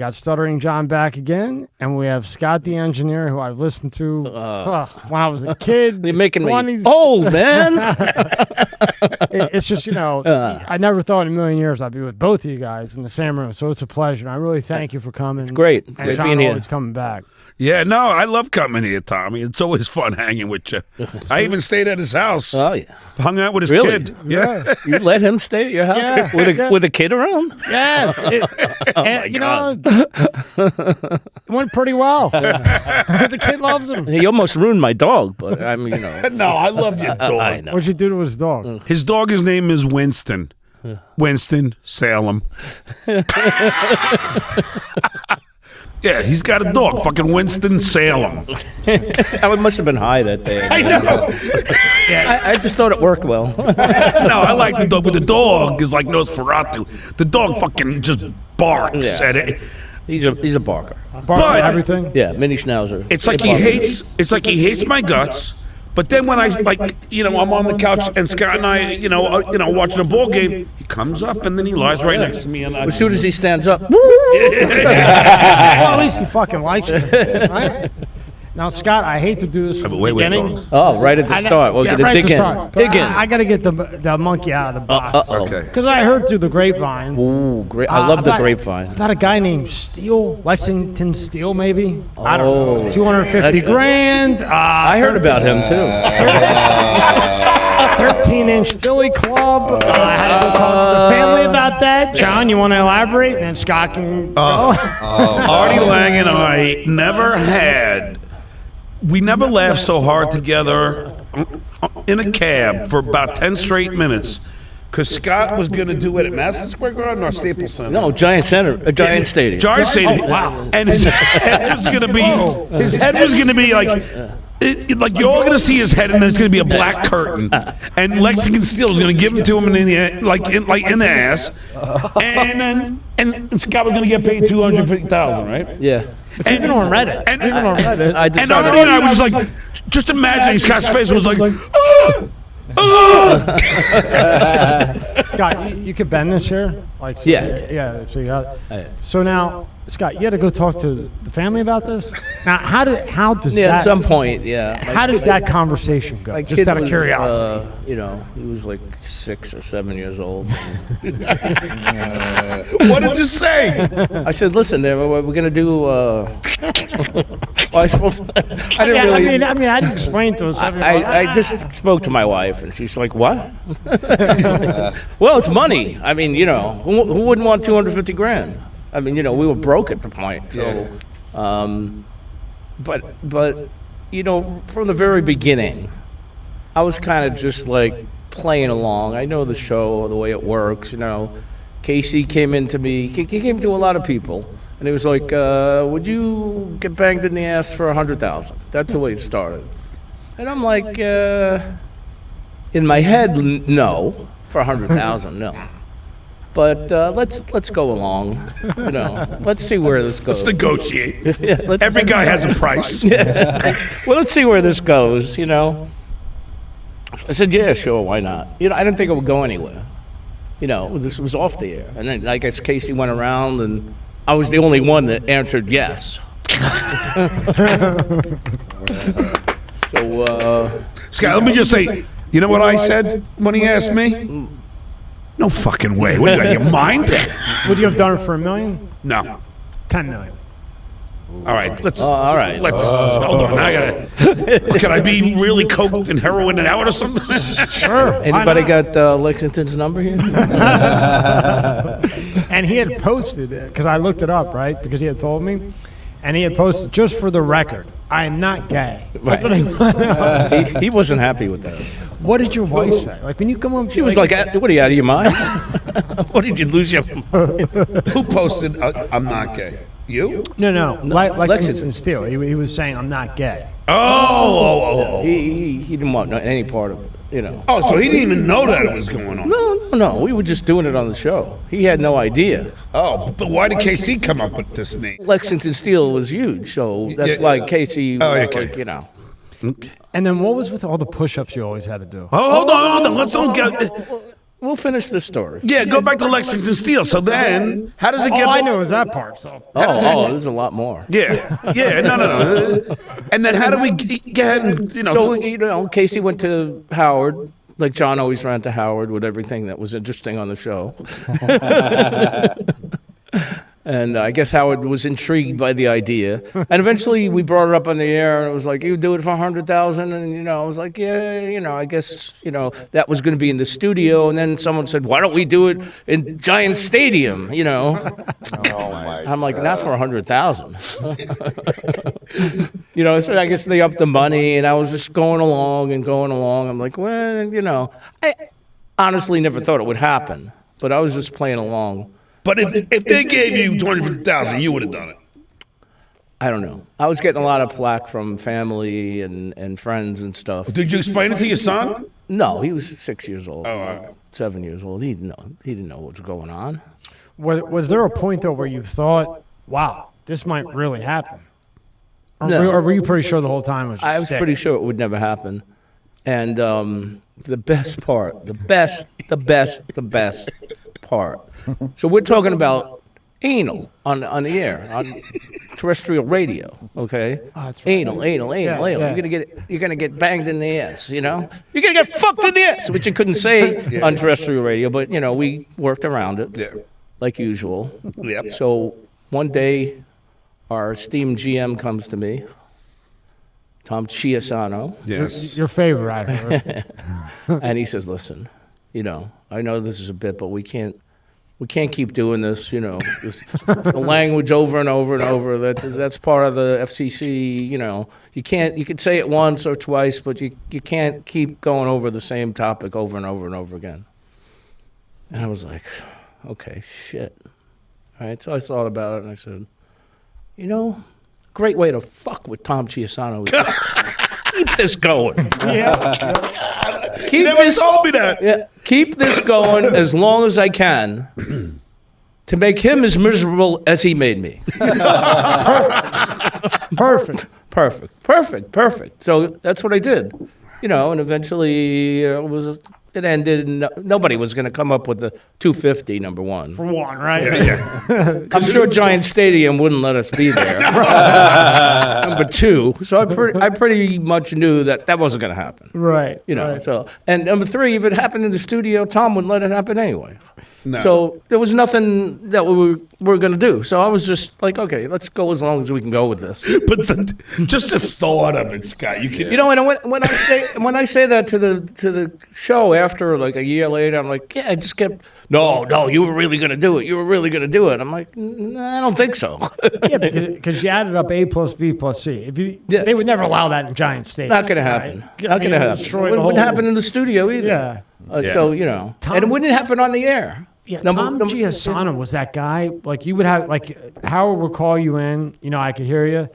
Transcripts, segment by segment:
got Stuttering John back again, and we have Scott the engineer, who I've listened to when I was a kid. You're making me old, man. It's just, I never thought in a million years I'd be with both of you guys in the same room, so it's a pleasure. And I really thank you for coming. It's great. And Great John being here. always coming back. Yeah, no, I love coming here, Tommy. It's always fun hanging with you. I even stayed at his house. Oh, yeah. Hung out with his Really? kid. Yeah. You let him stay at your house with a kid around? Yeah. It went pretty well. The kid loves him. He almost ruined my dog, but I mean, No, I love your dog. I know. What'd you do to his dog? His dog, his name is Winston. Winston, Salem. Yeah, he's got a dog, fucking Winston Salem. I must have been high that day. I know. I just thought it worked well. No, I like the dog, but the dog is like Nosferatu. The dog fucking just barks at it. He's a barker. Barks at everything? Yeah, mini schnauzer. It's like he hates my guts. But then when I'm on the couch and Scott and I, watching a ball game, he comes up and then he lies right next to me. And As soon as he stands up, Well, at least he fucking likes you, right? Now, Scott, I hate to do this from the beginning. right at the start. We're gonna dig in. Dig in. I got to get the monkey out of the box. Okay. Because I heard through the grapevine. Ooh, great! I love the grapevine. About a guy named Steel, Lexington Steel, maybe. I don't Oh. know. 250 grand. I heard about him too. 13-inch Philly club. I had to go talk to the family about that. John, you want to elaborate? And then Scott can go. Artie Lang and I we never laughed so hard together in a cab for about 10 straight minutes. Because Scott was going to do it at Madison Square Garden or Staples Center. No, Giant Stadium. Giant Stadium. Oh, wow. And his head was going to be, like you're all going to see his head, and then it's going to be a black curtain. And Lexington Steel was going to give him to him in the ass. And Scott was going to get paid $250,000, right? Yeah. Even on Reddit. And Reddit. and Artie and I was just like, just imagining Scott's face was like, Scott, you could bend this here? Like, so yeah, so you got it. So now, Scott, you had to go talk to the family about this? Now, how does At some point, how does that conversation go? Just out of curiosity. He was like 6 or 7 years old. what did you say? I said, listen, we're going to do... I didn't really... I didn't explain to us. I just spoke to my wife, and she's like, what? Well, it's money. I mean, who wouldn't want 250 grand? I mean, we were broke at the point. So, but from the very beginning, I was kind of just like playing along. I know the show, the way it works. Casey came into me. He came to a lot of people, and he was like, "Would you get banged in the ass for $100,000?" That's the way it started. And I'm like, in my head, no, for $100,000, no. But let's go along. Let's see where this goes. Let's negotiate. Yeah, Every guy has a price. Well, let's see where this goes. I said, yeah, sure, why not? I didn't think it would go anywhere. This was off the air, and then I guess Casey went around, and I was the only one that answered yes. So, Scott, let me just say, you know what I said when he asked me? No fucking way. What, you got your mind? Would you have done it for $1 million? No. 10 million. All right, let's. all right. Let's hold on. Can I be really coked and heroin out or something? Sure. Anybody got Lexington's number here? And he had posted it because I looked it up, right? Because he had told me, and he had posted, just for the record, I am not gay. Right. He wasn't happy with that. What did your wife say? Like when you come home, She was like, "What are you out of your mind? What did you lose your?" Who posted? I'm not gay. You? No. Lexington Steel. He was saying, I'm not gay. Oh. He didn't want any part of it. Oh, so he didn't even know that it was going on. No. We were just doing it on the show. He had no idea. Oh, but why did KC come up with this name? Lexington Steel was huge, so that's why Casey was okay. like, Okay. And then what was with all the push-ups you always had to do? Oh, hold on. Let's don't get. we'll finish this story. Yeah, go back to Lexington Steel. So then, how does it get? All I know is that part. So. There's a lot more. Yeah, no. And then how do we get? So Casey went to Howard. Like John always ran to Howard with everything that was interesting on the show. And I guess Howard was intrigued by the idea. And eventually we brought it up on the air, and it was like, you do it for $100,000? And, I was like, yeah, I guess, that was going to be in the studio. And then someone said, why don't we do it in Giant Stadium, Oh, my I'm like, God. not for $100,000. So I guess they upped the money, and I was just going along. I'm like, well, I honestly never thought it would happen, but I was just playing along. But if they gave you $250,000, you would have done it. I don't know. I was getting a lot of flack from family and friends and stuff. Did you explain it to your son? No, he was 6 years old. Oh, all right. 7 years old. He didn't know what was going on. Was there a point though where you thought, "Wow, this might really happen"? No. Or were you pretty sure the whole time it was? Just I was sick? pretty sure it would never happen. And the best part, the best part. So we're talking about anal on the air, on terrestrial radio, okay? Oh, that's right. Anal. Yeah. You're gonna get banged in the ass, You're gonna get fucked in the ass, which you couldn't say on terrestrial radio, but we worked around it, like usual. Yep. So one day, our esteemed GM comes to me, Tom Chiosano. Yes. Your favorite, I heard. And he says, listen, I know this is a bit, but we can't keep doing this, the language over and over and over. That's part of the FCC, you could say it once or twice, but you can't keep going over the same topic over and over and over again. And I was like, okay, shit. All right, so I thought about it and I said, great way to fuck with Tom Chiosano. Keep this going. He never told me that. Yeah, keep this going as long as I can to make him as miserable as he made me. Perfect. So that's what I did, and eventually it ended. And nobody was going to come up with the 250, number one. For one, right? Yeah. I'm sure Giant Stadium wouldn't let us be there. Number two, so I pretty much knew that wasn't going to happen. Right. Right. So, and number three, if it happened in the studio, Tom wouldn't let it happen anyway. No. So there was nothing that we were going to do. So I was just like, okay, let's go as long as we can go with this. But just the thought of it, Scott, you can. And when I say that to the show after like a year later, I'm like, yeah, I just kept no, you were really going to do it. You were really going to do it. I'm like, nah, I don't think so. Yeah, because you added up A plus B plus C. They would never allow that in Giant Stadium. Not going to happen. Right? Not going to happen. It wouldn't happen in the studio either. Yeah. So and it wouldn't happen on the air. Yeah, Tom Chiosano was that guy. Like you would have, like Howard would call you in. I could hear you,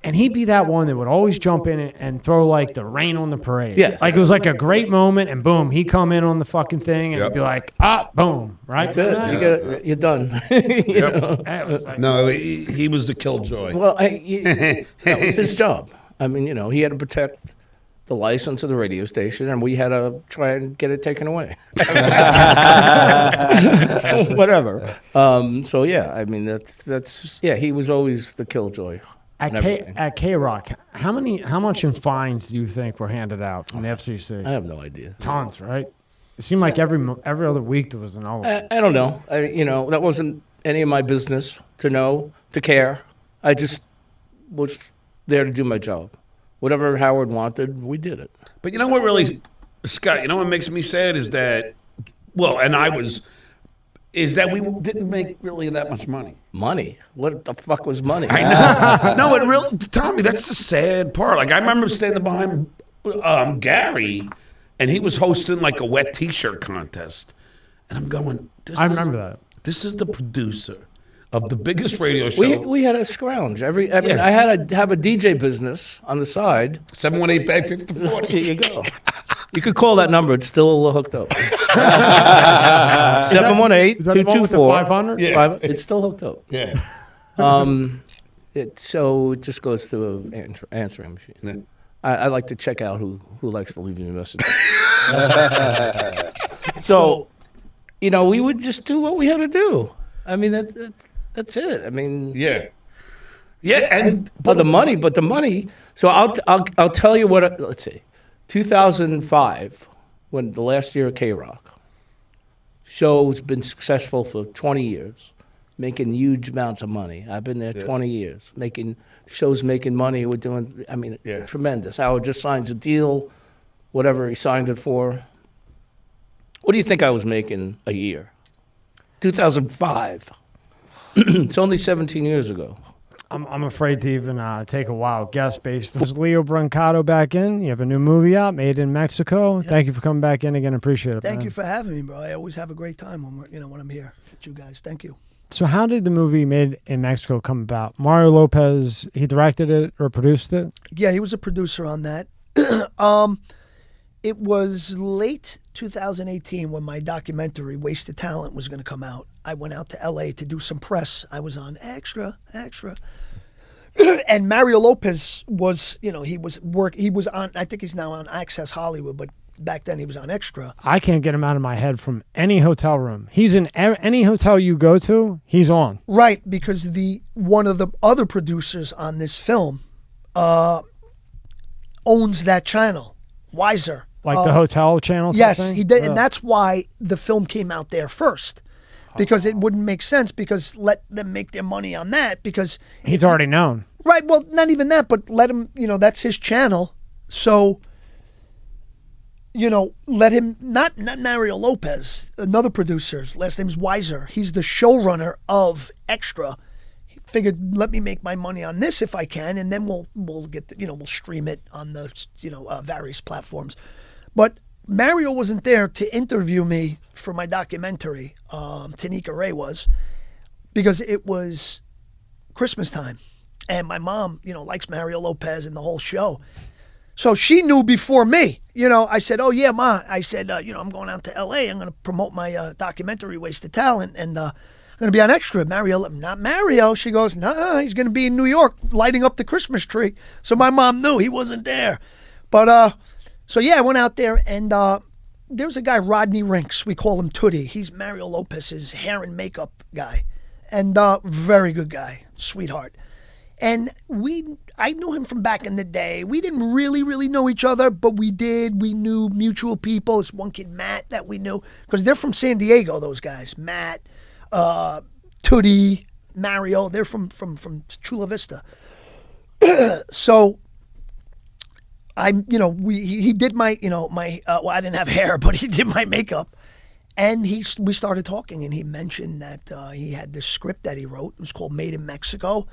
and he'd be that one that would always jump in and throw like the rain on the parade. Yes. Like it was like a great moment, and boom, he'd come in on the fucking thing, and it'd be like, boom, right? That's it. You're done. No, he was the killjoy. Well, that was his job. I mean, he had to protect the license of the radio station, and we had to try and get it taken away. Whatever. So yeah, I mean that's he was always the killjoy. At K-Rock, how much in fines do you think were handed out from the FCC? I have no idea. Tons, right? It seemed like every other week there was an old. I don't know. That wasn't any of my business to know, to care. I just was there to do my job. Whatever Howard wanted, we did it. But you know what really, Scott, what makes me sad is that, is that we didn't make really that much money. Money? What the fuck was money? I know. No, it really, Tommy, that's the sad part. Like, I remember standing behind Gary, and he was hosting like a wet T-shirt contest. And I'm going, I remember that. This is the producer of the biggest radio show. We had a scrounge. I had to have a DJ business on the side. 718 bag 5040. Here you go. You could call that number. It's still hooked up. 718-224. 500? Yeah. It's still hooked up. Yeah. So it just goes through an answering machine. Yeah. I like to check out who likes to leave me a message. So we would just do what we had to do. I mean, that's it. I mean, Yeah, and but the money. So I'll tell you what. Let's see, 2005, when the last year of K-Rock, show's been successful for 20 years, making huge amounts of money. I've been there 20 years, making money. We're doing, tremendous. Howard just signs a deal, whatever he signed it for. What do you think I was making a year? 2005. It's only 17 years ago. I'm afraid to even take a wild guess based. Is Leo Brancato back in? You have a new movie out, Made in Mexico. Thank you for coming back in again. Appreciate it. Thank you for having me, bro. I always have a great time when I'm here with you guys. Thank you. So how did the movie Made in Mexico come about? Mario Lopez, he directed it or produced it? Yeah, he was a producer on that. It was late 2018 when my documentary, Wasted Talent, was going to come out. I went out to LA to do some press. I was on Extra. And Mario Lopez was, he was on, I think he's now on Access Hollywood, but back then he was on Extra. I can't get him out of my head from any hotel room. He's in any hotel you go to, he's on. Right, because one of the other producers on this film owns that channel, Wiser. Like the hotel channel type yes, thing? he did, and that's why the film came out there first. Because it wouldn't make sense, because let them make their money on that, because... He's already known. Right, well, not even that, but let him, that's his channel. So, let him, not Mario Lopez, another producer, last name's Wiser. He's the showrunner of Extra. He figured, let me make my money on this if I can, and then we'll get, we'll stream it on the, various platforms. But Mario wasn't there to interview me for my documentary. Tanika Ray was, because it was Christmas time, and my mom, likes Mario Lopez and the whole show, so she knew before me. I said, "Oh yeah, Ma." I said, "I'm going out to L.A. I'm going to promote my documentary, Wasted Talent, and I'm going to be on Extra." Mario, not Mario. She goes, "Nah, he's going to be in New York lighting up the Christmas tree." So my mom knew he wasn't there, but so yeah, I went out there, and there was a guy, Rodney Rinks. We call him Tootie. He's Mario Lopez's hair and makeup guy, and very good guy, sweetheart. And I knew him from back in the day. We didn't really know each other, but we did. We knew mutual people. This one kid, Matt, that we knew, because they're from San Diego, those guys. Matt, Tootie, Mario, they're from Chula Vista. So... he did my, well, I didn't have hair, but he did my makeup, and we started talking, and he mentioned that he had this script that he wrote. It was called Made in Mexico,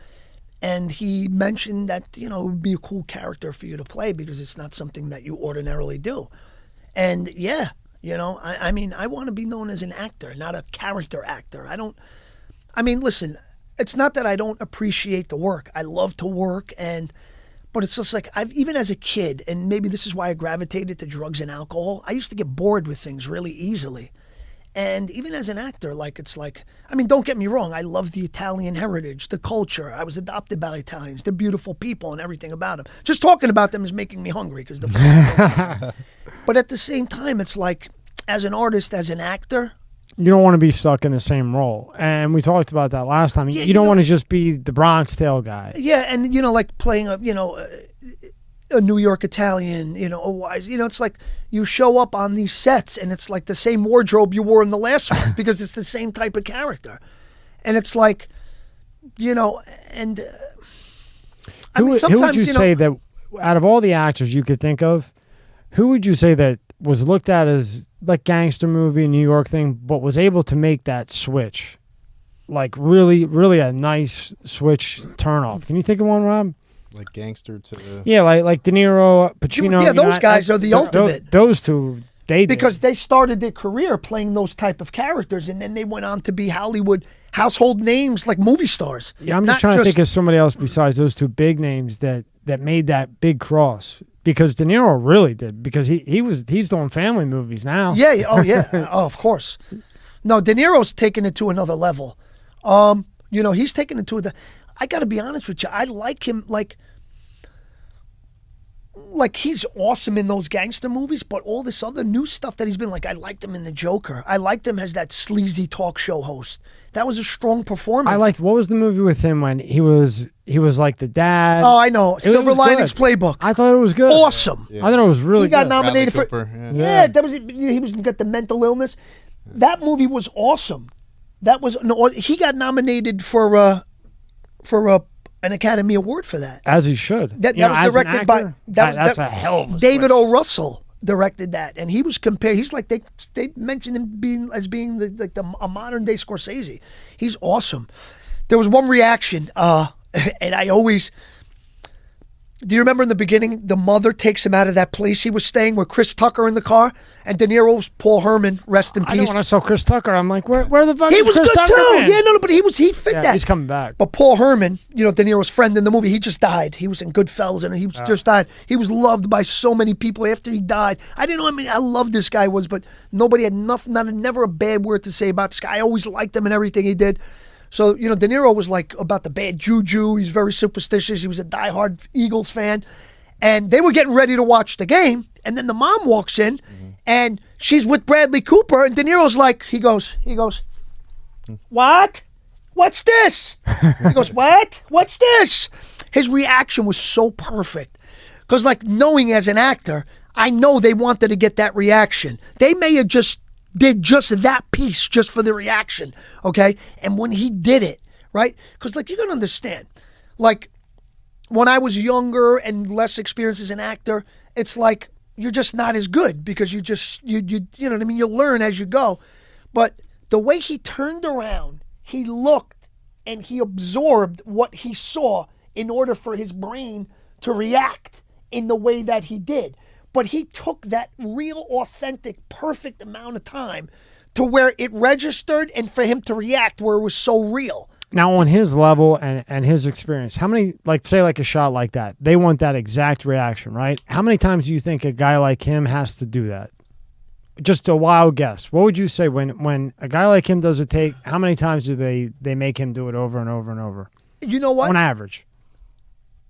and he mentioned that, it would be a cool character for you to play because it's not something that you ordinarily do. And yeah, I mean, I want to be known as an actor, not a character actor. Listen, it's not that I don't appreciate the work. I love to work, but it's just like, even as a kid, and maybe this is why I gravitated to drugs and alcohol, I used to get bored with things really easily. And even as an actor, don't get me wrong, I love the Italian heritage, the culture. I was adopted by Italians. They're beautiful people and everything about them. Just talking about them is making me hungry because the food. But at the same time, it's like, as an artist, as an actor, you don't want to be stuck in the same role. And we talked about that last time. Yeah, you don't want to just be the Bronx Tale guy. Yeah, and, like playing a New York Italian, a wise, it's like you show up on these sets and it's like the same wardrobe you wore in the last one because it's the same type of character. And it's like, and who would you say that, out of all the actors you could think of, who would you say that was looked at as like gangster movie, New York thing, but was able to make that switch? Like really, really a nice switch turn off. Can you think of one, Rob? Like gangster to... Yeah, like De Niro, Pacino. Yeah, those guys are the ultimate. Those two, because they started their career playing those type of characters, and then they went on to be Hollywood household names like movie stars. Yeah, I'm just trying to think of somebody else besides those two big names that made that big cross. Because De Niro really did, because he's doing family movies now. Yeah, oh yeah, oh, of course. No, De Niro's taking it to another level. He's taking it to I got to be honest with you. I like him. Like, like he's awesome in those gangster movies, but all this other new stuff that he's been like, I liked him in The Joker. I liked him as that sleazy talk show host. That was a strong performance. I liked, what was the movie with him when he was like the dad? Oh, I know. Silver Linings good. Playbook. I thought it was good. Awesome. Yeah. I thought it was really He got good. nominated Bradley for. Cooper, Yeah, that was he was got the mental illness. That movie was awesome. That was no. He got nominated for an Academy Award for that. As he should. That was directed by that's a hell of a David switch. O. Russell directed that, and he was compared. He's like they mentioned him being a modern day Scorsese. He's awesome. There was one reaction, and I always. Do you remember in the beginning, the mother takes him out of that place he was staying with Chris Tucker in the car, and De Niro's Paul Herman, rest in peace. I know when I saw Chris Tucker, I'm like, where the fuck He is was Chris good Tucker, too. man? Yeah, no, but he fit that. He's coming back. But Paul Herman, De Niro's friend in the movie, he just died. He was in Goodfellas, and he just died. He was loved by so many people after he died. I didn't know how many I loved this guy was, but nobody had never a bad word to say about this guy. I always liked him and everything he did. So, De Niro was like about the bad juju. He's very superstitious. He was a diehard Eagles fan. And they were getting ready to watch the game, and then the mom walks in, and she's with Bradley Cooper, and De Niro's like, he goes, what? What's this? He goes, what? What's this? His reaction was so perfect, because like knowing as an actor, I know they wanted to get that reaction. They may have just did just that piece just for the reaction, okay? And when he did it, right? Because like you gotta understand, like. When I was younger and less experienced as an actor, it's like you're just not as good because you know what I mean? You learn as you go. But the way he turned around, he looked and he absorbed what he saw in order for his brain to react in the way that he did. But he took that real, authentic, perfect amount of time to where it registered and for him to react where it was so real. Now, on his level and his experience, how many, like, say, like a shot like that, they want that exact reaction, right? How many times do you think a guy like him has to do that? Just a wild guess. What would you say when a guy like him does a take, how many times do they make him do it over and over and over? You know what? On average.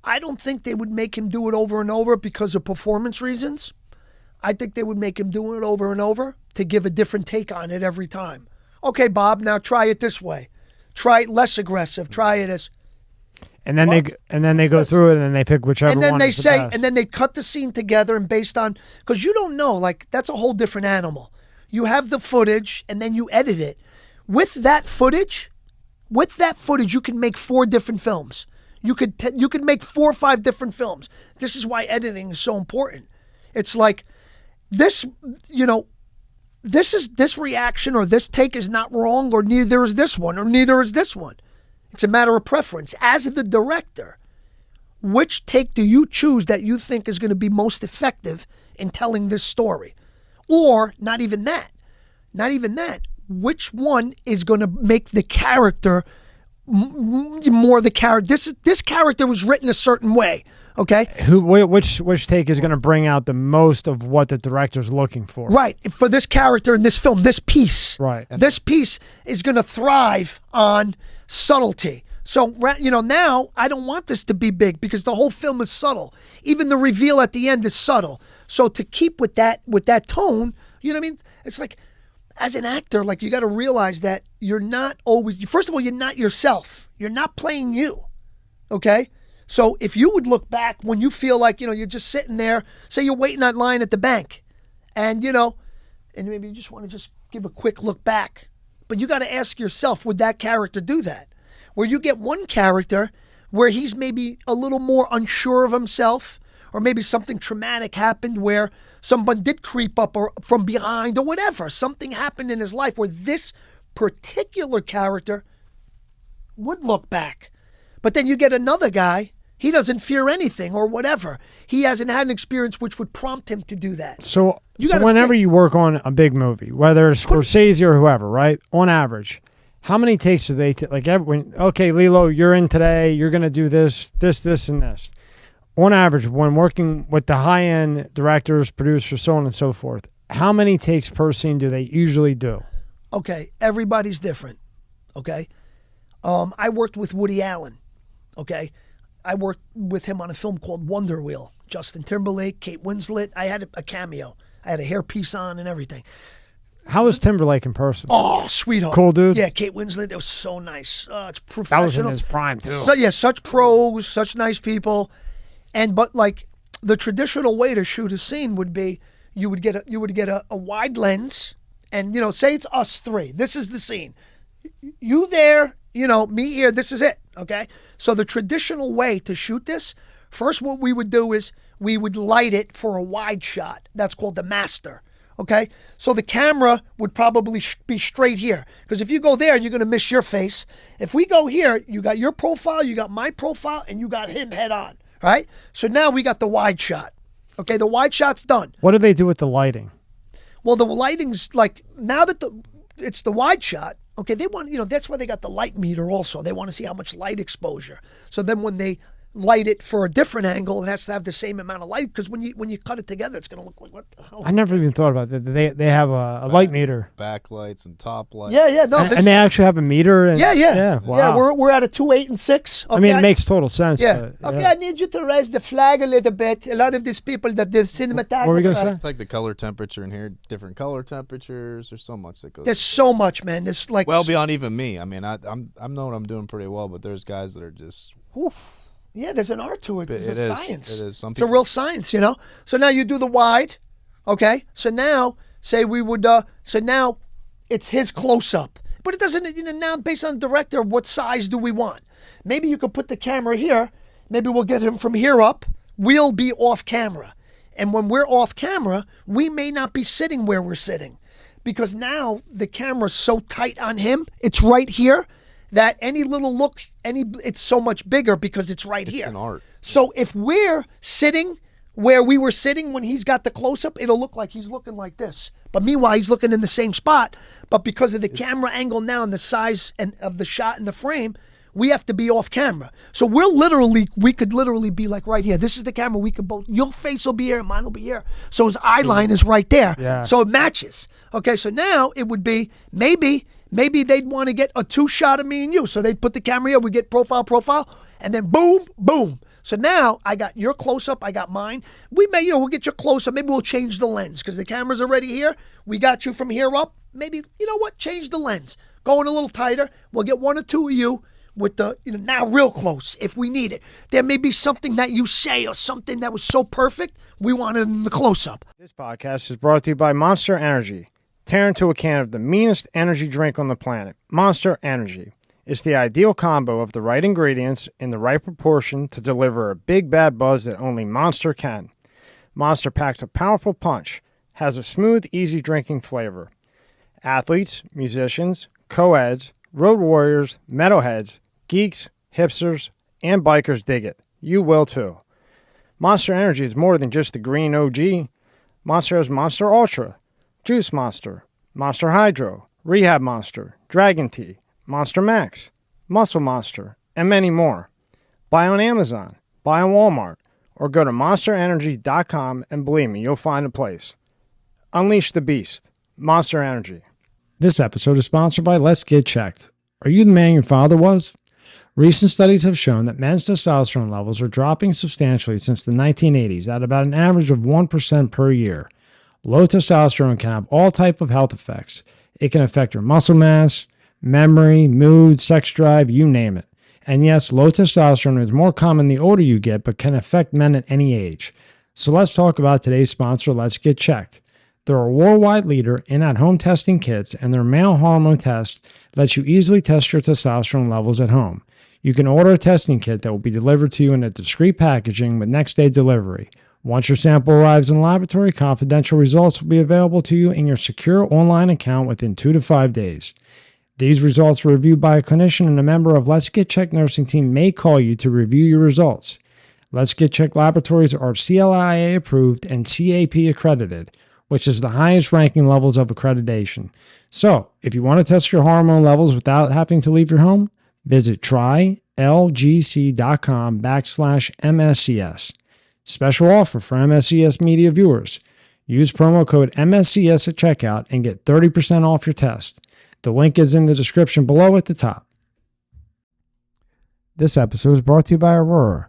I don't think they would make him do it over and over because of performance reasons. I think they would make him do it over and over to give a different take on it every time. Okay, Bob, now try it this way. Try it less aggressive. Try it as, and then they go through it and then they pick whichever and then one they is the say, best. and then they cut the scene together and based on because you don't know, like that's a whole different animal. You have the footage and then you edit it. With that footage, you can make 4 different films. You could make 4 or 5 different films. This is why editing is so important. It's like this, this reaction or this take is not wrong, or neither is this one, or neither is this one. It's a matter of preference. As the director, which take do you choose that you think is going to be most effective in telling this story? Or not even that. Which one is going to make the character more the character? This character was written a certain way. Okay. Which take is going to bring out the most of what the director's looking for? Right. For this character in this film, this piece. Right. This piece is going to thrive on subtlety. So, now I don't want this to be big because the whole film is subtle. Even the reveal at the end is subtle. So to keep with that tone, you know what I mean? It's like, as an actor, like you got to realize that you're not always, first of all, you're not yourself. You're not playing you. Okay? So if you would look back when you feel like, you're just sitting there, say you're waiting on line at the bank and, and maybe you just want to just give a quick look back. But you got to ask yourself, would that character do that? Where you get one character where he's maybe a little more unsure of himself, or maybe something traumatic happened where someone did creep up or from behind or whatever. Something happened in his life where this particular character would look back. But then you get another guy, he doesn't fear anything or whatever. He hasn't had an experience which would prompt him to do that. So whenever you work on a big movie, whether it's Scorsese or whoever, right? On average, how many takes do they take? Like okay, Lilo, you're in today. You're going to do this, and this. On average, when working with the high-end directors, producers, so on and so forth, how many takes per scene do they usually do? Okay, everybody's different, okay? I worked with Woody Allen, okay? I worked with him on a film called Wonder Wheel. Justin Timberlake, Kate Winslet. I had a cameo. I had a hairpiece on and everything. How was Timberlake in person? Oh, sweetheart. Cool dude? Yeah, Kate Winslet, that was so nice. It's professional. That was in his prime, too. So, yeah, such pros, such nice people. But like the traditional way to shoot a scene would be you would get a wide lens and, you know, say it's us three. This is the scene. You there, you know, me here, this is it, okay? So the traditional way to shoot this, first what we would do is we would light it for a wide shot. That's called the master. Okay, so the camera would probably be straight here, because if you go there, you're going to miss your face. If we go here, you got your profile, you got my profile, and you got him head on, right? So now we got the wide shot. Okay, the wide shot's done. What do they do with the lighting? Well, the lighting's like, now that it's the wide shot, okay, they want, you know, that's why they got the light meter also. They want to see how much light exposure. So then when they light it for a different angle, it has to have the same amount of light, because when you cut it together, it's going to look like, what the hell? I never even thought about that. They have a light meter. Backlights and top lights. Yeah, no. And they actually have a meter. And, Yeah. Wow. Yeah, we're at a 2, 8, and 6. Okay, I mean, it makes total sense. Yeah. But, Okay, I need you to raise the flag a little bit. A lot of these people that do cinematography. What were we going to say? It's like the color temperature in here, different color temperatures. There's so much that goes. There's so much, man. There's like well beyond even me. I mean, I'm knowing I'm doing pretty well, but there's guys that are just. Oof. Yeah, there's an art to it. There's a science. It is. It's a real science, you know. So now you do the wide, okay? So now, say we would. So now, it's his close up, but it doesn't. You know, now based on the director, what size do we want? Maybe you could put the camera here. Maybe we'll get him from here up. We'll be off camera, and when we're off camera, we may not be sitting where we're sitting, because now the camera's so tight on him. It's right here. That any little look, it's so much bigger because it's right here. It's an art. So if we're sitting where we were sitting when he's got the close-up, it'll look like he's looking like this. But meanwhile, he's looking in the same spot. But because of the camera angle now and the size of the shot and the frame, we have to be off camera. So we could literally be like right here. This is the camera. We could both, your face will be here and mine will be here. So his eye line is right there. Yeah. So it matches. Okay, so now it would be maybe they'd want to get a 2-shot of me and you. So they'd put the camera here, we get profile, and then boom, boom. So now I got your close-up, I got mine. We may, you know, we'll get your close-up. Maybe we'll change the lens because the camera's already here. We got you from here up. Maybe, you know what, change the lens. Going a little tighter. We'll get 1 or 2 of you with the, you know, now real close if we need it. There may be something that you say or something that was so perfect, we wanted in the close-up. This podcast is brought to you by Monster Energy. Tear into a can of the meanest energy drink on the planet, Monster Energy. It's the ideal combo of the right ingredients in the right proportion to deliver a big bad buzz that only Monster can. Monster packs a powerful punch, has a smooth, easy drinking flavor. Athletes, musicians, co-eds, road warriors, metalheads, geeks, hipsters, and bikers dig it. You will too. Monster Energy is more than just the green OG. Monster has Monster Ultra, Juice Monster, Monster Hydro, Rehab Monster, Dragon Tea, Monster Max, Muscle Monster, and many more. Buy on Amazon, buy on Walmart, or go to monsterenergy.com and believe me, you'll find a place. Unleash the beast. Monster Energy. This episode is sponsored by Let's Get Checked. Are you the man your father was? Recent studies have shown that men's testosterone levels are dropping substantially since the 1980s at about an average of 1% per year. Low testosterone can have all types of health effects. It can affect your muscle mass, memory, mood, sex drive, you name it. And yes, low testosterone is more common the older you get, but can affect men at any age. So let's talk about today's sponsor, Let's Get Checked. They're a worldwide leader in at-home testing kits, and their male hormone test lets you easily test your testosterone levels at home. You can order a testing kit that will be delivered to you in a discreet packaging with next-day delivery. Once your sample arrives in the laboratory, confidential results will be available to you in your secure online account within 2 to 5 days. These results are reviewed by a clinician, and a member of Let's Get Checked nursing team may call you to review your results. Let's Get Checked laboratories are CLIA approved and CAP accredited, which is the highest ranking levels of accreditation. So, if you want to test your hormone levels without having to leave your home, visit trylgc.com/MSCS. Special offer for MSCS media viewers. Use promo code MSCS at checkout and get 30% off your test. The link is in the description below at the top. This episode is brought to you by Aurora.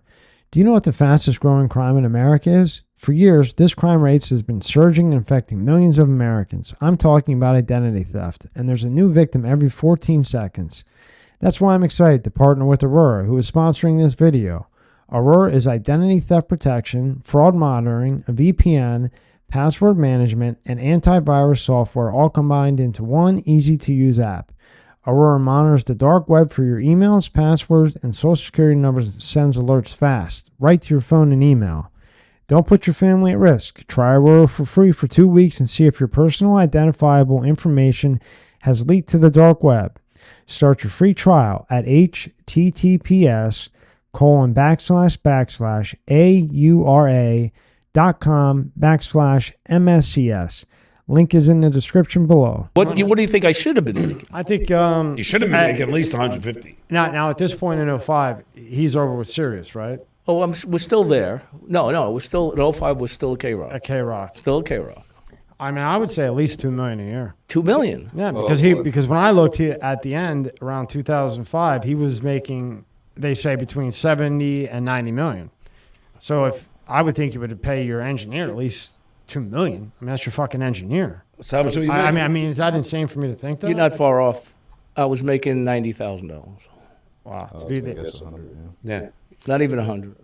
Do you know what the fastest growing crime in America is? For years, this crime rate has been surging and affecting millions of Americans. I'm talking about identity theft, and there's a new victim every 14 seconds. That's why I'm excited to partner with Aurora, who is sponsoring this video. Aurora is identity theft protection, fraud monitoring, a VPN, password management, and antivirus software all combined into one easy-to-use app. Aurora monitors the dark web for your emails, passwords, and social security numbers and sends alerts fast, right to your phone and email. Don't put your family at risk. Try Aurora for free for 2 weeks and see if your personal identifiable information has leaked to the dark web. Start your free trial at https://aura.com/MSCS. Link is in the description below. What do you think I should have been making? I think You should have been making at least 150. now at this point in 05, he's over with Sirius, right? Oh, we're still there. No, we're still in 05. We're still a K-Rock. At K-Rock. Still a K-Rock. I mean, I would say at least $2 million a year. $2 million. Yeah, because when I looked at the end around 2005, he was making, they say, between 70 and 90 million. So if I would think you would pay your engineer at least $2 million. I mean, that's your fucking engineer. So how much are you I making? mean, is that insane for me to think that? You're not far off. I was making $90,000. Wow. I guess 100, yeah. Yeah. Not even 100.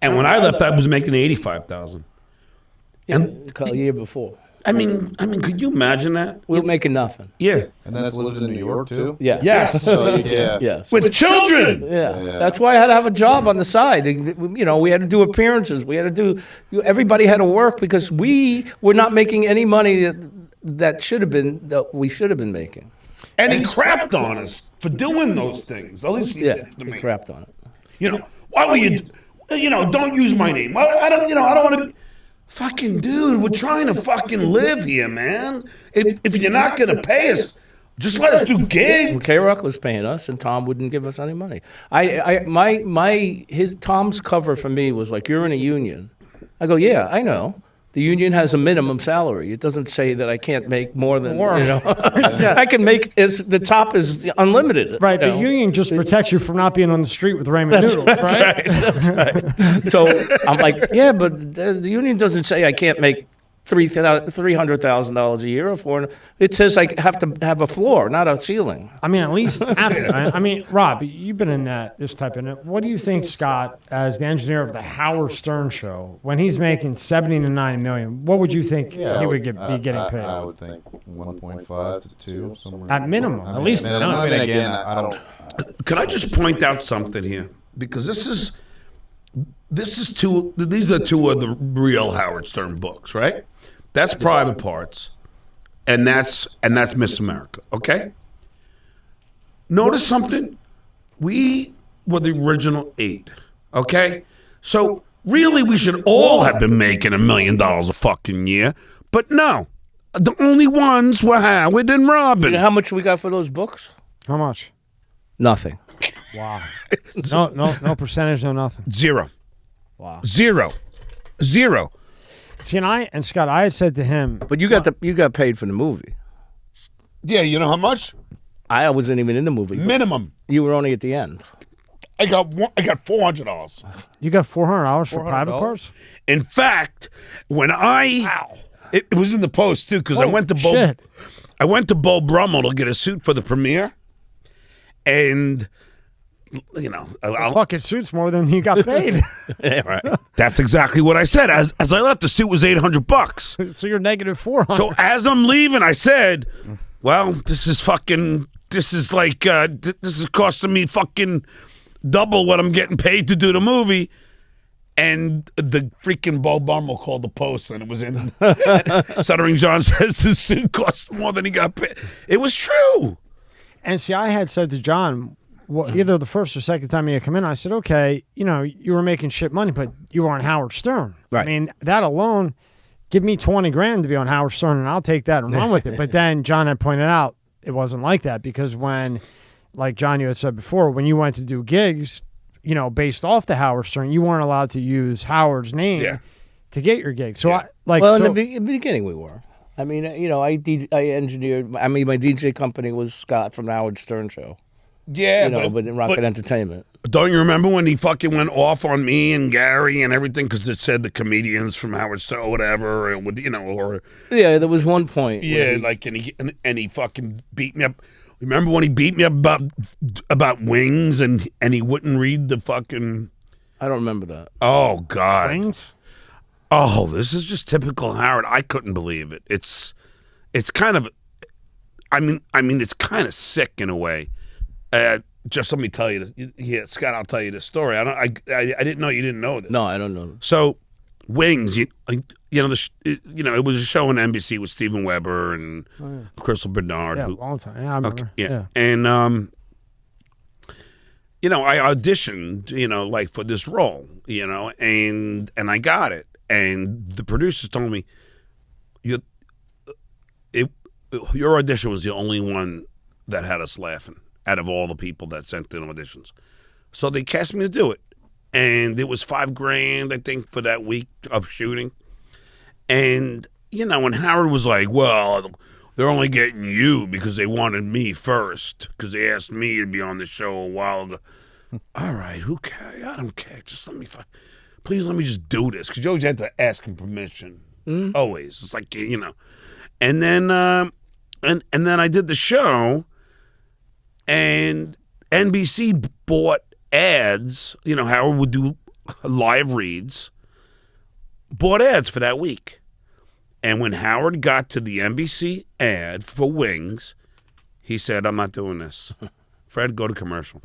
And when I left, I was making 85,000. And a year before, I mean, could you imagine that? we were making nothing. Yeah. And that's living in New York too. Yeah. Yes. So yeah. Yes. With children. Yeah. That's why I had to have a job on the side. You know, we had to do appearances. We had to do. Everybody had to work because we were not making any money that we should have been making. And he crapped on us for doing those things. At least he Yeah, did to he me. crapped on it. You know, why were you, don't use my name. I don't want to. Fucking dude, we're trying to fucking live here, man. If you're not going to pay us, just let us do gigs. K-Rock was paying us, and Tom wouldn't give us any money. Tom's cover for me was like, "You're in a union." I go, "Yeah, I know. The union has a minimum salary. It doesn't say that I can't make more than I can make. The top is unlimited." Right. You The know? union just protects you from not being on the street with Raymond Noodle, right? That's right. So I'm like, yeah, but the union doesn't say I can't make $300,000 a year or $400,000. It says I have to have a floor, not a ceiling. I mean, at least after. I mean, Rob, you've been in this type of. What do you think, Scott, as the engineer of the Howard Stern show, when he's making 70 to 90 million? What would you think he would be getting paid? I would think 1.5 to 2 somewhere. At minimum, at least. I mean, again, I don't. Can I just point out something here? Because these are two of the real Howard Stern books, right? That's Private Parts, and that's Miss America. Okay. Notice something. We were the original 8. Okay. So really, we should all have been making $1 million a fucking year, but no. The only ones were Howard and Robin. You know how much we got for those books? How much? Nothing. Wow. No percentage, no nothing. Zero. Wow. Zero. See, and Scott, I had said to him, But you got paid for the movie. Yeah, you know how much? I wasn't even in the movie. Minimum. You were only at the end. I got $400. you got $400 for private $400? parts? In fact, when it was in the post too, because I went to Bo Brummel to get a suit for the premiere, and Fucking suits more than you got paid. Yeah, right. that's exactly what I said. As I left, the suit was $800. So you're negative 400. So as I'm leaving, I said, "Well, this is costing me fucking double what I'm getting paid to do the movie." And the freaking Bo Brummel called the post, and it was in. Stuttering John says the suit cost more than he got paid. It was true. And see, I had said to John, well, either the first or second time you come in, I said, okay, you were making shit money, but you were on Howard Stern. Right. I mean, that alone, give me $20,000 to be on Howard Stern, and I'll take that and run with it. But then John had pointed out it wasn't like that, because when, like John, you had said before, when you went to do gigs, based off the Howard Stern, you weren't allowed to use Howard's name to get your gig. So in the beginning we were. I mean, I engineered. I mean, my DJ company was Scott from the Howard Stern show. Yeah, but in Rocket Entertainment. Don't you remember when he fucking went off on me and Gary and everything because it said the comedians from Howard Stern or whatever, or Yeah, there was one point. And he fucking beat me up. Remember when he beat me up about wings and he wouldn't read the fucking. I don't remember that. Oh God. Wings? Oh, this is just typical Howard. I couldn't believe it. It's kind of. I mean, it's kind of sick in a way. Just let me tell you this. Yeah, Scott, I'll tell you this story. I didn't know you didn't know this. No, I don't know. So, Wings, it was a show on NBC with Steven Weber and Crystal Bernard. Yeah, long time. Yeah, I remember. Okay, yeah. And I auditioned, like for this role, and I got it. And the producers told me, your audition was the only one that had us laughing out of all the people that sent in auditions. So they cast me to do it. And it was $5,000, I think, for that week of shooting. And, when Howard was like, well, they're only getting you because they wanted me first, because they asked me to be on the show a while ago. All right, who cares? I don't care. Just please let me just do this. Because you always had to ask him permission. Always. It's like, And then, and then I did the show, and NBC bought ads. Howard would do live reads, bought ads for that week. And when Howard got to the NBC ad for Wings, he said, I'm not doing this. Fred, go to commercial.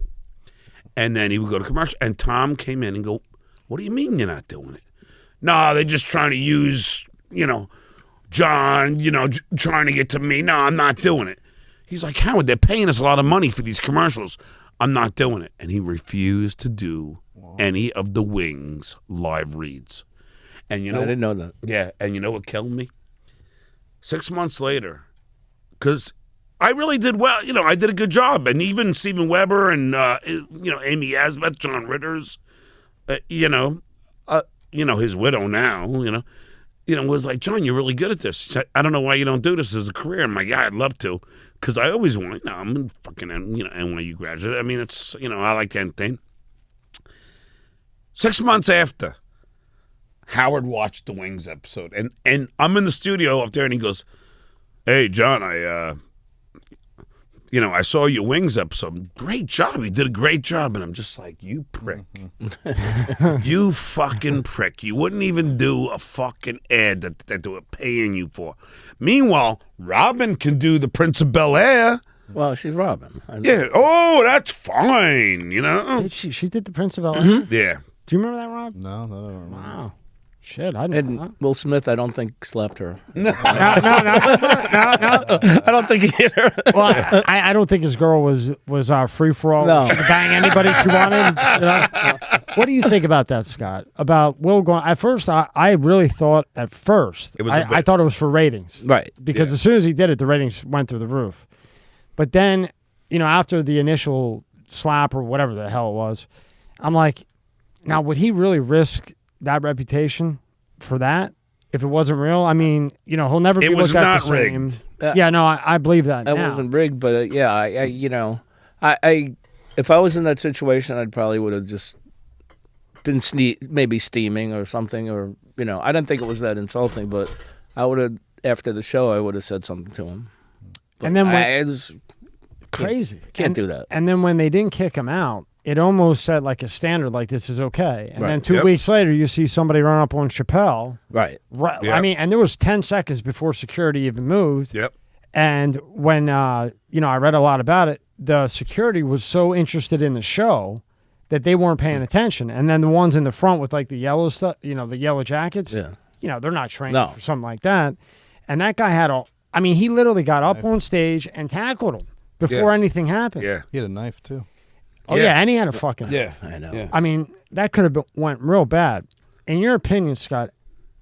And then he would go to commercial. And Tom came in and go, what do you mean you're not doing it? No, they're just trying to use, John, trying to get to me. No, I'm not doing it. He's like, Howard, they're paying us a lot of money for these commercials. I'm not doing it. And he refused to do any of the Wings live reads. And I didn't know that. Yeah, and you know what killed me? 6 months later, because I really did well. I did a good job. And even Steven Weber and, Amy Asbeth, John Ritters, his widow now, was like, John, you're really good at this. I don't know why you don't do this as a career. I'm like, yeah, I'd love to. Because I always want, I'm a fucking, NYU graduate. I mean, it's, I like to entertain. 6 months after, Howard watched the Wings episode. And I'm in the studio up there, and he goes, hey, John, I saw your Wings episode. Great job. You did a great job. And I'm just like, you prick. You fucking prick. You wouldn't even do a fucking ad that they were paying you for. Meanwhile, Robin can do the Prince of Bel-Air. Well, she's Robin. Yeah. Oh, that's fine, Did she did the Prince of Bel-Air? Mm-hmm. Yeah. Do you remember that, Rob? No, I don't remember. Wow. Shit, I didn't know that. Will Smith, I don't think slapped her. No. I don't think he hit her. Well, I don't think his girl was free for all. No. She could bang anybody she wanted. What do you think about that, Scott? About Will going? At first, I really thought I thought it was for ratings, Right? Because as soon as he did it, the ratings went through the roof. But then, after the initial slap or whatever the hell it was, I'm like, now would he really risk that reputation for that if it wasn't real? I mean, he'll never be looked at the same. Rigged. Yeah, no, I believe that. That now. wasn't rigged, but I if I was in that situation, I'd probably would have just been maybe steaming or something, or I didn't think it was that insulting, but I would have, after the show, I would have said something to him. But and then it's crazy. Can't do that. And then when they didn't kick him out, it almost set like a standard, like this is okay. And Right. then 2 weeks later, you see somebody run up on Chappelle. Right. Yep. I mean, and there was 10 seconds before security even moved. Yep. And when, I read a lot about it, the security was so interested in the show that they weren't paying attention. And then the ones in the front with like the yellow stuff, the yellow jackets, they're not trained for something like that. And that guy he literally got up on stage and tackled him before anything happened. Yeah. He had a knife too. Oh, yeah, and he had a fucking... Yeah. I know. Yeah. I mean, that could have went real bad. In your opinion, Scott,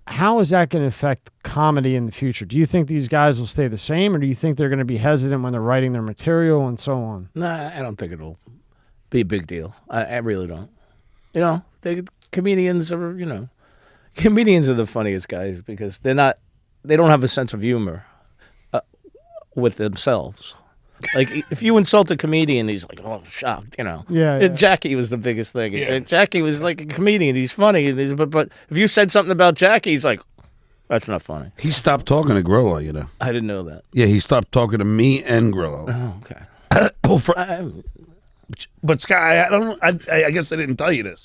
how is that going to affect comedy in the future? Do you think these guys will stay the same, or do you think they're going to be hesitant when they're writing their material and so on? Nah, I don't think it'll be a big deal. I really don't. Comedians are, comedians are the funniest guys because they don't have a sense of humor with themselves. Like, if you insult a comedian, he's like, oh, shocked, you know. Yeah. Jackie was the biggest thing. Yeah. Jackie was like a comedian. He's funny. But if you said something about Jackie, he's like, that's not funny. He stopped talking to Grillo, you know. I didn't know that. Yeah, he stopped talking to me and Grillo. Oh, okay. But Scott, I guess I didn't tell you this.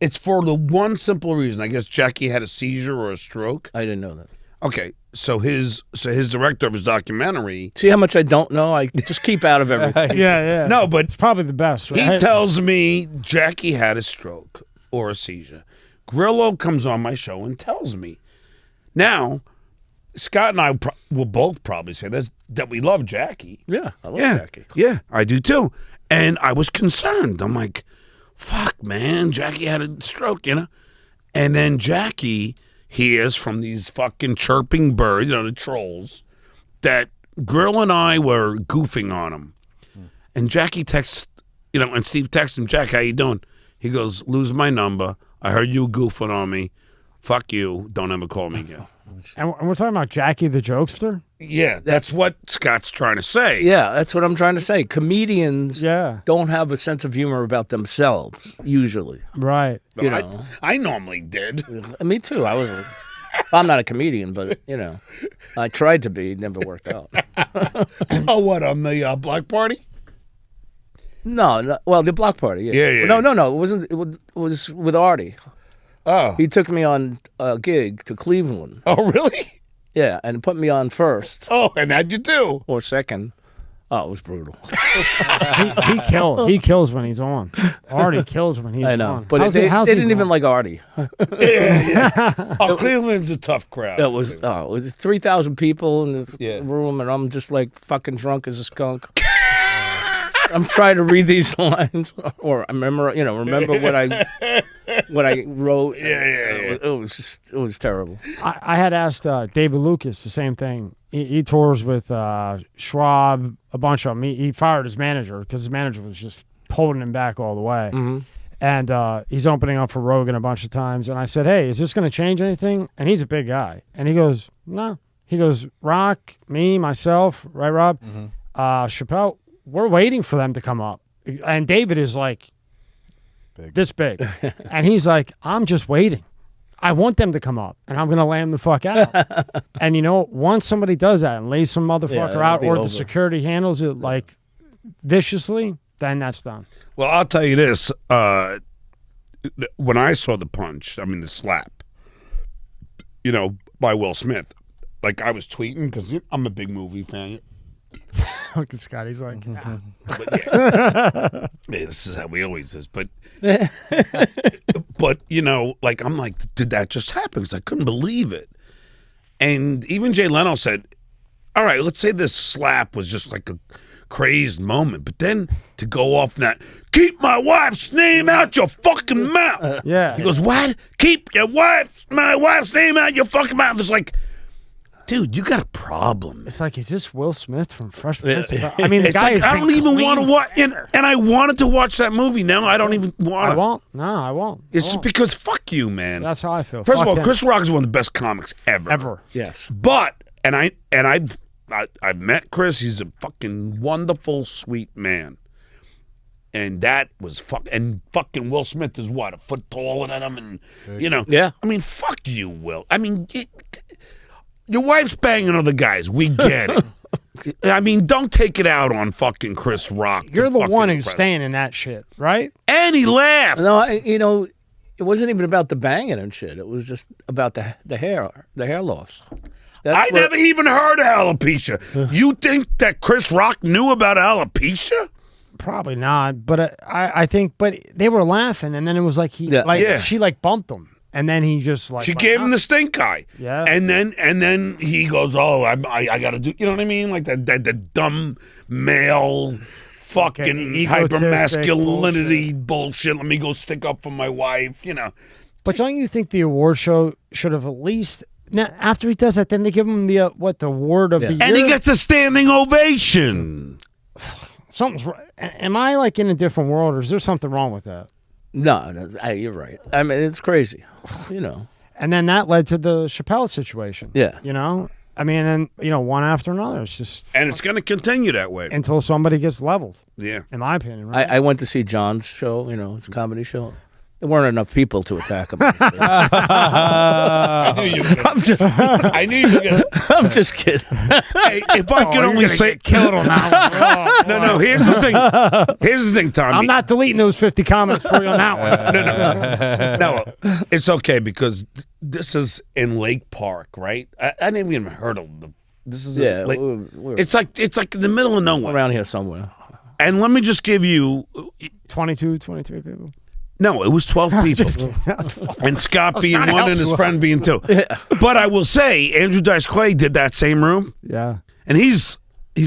It's for the one simple reason. I guess Jackie had a seizure or a stroke. I didn't know that. Okay, so his director of his documentary. See how much I don't know? I just keep out of everything. Yeah. No, but It's probably the best, he right? tells me Jackie had a stroke or a seizure. Grillo comes on my show and tells me. Now, Scott and I will both probably say this, that we love Jackie. Yeah, I love Jackie. Yeah, I do too. And I was concerned. I'm like, fuck, man, Jackie had a stroke, you know? And then Jackie hears from these fucking chirping birds, you know, the trolls, that Grill and I were goofing on him. And Jackie texts, you know, and Steve texts him, Jack, how you doing? He goes, lose my number. I heard you goofing on me. Fuck you. Don't ever call me again. And we're talking about Jackie the jokester? Yeah, that's what Scott's trying to say. Yeah, that's what I'm trying to say. Comedians Yeah. don't have a sense of humor about themselves, usually. Right. You know. I normally did. Me too. I'm not a comedian, but, you know, I tried to be. It never worked out. Oh, what, on the block party? No, well, the block party. Yeah. No. It wasn't. It was with Artie. Oh. He took me on a gig to Cleveland. Oh, really? Yeah, and put me on first Oh, and how'd you do? or second. Oh, it was brutal. He kills when he's on. Artie kills when he's I know, on. but How's they how's didn't he even going? like Artie. Oh, Cleveland's a tough crowd. It was 3,000 people in this Yeah. room, and I'm just like fucking drunk as a skunk. I'm trying to read these lines, or remember what I wrote. Yeah. It was terrible. I had asked David Lucas the same thing. He tours with Schwab, a bunch of them. He fired his manager because his manager was just holding him back all the way. Mm-hmm. And he's opening up for Rogan a bunch of times. And I said, hey, is this going to change anything? And he's a big guy. And he goes, no. He goes, Rock, me, myself, right, Rob? Chappelle, we're waiting for them to come up. And David is like this big. And he's like, I'm just waiting. I want them to come up, and I'm going to lay them the fuck out. And, you know, once somebody does that and lays some motherfucker it'll out, be or over. the security handles it, like, viciously, then that's done. Well, I'll tell you this. When I saw the punch, I mean the slap, you know, by Will Smith, like I was tweeting because I'm a big movie fan. Look at Scott. He's like, Yeah, this is how we always is. But you know, like I'm like, did that just happen? Because I couldn't believe it. And even Jay Leno said, all right, let's say this slap was just like a crazed moment, but then to go off that, keep my wife's name out your fucking mouth. yeah. He goes, what? Keep my wife's name out your fucking mouth. It's like, dude, you got a problem. It's like, is this Will Smith from Fresh Prince? I mean, the It's guy like, is. I don't even want to watch, and I wanted to watch that movie. Now I don't even want to. I won't. No, I won't. It's I just won't. because fuck you, man. That's how I feel. First Fuck of all, him. Chris Rock is one of the best comics ever. Yes. But I've met Chris. He's a fucking wonderful, sweet man. And that was fucking Will Smith is what, a foot taller than him, and you know. Yeah. I mean, fuck you, Will. I mean, your wife's banging other guys. We get it. I mean, don't take it out on fucking Chris Rock. You're the one who's impress- staying in that shit, right? And he laughed. No, you know, it wasn't even about the banging and shit. It was just about the hair loss. I never even heard of alopecia. You think that Chris Rock knew about alopecia? Probably not, but I think, but they were laughing, and then it was like she bumped him, and then he just like She gave him the stink eye. Yeah. And then he goes, oh, I got to do, you know what I mean? Like that dumb male fucking egotistic hypermasculinity bullshit. Let me go stick up for my wife, you know. But don't you think the award show should have at least, now after he does that, then they give him the the award of the year? And he gets a standing ovation. Something's. Am I like in a different world, or is there something wrong with that? No, you're right. I mean, it's crazy, you know. And then that led to the Chappelle situation. Yeah. You know, I mean, and one after another. It's just, and it's going to continue that way until somebody gets leveled. Yeah, in my opinion. Right? I went to see John's show. It's a comedy show. There weren't enough people to attack him. I knew you were gonna, I knew you were going to. I'm just kidding. Hey, if I could only say. Kill it on that one. No, here's the thing, Tommy. I'm not deleting those 50 comments for you on that one. No, it's okay because this is in Lake Park, right? I didn't even heard of the. This is we're it's like in the middle of nowhere, around here somewhere. And let me just give you 22, 23 people. No, it was 12 people, and Scott being one and his friend being two. But I will say, Andrew Dice Clay did that same room. Yeah, and he's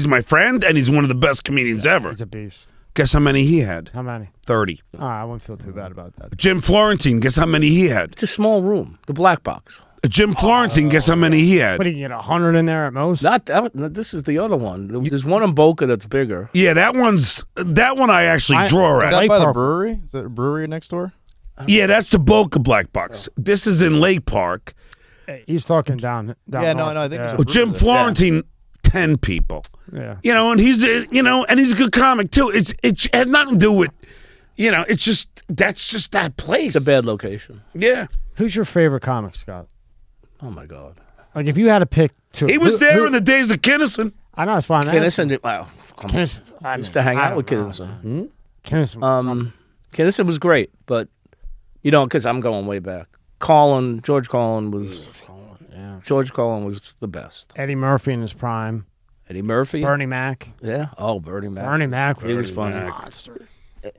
my friend, and he's one of the best comedians ever. He's a beast. Guess how many he had? How many? 30. I wouldn't feel too bad about that. Jim Florentine, guess how many he had? It's a small room, the black box. Jim Florentine, guess how many he had? What, do you get 100 in there at most? Not that. This is the other one. There's one in Boca that's bigger. Yeah, that one I actually draw at. Is that by the brewery? Is that a brewery next door? Yeah, that's the Boca Black Box. This is in Lake Park. He's talking down yeah, north. no, I think Well, Jim Florentine, 10 people. Yeah. And he's and he's a good comic too. It has nothing to do with it's just that's just that place. It's a bad location. Yeah. Who's your favorite comic, Scott? Oh my God. Like if you had to pick two. He was there in the days of Kinnison. I know it's fine. Kinnison, wow, come on. Kinnison, I used to hang out with Kinnison. Kinnison. Kinnison was great, but because I'm going way back. George Carlin was the best. Eddie Murphy in his prime. Eddie Murphy. Bernie Mac. Yeah. Oh, Bernie Mac. Bernie Mac. He was funny. Monster.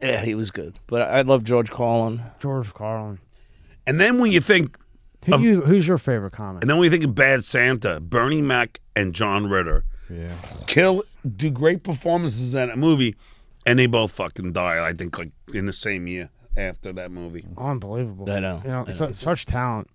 Yeah, he was good. But I love George Carlin. George Carlin. And then when you think who's your favorite comic? And then when you think of Bad Santa, Bernie Mac and John Ritter. Yeah. Do great performances in that movie, and they both fucking die, I think, like in the same year after that movie. Unbelievable. I know. Such talent.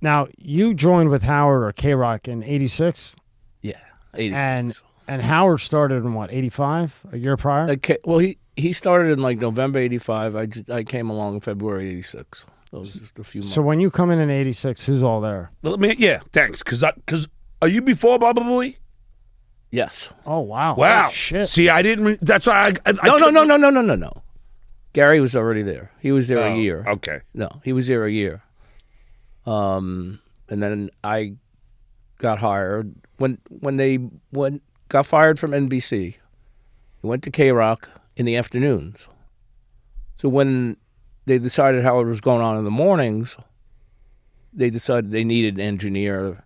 Now, you joined with Howard or K-Rock in 86? Yeah, 86. And Howard started in what, 85? A year prior? Okay, well, he started in like November 85. I came along in February 86. That was just a few months. So when you come in 86, who's all there? Thanks. Because are you before Baba Booey? Yes. Oh, wow. Wow. Holy shit. See, I didn't. That's why I No. Gary was already there. He was there a year. Okay. No, he was there a year. And then I got hired when they got fired from NBC. He went to K-Rock in the afternoons. So when they decided how it was going on in the mornings, they decided they needed an engineer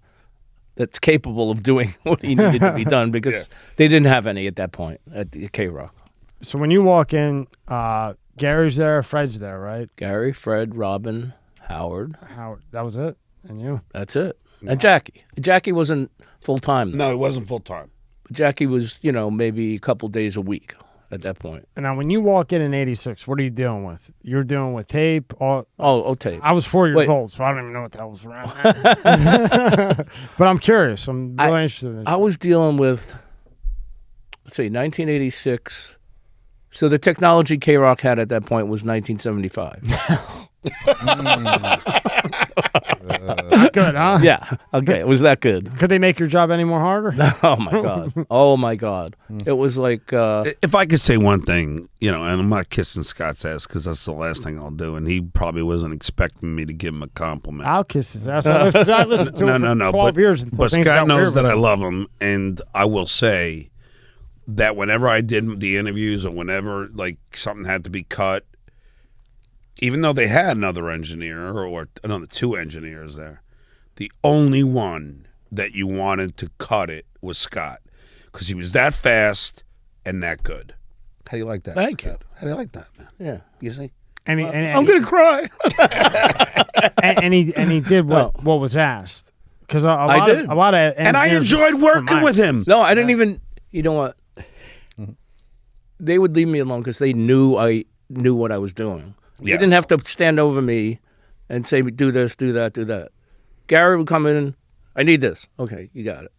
that's capable of doing what he needed to be done because they didn't have any at that point at the K-Rock. So when you walk in, Gary's there, Fred's there, right? Gary, Fred, Robin, Howard. That was it? And you? That's it. No. And Jackie. Jackie wasn't full-time. No, it wasn't full-time. Jackie was, maybe a couple days a week at that point. And now when you walk in 86, what are you dealing with? You're dealing with tape? Tape. I was 4 years old, so I don't even know what the hell was around there. But I'm curious. I'm really interested in this. I was dealing with, 1986. So the technology K-Rock had at that point was 1975. Good, huh? Yeah. Okay. It was that good. Could they make your job any more harder? Oh my God. Oh my God. It was like. If I could say one thing, and I'm not kissing Scott's ass because that's the last thing I'll do, and he probably wasn't expecting me to give him a compliment. I'll kiss his ass. I listened to him for 12 years. But Scott knows that I love him, and I will say that whenever I did the interviews or whenever like something had to be cut, even though they had another engineer or another two engineers there, the only one that you wanted to cut it was Scott because he was that fast and that good. How do you like that? Thank you. How do you like that, man? Yeah. You see? And I'm gonna cry. and he did what was asked because a lot of and I enjoyed working with him. No, I didn't even. You know what? They would leave me alone because they knew I knew what I was doing. They didn't have to stand over me and say, do this, do that, do that. Gary would come in, I need this. Okay, you got it.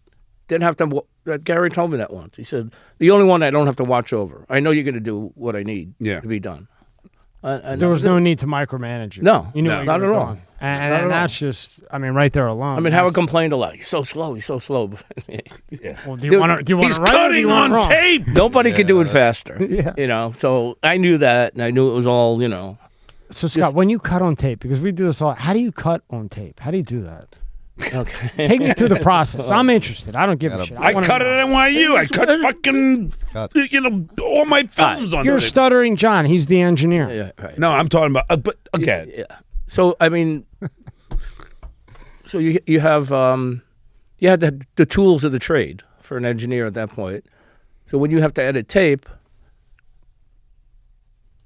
Didn't have to, Gary told me that once. He said, the only one I don't have to watch over. I know you're going to do what I need to be done. There was no need to micromanage it. No, you knew no, what not you were at all. doing. And that's just, I mean, right there alone. I mean, Howard complained a lot. He's so slow. He's so slow. Well, do you want to He's write cutting on wrong? tape. Nobody could do it faster. Yeah. You know, so I knew that, and I knew it was all, you know. So, Scott, when you cut on tape, because we do this all, how do you cut on tape? How do you do that? Okay. Take me through the process. I'm interested. I don't give a shit. I cut it at NYU. I cut fucking, all my films on You're it. Stuttering John. He's the engineer. Yeah, right. No, I'm talking about, but again. Yeah. So, I mean, so you have you had the tools of the trade for an engineer at that point. So when you have to edit tape,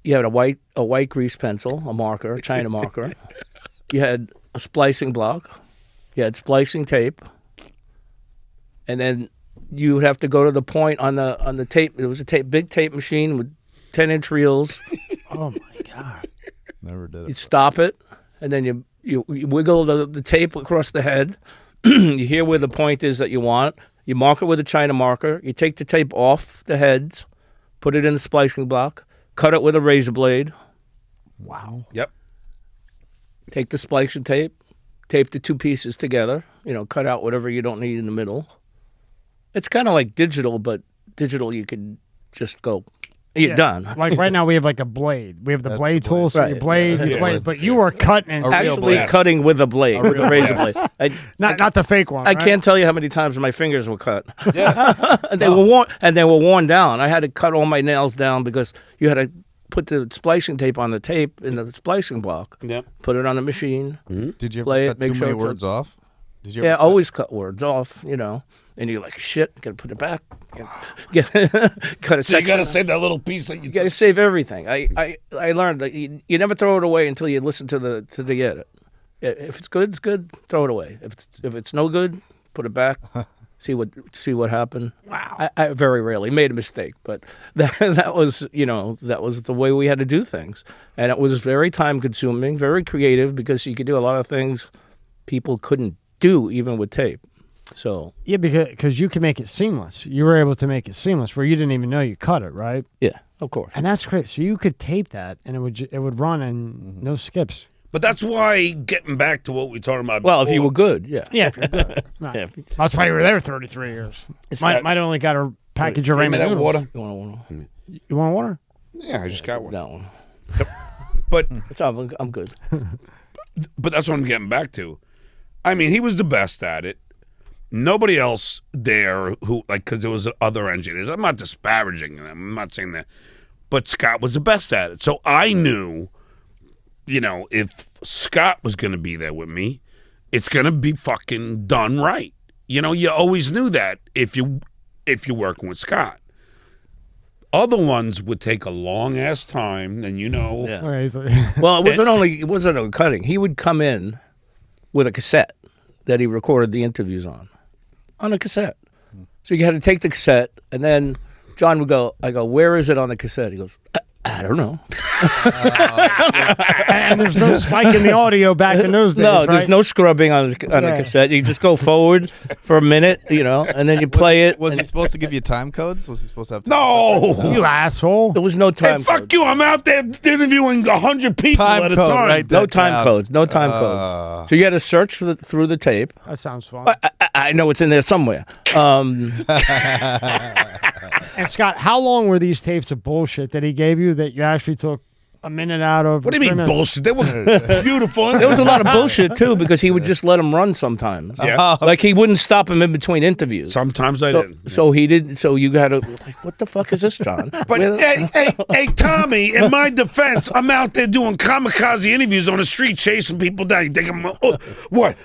you had a white grease pencil, a marker, a China marker. You had a splicing block. You had splicing tape, and then you would have to go to the point on the tape. It was a big tape machine with 10-inch reels. Oh my God! Never did it. You'd stop it, and then you wiggle the tape across the head. You hear where the point is that you want. You mark it with a China marker. You take the tape off the heads, put it in the splicing block, cut it with a razor blade. Wow. Yep. Take the splicing tape. Tape the two pieces together, cut out whatever you don't need in the middle. It's kind of like digital, but digital you can just go, you're done. Like right now we have like a blade. We have the blade tool, so you blade, but you were cutting. Actually cutting with a blade, with a razor blade. Not the fake one. I can't tell you how many times my fingers were cut. Yeah. and they were worn down. I had to cut all my nails down because you had to put the splicing tape on the tape in the splicing block. Yep. Put it on the machine. Mm-hmm. Did you play ever cut it, make too sure many it's words off? Did you? Yeah, always cut words off. And you're like, shit, gotta put it back. Gotta So you gotta save that little piece that you gotta save everything. I learned that you never throw it away until you listen to the edit. If it's good, it's good. Throw it away. If it's no good, put it back. See what happened. Wow. I very rarely made a mistake, but that was the way we had to do things, and it was very time consuming, very creative because you could do a lot of things people couldn't do even with tape. So yeah, because you can make it seamless. You were able to make it seamless where you didn't even know you cut it, right? Yeah, of course. And that's great. So you could tape that, and it would run and no skips. But that's why, getting back to what we were talking about Well, if before, you were good, yeah. Yeah, if you're good. Right. Yeah. That's why you were there 33 years. Might only got a package of Give me ramen that noodles. water. You want You want water? Yeah, I just got one. that one? But I'm good. But that's what I'm getting back to. I mean, he was the best at it. Nobody else there because there was other engineers. I'm not disparaging them. I'm not saying that. But Scott was the best at it. So I knew, if Scott was going to be there with me, it's going to be fucking done right. You always knew that if you're working with Scott. Other ones would take a long ass time, and Yeah. Okay, Well, it wasn't a cutting. He would come in with a cassette that he recorded the interviews on a cassette. So you had to take the cassette, and then John would go, where is it on the cassette? He goes, I don't know. and there's no spike in the audio back in those days. No, right? there's no scrubbing on the cassette. You just go forward for a minute, and then you play it. Was he supposed to give you time codes? Was he supposed to have time no. You asshole. There was no time Hey, fuck code. you! I'm out there interviewing 100 people Time at a code, time. right? No that time down. codes. No time codes. So you had to search through the tape. That sounds fun. I know it's in there somewhere. And Scott, how long were these tapes of bullshit that he gave you that you actually took a minute out of? What do you mean bullshit? They were beautiful. There was a lot of bullshit too because he would just let them run sometimes. Yeah. Like he wouldn't stop him in between interviews. Sometimes I didn't. So he did. So you got to like, what the fuck is this, John? But hey, Tommy, in my defense, I'm out there doing kamikaze interviews on the street, chasing people down. You think what?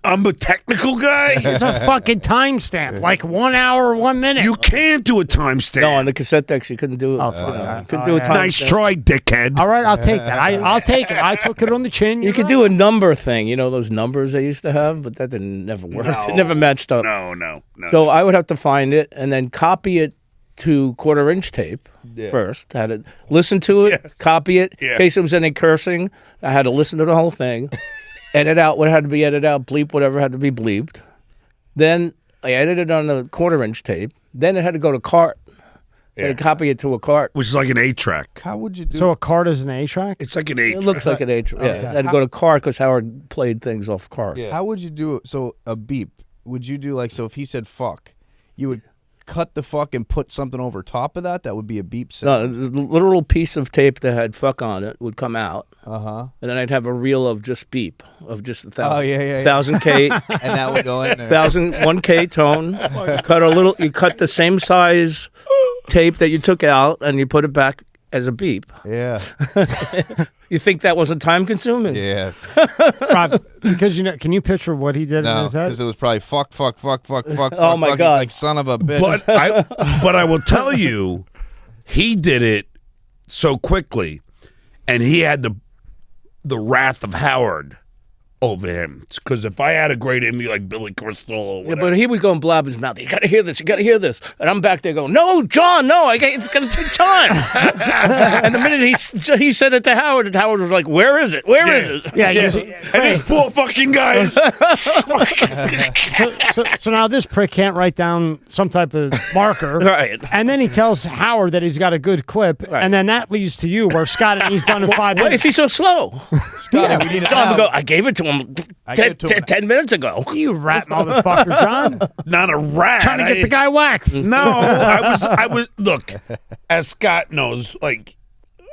I'm a technical guy? It's a fucking timestamp, like 1 hour, 1 minute. You can't do a timestamp. No, on the cassette decks you couldn't do it. Oh, fuck. Couldn't do a time. Nice try, dickhead. All right, I'll take that. I'll take it. I took it on the chin. You could do a number thing, those numbers they used to have, but that never worked. No. It never matched up. No. So I would have to find it and then copy it to 1/4-inch tape first. I had to listen to it, copy it. Yeah. In case it was any cursing, I had to listen to the whole thing. Edit out what had to be edited out, bleep whatever had to be bleeped. Then I edited on the 1/4-inch tape. Then it had to go to cart. and copy it to a cart. Which is like an 8-track. How would you do? So a cart is an 8-track? It's like an 8-track. It looks like an 8-track. Yeah, I'd go to cart because Howard played things off cart. Yeah. How would you do it? So a beep. Would you do like, so if he said fuck, you would cut the fuck and put something over top of that? That would be a beep sound. No, the literal piece of tape that had fuck on it would come out. Uh-huh. And then I'd have a reel of just beep, of just 1,000. Oh, yeah. 1,000K. And that would go in there. 1K tone. You cut the same size tape that you took out and you put it back as a beep. Yeah. You think that wasn't time consuming? Yes. Rob, because can you picture what he did in No, his head? because it was probably fuck. Oh my God. It's like son of a bitch. But I will tell you, he did it so quickly, and he had the wrath of Howard over him. Because if I had a great interview like Billy Crystal or Yeah, whatever, but he would go and blab his mouth. You got to hear this. You got to hear this. And I'm back there going, no, John, no, it's going to take time. And the minute he said it to Howard, and Howard was like, where is it? Where is it? Yeah. and these poor fucking guys. So now this prick can't write down some type of marker. Right. And then he tells Howard that he's got a good clip. Right. And then that leads to you where Scott, he's done in 5 Why minutes. is he so slow? Scotty, we need it John now. would go, I gave it to him I gave it to him. 10 minutes ago. You rat motherfucker, John. Not a rat. Trying to get the guy whacked. No, I was. Look, as Scott knows, like,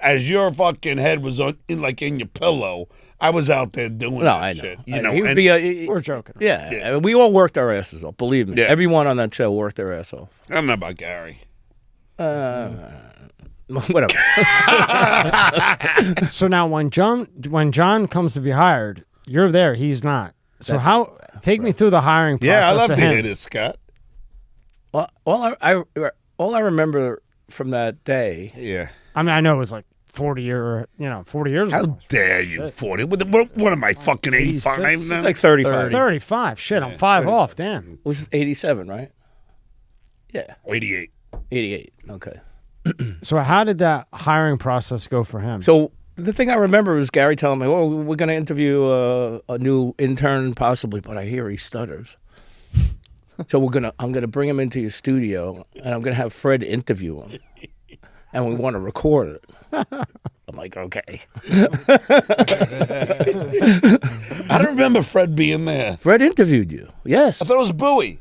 as your fucking head was in your pillow, I was out there doing No, that I know. shit. I know. He would be We're joking. yeah, I mean, we all worked our asses off, believe me. Yeah. Everyone on that show worked their ass off. I don't know about Gary. Whatever. So now when John comes to be hired, you're there. He's not. So take me through the hiring process. Yeah, I love to him. hear this, Scott. Well, all I remember from that day. Yeah. I mean, I know it was like 40 years How ago. dare you, 40? What am I, fucking 85 now? It's like 35. 35. Shit, I'm 5 off. Damn. It was 87, right? Yeah. 88. 88. Okay. So how did that hiring process go for him? So the thing I remember is Gary telling me, "Oh, we're going to interview a new intern, possibly," but I hear he stutters. So I'm gonna bring him into your studio, and I'm gonna have Fred interview him, and we want to record it. I'm like, okay. I don't remember Fred being there. Fred interviewed you. Yes. I thought it was Bowie.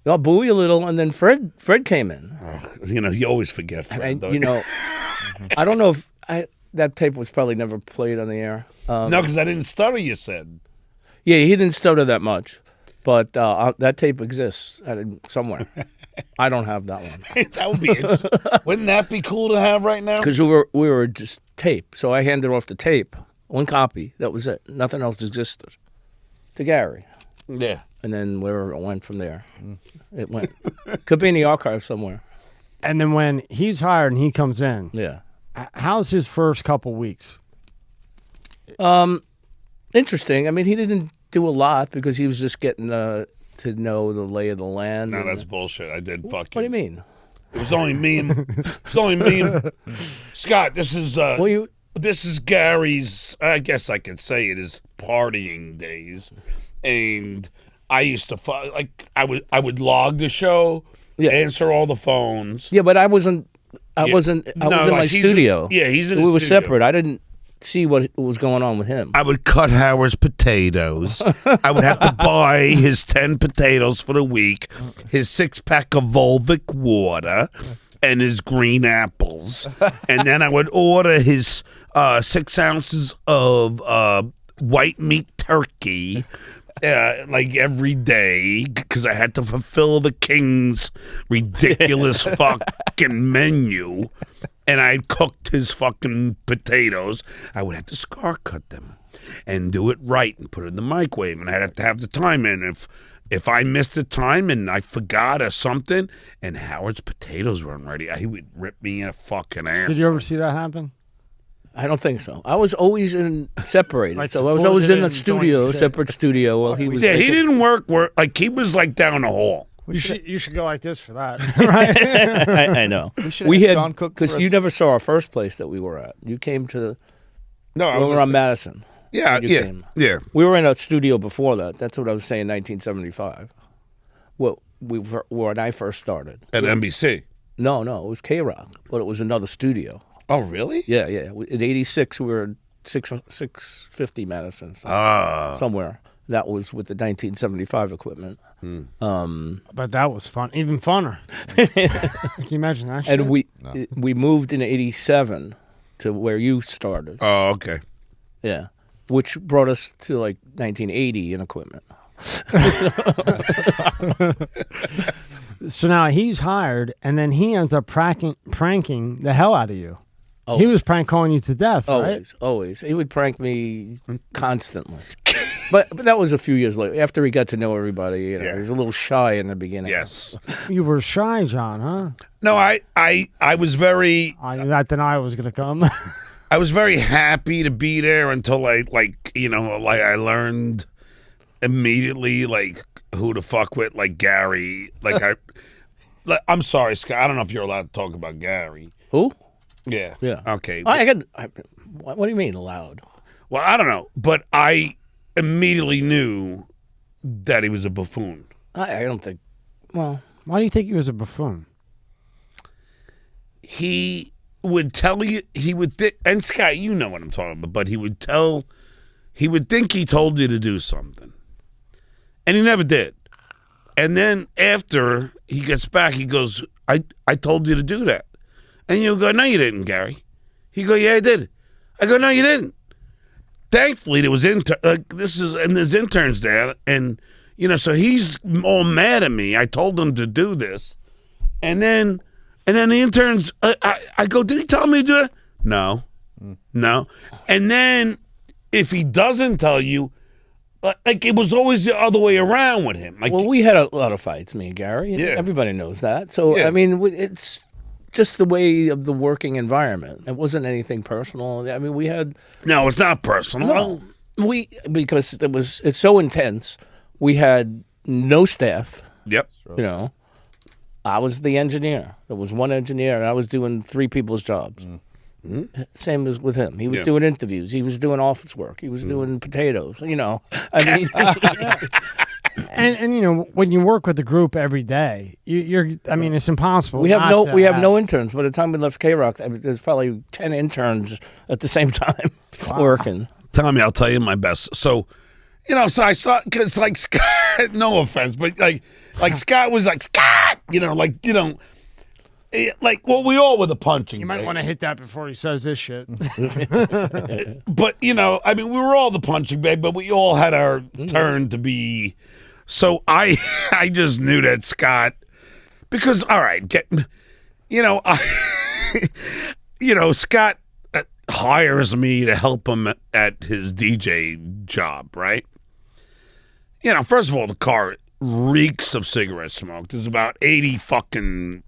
I'll boo you a little, and then Fred came in. You always forget Fred. And don't you? I don't know if that tape was probably never played on the air. No, because I didn't stutter, you said. Yeah, he didn't stutter that much, but that tape exists somewhere. I don't have that one That would be interesting. Wouldn't that be cool to have right now? because we were just tape. So I handed off the tape, one copy. That was it. Nothing else existed. To Gary, Yeah. and then where it went from there, it went. Could be in the archive somewhere. And then when he's hired and he comes in, Yeah. how's his first couple weeks? Interesting. I mean, he didn't do a lot because he was just getting to know the lay of the land. No, that's bullshit. I did fuck What do you mean? It was only me and Scott, this is this is Gary's, I guess I could say it is partying days. And I used to I would log the show, answer all the phones. Yeah, but I wasn't I was in my studio. He's in We his were studio. separate. I didn't see what was going on with him. I would cut Howard's potatoes. I would have to buy his 10 potatoes for the week, his 6-pack of Volvic water, and his green apples. And then I would order his 6 ounces of white meat turkey like every day because I had to fulfill the king's ridiculous fucking menu. And I cooked his fucking potatoes. I would have to scar cut them and do it right and put it in the microwave. And I'd have to have the time in. If I missed the time and I forgot or something, and Howard's potatoes weren't ready, he would rip me in a fucking ass. Did you ever see that happen? I don't think so. I was always separated. Like So I was always in the supported and studio, joint shit. separate studio, while he was. Yeah, he didn't work like he was like down the hall. You should go like this for that. I know. We had John cook because for you us. never saw our first place that we were at. You came to No, I we was were on Madison. Yeah, when you yeah, came. yeah. We were in a studio before that. That's what I was saying. 1975. Well, when I first started. At NBC. No, it was K-Rock, but it was another studio. Oh, really? Yeah. In '86, we were 650 Madison, somewhere. That was with the 1975 equipment. But that was fun, even funner. Can you imagine that shit? And we moved in '87 to where you started. Oh, okay. Yeah, which brought us to like 1980 in equipment. So now he's hired, and then he ends up pranking the hell out of you. He was prank calling you to death, right? Always. He would prank me constantly. But that was a few years later. After he got to know everybody, he was a little shy in the beginning. Yes. You were shy, John, huh? No, I was very... I didn't know I was going to come. I was very happy to be there until I learned immediately, like, who to fuck with, like Gary. I'm sorry, Scott. I don't know if you're allowed to talk about Gary. Who? Yeah. Yeah. Okay. What do you mean allowed? Well, I don't know, but I immediately knew that he was a buffoon. I don't think. Well, why do you think he was a buffoon? He would tell you, and Scott, you know what I'm talking about, but he would think he told you to do something. And he never did. And then after he gets back, he goes, I told you to do that. And you go, no, you didn't, Gary. He go, yeah, I did. I go, no, you didn't. Thankfully, there was there's interns there, and so he's all mad at me. I told him to do this, and then the interns, I go, did he tell me to do it? No. And then if he doesn't tell you, like it was always the other way around with him. Like, well, we had a lot of fights, me and Gary. Yeah. Everybody knows that. So I mean, it's just the way of the working environment. It wasn't anything personal. I mean, we had... No, it's not personal. No, because it's so intense, we had no staff. Yep. I was the engineer. There was one engineer, and I was doing 3 people's jobs. Mm-hmm. Same as with him. He was doing interviews. He was doing office work. He was doing potatoes. I mean... And when you work with the group every day, it's impossible. We have no interns. By the time we left K-Rock, there's probably 10 interns at the same time working. Tommy, I'll tell you my best. So, so I saw, because like Scott, no offense, but like Scott was like, Scott, well, we all were the punching. You might want to hit that before he says this shit. But, I mean, we were all the punching bag, but we all had our turn to be. So I just knew that Scott, because, all right, Scott hires me to help him at his DJ job, right? First of all, the car reeks of cigarette smoke. There's about 80 fucking,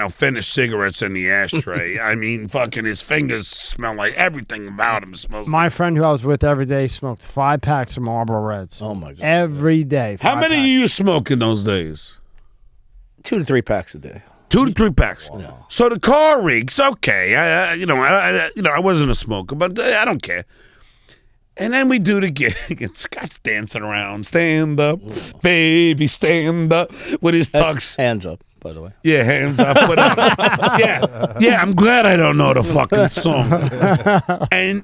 finished cigarettes in the ashtray. I mean, fucking his fingers smell like everything about him smells. My friend who I was with every day smoked 5 packs of Marlboro Reds. Oh, my God. Every day. How many of you smoke in those days? 2 to 3 packs a day. 2 to 3 packs. Wow. So the car reeks. Okay. I wasn't a smoker, but I don't care. And then we do the gig, and Scott's dancing around. Stand up, baby, stand up. With his tux. Hands up, by the way. Yeah, hands up, whatever. Yeah, I'm glad I don't know the fucking song. And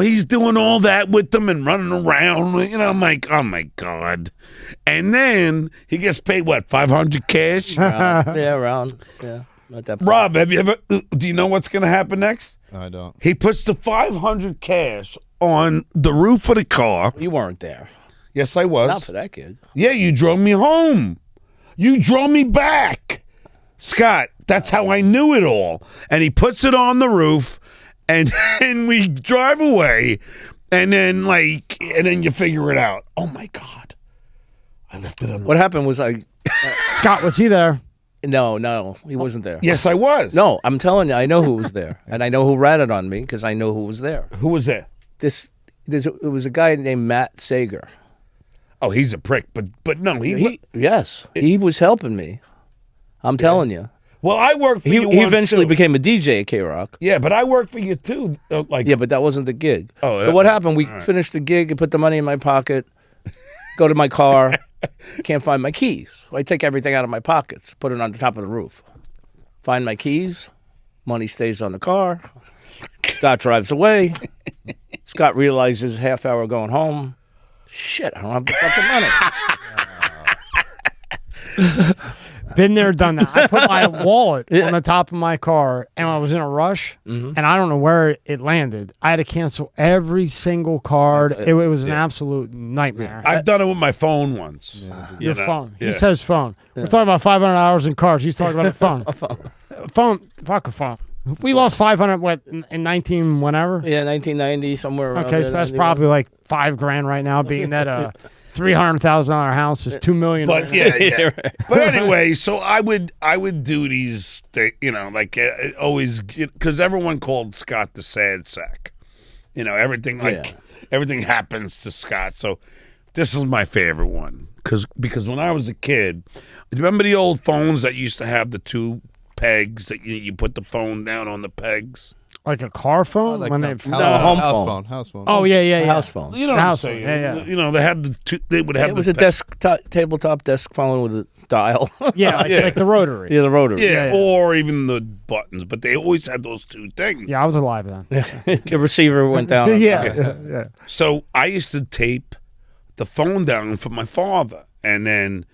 he's doing all that with them and running around. I'm like, oh, my God. And then he gets paid, what, $500 cash? Around. Yeah. At that point. Rob, do you know what's going to happen next? No, I don't. He puts the $500 cash on the roof of the car. You weren't there. Yes, I was. Not for that gig. Yeah, you drove me home. You drove me back. Scott, that's how I knew it all. And he puts it on the roof, and we drive away, and then you figure it out. Oh, my God. I left it on. What happened was Scott, was he there? No, he wasn't there. Yes, I was. No, I'm telling you, I know who was there. And I know who ratted on me because I know who was there. Who was there? It was a guy named Matt Sager. Oh, he's a prick, but no, he was helping me. I'm telling you. Well, I worked for you. He eventually became a DJ at K-Rock. Yeah, but I worked for you too. Yeah, but that wasn't the gig. Oh, so what happened? We finished the gig and put the money in my pocket, go to my car, Can't find my keys. So I take everything out of my pockets, put it on the top of the roof. Find my keys. Money stays on the car. Scott drives away. Scott realizes half hour going home. Shit, I don't have the fucking money. Been there, done that. I put my wallet on the top of my car, and I was in a rush, and I don't know where it landed. I had to cancel every single card. It was an absolute nightmare. I've done it with my phone once. Your phone. He says phone. We're talking about 500 hours in cars. He's talking about a phone. Phone. Fuck a phone. We lost 500 in 19 whenever. Yeah, 1990 somewhere. Okay, so that's probably like $5,000 right now, being that $300,000 house is $2 million. But yeah. But anyway, so I would do these, like always, because everyone called Scott the sad sack. Everything everything happens to Scott. So this is my favorite one because when I was a kid, remember the old phones that used to have the two pegs that you put the phone down on the pegs? Like a car phone? Like when home phone. House phone. Oh, yeah. House phone. You know what I'm saying? Yeah. They had the two. They would have. It was a tabletop desk phone with a dial. Yeah, like the rotary. Yeah, the rotary. Yeah, or even the buttons, but they always had those two things. Yeah, I was alive then. The receiver went down. Yeah. So I used to tape the phone down for my father, and then,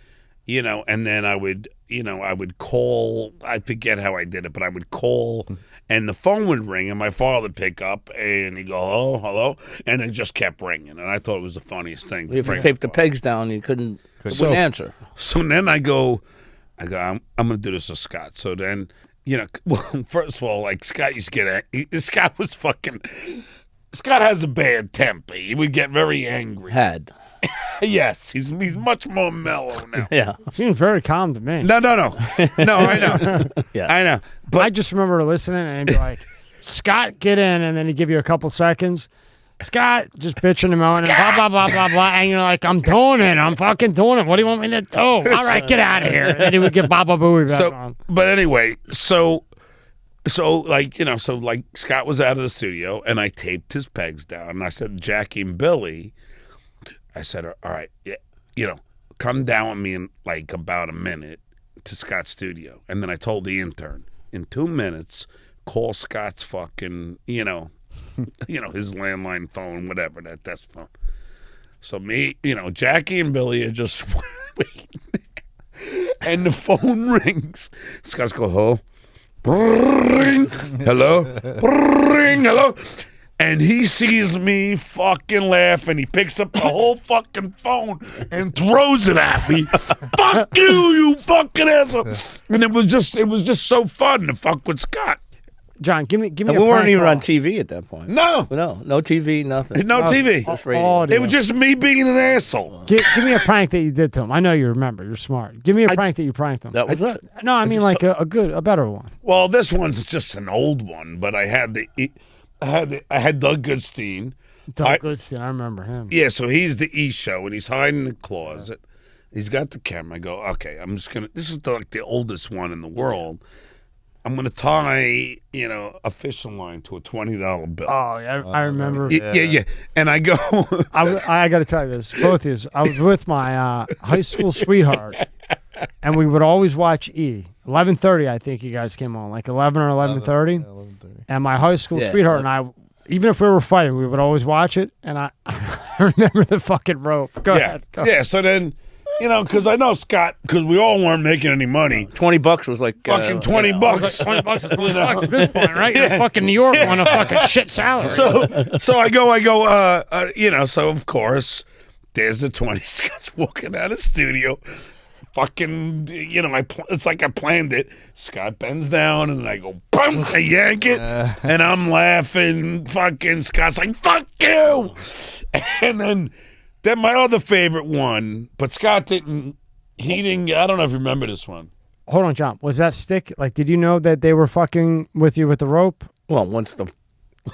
I would call. I forget how I did it, but I would call, and the phone would ring, and my father would pick up, and he'd go, hello, and it just kept ringing, and I thought it was the funniest thing. If you taped the pegs down, you couldn't answer. So then I go, I'm going to do this with Scott. So then, first of all, like Scott used to get, Scott has a bad temper. He would get very angry. Yes, he's much more mellow now. Yeah. Seems very calm to me. No, I know. Yeah. I know. But I just remember listening and he'd be like, Scott, get in, and then he'd give you a couple seconds. Scott, just bitching him out, and blah, blah, blah, blah, blah. And you're like, I'm doing it. I'm fucking doing it. What do you want me to do? All right, get out of here. And then he would get Baba Booey back on. But anyway, so Scott was out of the studio, and I taped his pegs down, and I said, Jackie and Billy, I said, all right, come down with me in like about a minute to Scott's studio. And then I told the intern, in 2 minutes, call Scott's fucking, his landline phone, whatever, that desk phone. So me, Jackie and Billy are just waiting. And the phone rings. Scott's go, hello? Ring. Hello? Ring. Hello? And he sees me fucking laugh, and he picks up the whole fucking phone and throws it at me. Fuck you fucking asshole! And it was just so fun to fuck with Scott. John, give me. And we weren't even on TV at that point. No TV, nothing. No TV. Just radio. It was just me being an asshole. Give me a prank that you did to him. I know you remember. You're smart. Give me a prank that you pranked him. That was it. No, I mean like a better one. Well, this one's just an old one, but I had Doug Goodstein. Doug Goodstein, I remember him. Yeah, so he's the E-show, and he's hiding in the closet. He's got the camera. I go, okay, I'm just going to, this is like the oldest one in the world. I'm going to tie, a fishing line to a $20 bill. Oh, yeah, I remember. Yeah. And I go. I got to tell you this, both of you. I was with my high school sweetheart, and we would always watch E. 11:30, I think you guys came on, like 11 or 11:30. 11:30. And my high school sweetheart and I, even if we were fighting, we would always watch it. And I remember the fucking rope. Go ahead. Yeah, so then, because I know Scott, because we all weren't making any money. $20 was like fucking $20. $20 is $20 at this point, right? You're fucking New York on a fucking shit salary. So I go, so of course, there's the 20. Scott's walking out of the studio. Fucking, it's like I planned it. Scott bends down, and I go, boom, I yank it, and I'm laughing. Fucking Scott's like, fuck you. And then my other favorite one, but Scott didn't, I don't know if you remember this one. Hold on, John. Was that stick? Like, did you know that they were fucking with you with the rope? Well, once the...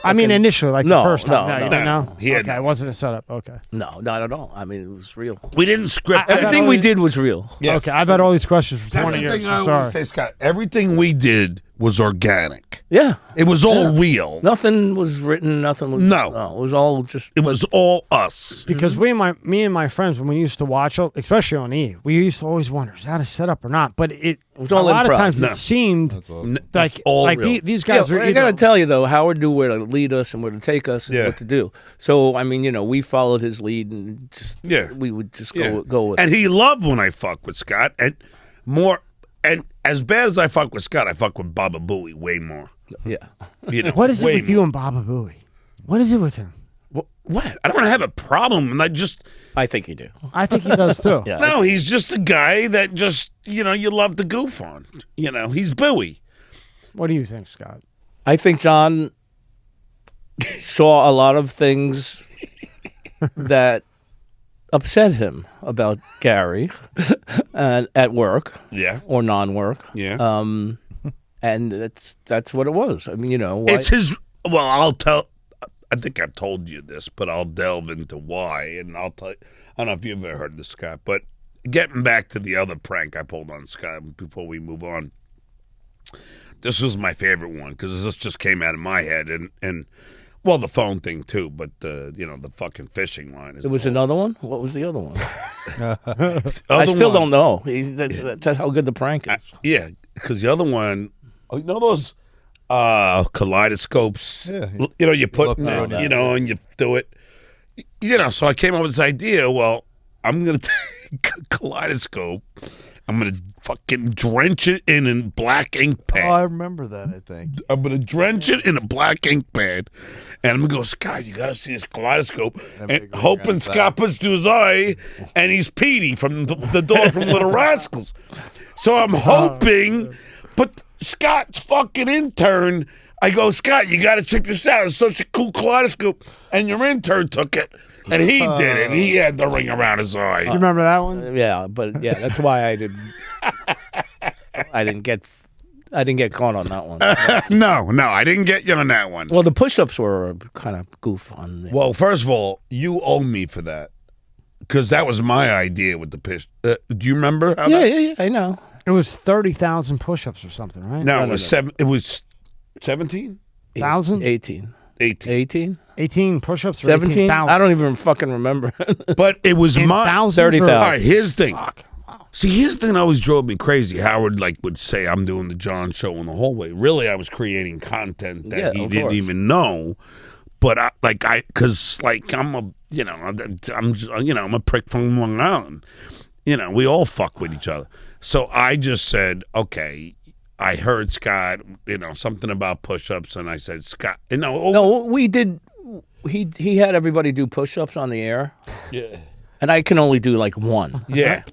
I mean, initially, like the first time. No, you didn't know? Okay, it wasn't a setup. Okay. No, not at all. I mean, it was real. We didn't script Everything we did was real. Yes. Okay, I've had all these questions for 20 years. That's the thing I sorry. always say, Scott. Everything we did was organic. Yeah. It was all real. Nothing was written. Nothing was. No. It was all just. It was all us. Because me and my friends, when we used to watch, especially on E, we used to always wonder, is that a setup or not? But it was all a lot improv. of times No. it seemed like all real. these guys are. I got to tell you though, Howard knew where to lead us and where to take us and Yeah. what to do. So I mean, we followed his lead and just we would just go with. And he loved when I fuck with Scott, and more. And as bad as I fuck with Scott, I fuck with Baba Booey way more. Yeah. What is it way with you and Baba Booey? What is it with him? What? I don't have a problem, and I think you do. I think he does too. Yeah. No, he's just a guy that just you love to goof on. He's Booey. What do you think, Scott? I think John saw a lot of things that upset him about Gary at work, or non-work, and that's what it was. I mean, It's his. Well, I'll tell. I think I've told you this, but I'll delve into why, and I'll tell you. I don't know if you've ever heard this, Scott, but getting back to the other prank I pulled on Scott before we move on. This was my favorite one because this just came out of my head, and well, the phone thing too, but the fucking fishing line. There was another one. What was the other one? I still don't know. That's how good the prank is. Yeah, because the other one, those kaleidoscopes. Yeah, you put, and you do it. So I came up with this idea. Well, I'm gonna take a kaleidoscope. I'm gonna fucking drench it in black ink pad. Oh, I remember that. I think I'm gonna drench it in a black ink pad, and I'm gonna go, Scott, you gotta see this kaleidoscope, and hoping Scott puts to his eye, and he's Petey from the dog from Little Rascals. So I'm hoping, but Scott's fucking intern. I go, Scott, you gotta check this out. It's such a cool kaleidoscope, and your intern took it. And he did it. He had the ring around his eye. You remember that one? Yeah, but that's why I didn't. I didn't get caught on that one. No, I didn't get you on that one. Well, the push-ups were kind of goof on there. Well, first of all, you owe me for that because that was my idea with the push. Do you remember? Yeah, I know. It was 30,000 push-ups or something, right? No, it was seven. It was 17, 1,000? 18. 18 push-ups or 17? 18,000? I don't even fucking remember. But it was my 30,000. All right, here's the thing. See, here's the thing that always drove me crazy. Howard would say, I'm doing the John show in the hallway. Really, I was creating content that he didn't even know. But I'm a prick from Long Island. We all fuck with each other. So I just said, okay, I heard Scott, something about push-ups, and I said, Scott, No, we did. He had everybody do push-ups on the air. Yeah. And I can only do like one. Yeah.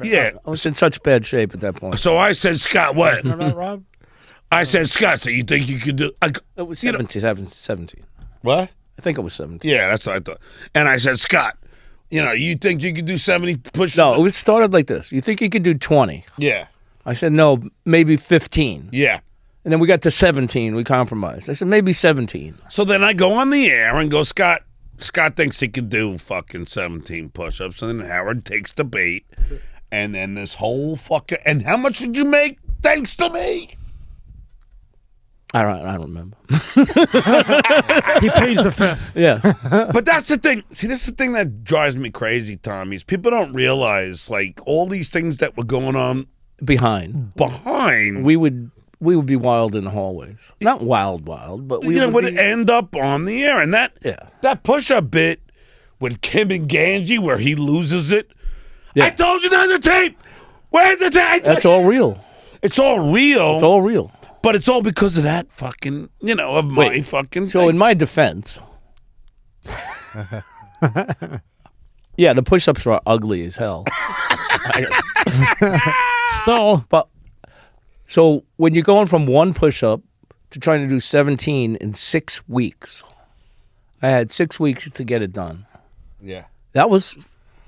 Yeah. I was in such bad shape at that point. So I said, Scott, what? Remember that, Rob? I said, Scott, so you think you could do... It was 17. What? I think it was 17. Yeah, that's what I thought. And I said, Scott, you think you could do 70 push-ups? No, it started like this. You think you could do 20? Yeah. I said, no, maybe 15. Yeah. And then we got to 17. We compromised. I said, maybe 17. So then I go on the air and go, Scott thinks he could do fucking 17 push-ups. And then Howard takes the bait. And then this whole fucking... And how much did you make thanks to me? I don't remember. He pleads the fifth. Yeah. But that's the thing. See, this is the thing that drives me crazy, Tommy, is people don't realize, all these things that were going on Behind. we We would be wild in the hallways. Not wild, but we would end up on the air. And that push-up bit with Kim and Ganji where he loses it. Yeah. I told you not to tape. Where's the tape? That's all real. It's all real. It's all real. But it's all because of that fucking, of my fucking So thing. in my defense, yeah, the push-ups were ugly as hell. Still. But so when you're going from one push-up to trying to do 17 in 6 weeks, I had 6 weeks to get it done. Yeah. That was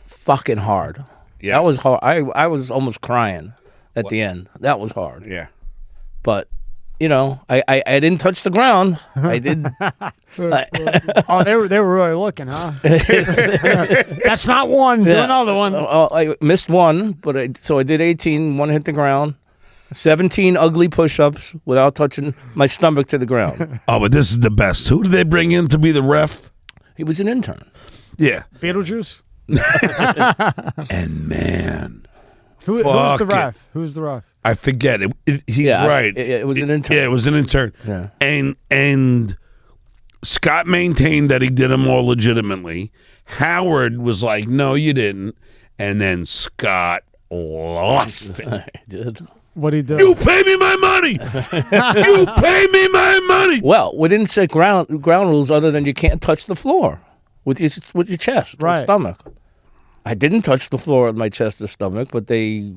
fucking hard. Yeah. That was hard. I was almost crying at the end. That was hard. Yeah. But, I didn't touch the ground. I did. Oh, they were really looking, huh? That's not one. Do another one. I missed one, so I did 18. One hit the ground. 17 ugly push-ups without touching my stomach to the ground. Oh, but this is the best. Who did they bring in to be the ref? He was an intern. Yeah. Beetlejuice? And man. Who's the ref? Who's the ref? I forget. He's right. It was an intern. Yeah, it was an intern. Yeah. And Scott maintained that he did it more legitimately. Howard was like, no, you didn't. And then Scott lost it. I did. What'd he do? You pay me my money. You pay me my money. Well, we didn't set ground rules other than you can't touch the floor with your chest or stomach. I didn't touch the floor with my chest or stomach, but they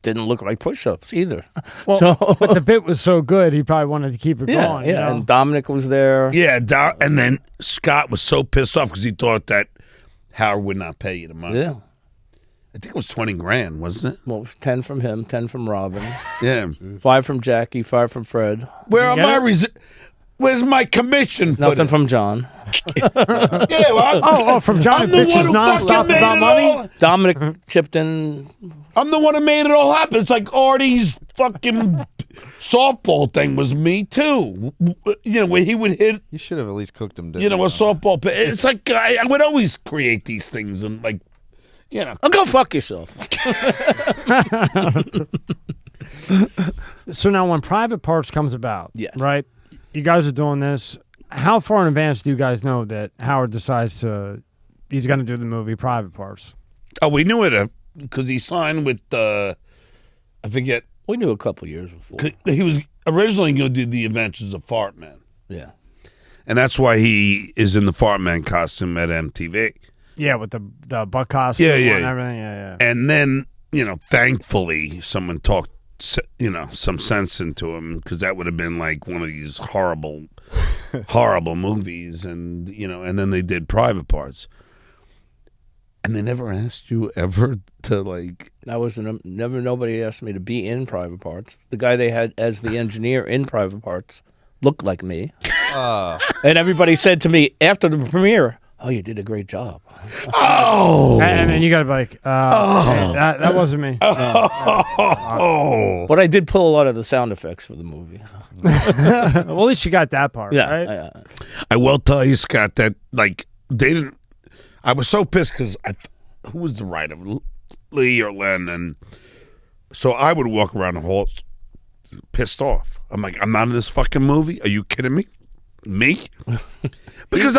didn't look like push-ups either. Well, but the bit was so good, he probably wanted to keep it going. Yeah, you know? and Dominic was there. Yeah, and then Scott was so pissed off because he thought that Howard would not pay you the money. Yeah. I think it was 20 grand, wasn't it? Well, it was 10 from him, 10 from Robin. Yeah. 5 from Jackie, 5 from Fred. Where are my Where's my commission? Nothing from John. Yeah, well, from John bitches nonstop about money? Dominic chipped in. I'm the one who made it all happen. It's like Artie's fucking softball thing was me too. You know, where he would hit. You should have at least cooked him dinner. You know, a softball. It's like I would always create these things and like, you know. Oh, go fuck yourself. So now when Private Parts comes about, right? You guys are doing this. How far in advance do you guys know that Howard decides he's going to do the movie Private Parts? Oh, we knew it because he signed with, I forget. We knew a couple years before. He was originally going to do The Adventures of Fart Man. Yeah. And that's why he is in the Fart Man costume at MTV. Yeah, with the butt costume and everything. Yeah. And then, you know, thankfully someone talked, you know, some sense into him because that would have been like one of these horrible movies. And, you know, and then they did Private Parts. And they never asked you ever to like... Nobody asked me to be in Private Parts. The guy they had as the engineer in Private Parts looked like me. And everybody said to me after the premiere, "Oh, you did a great job." Oh! And then you got to be like, hey, that wasn't me. Oh! But I did pull a lot of the sound effects for the movie. Well, at least you got that part, right? I will tell you, Scott, that like they didn't... I was so pissed because who was the writer? Lee or Len? And so I would walk around the hall pissed off. I'm like, I'm not in this fucking movie. Are you kidding me? Me? Because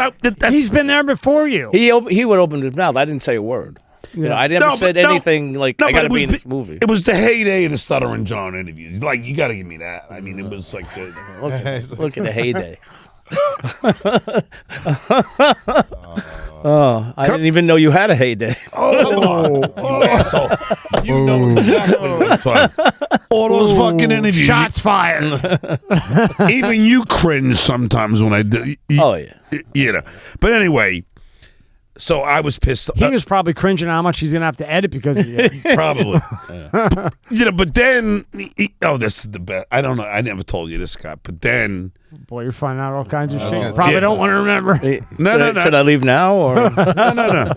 he's been there before you. He would open his mouth. I didn't say a word. Yeah. You know, I never said anything like I got to be in this movie. It was the heyday of the Stuttering John interviews. Like, you got to give me that. I mean, it was like look at the heyday. I didn't even know you had a heyday. You asshole. You know exactly what I'm talking. All those fucking interviews. Shots fired. Even you cringe sometimes when I do. You know. But anyway, so I was pissed. He was probably cringing how much he's going to have to edit because of you. Probably. You know, but then, this is the best. I don't know. I never told you this, Scott. But then. Boy, you're finding out all kinds of shit. Probably don't want to remember. No. Should I leave now? Or? No.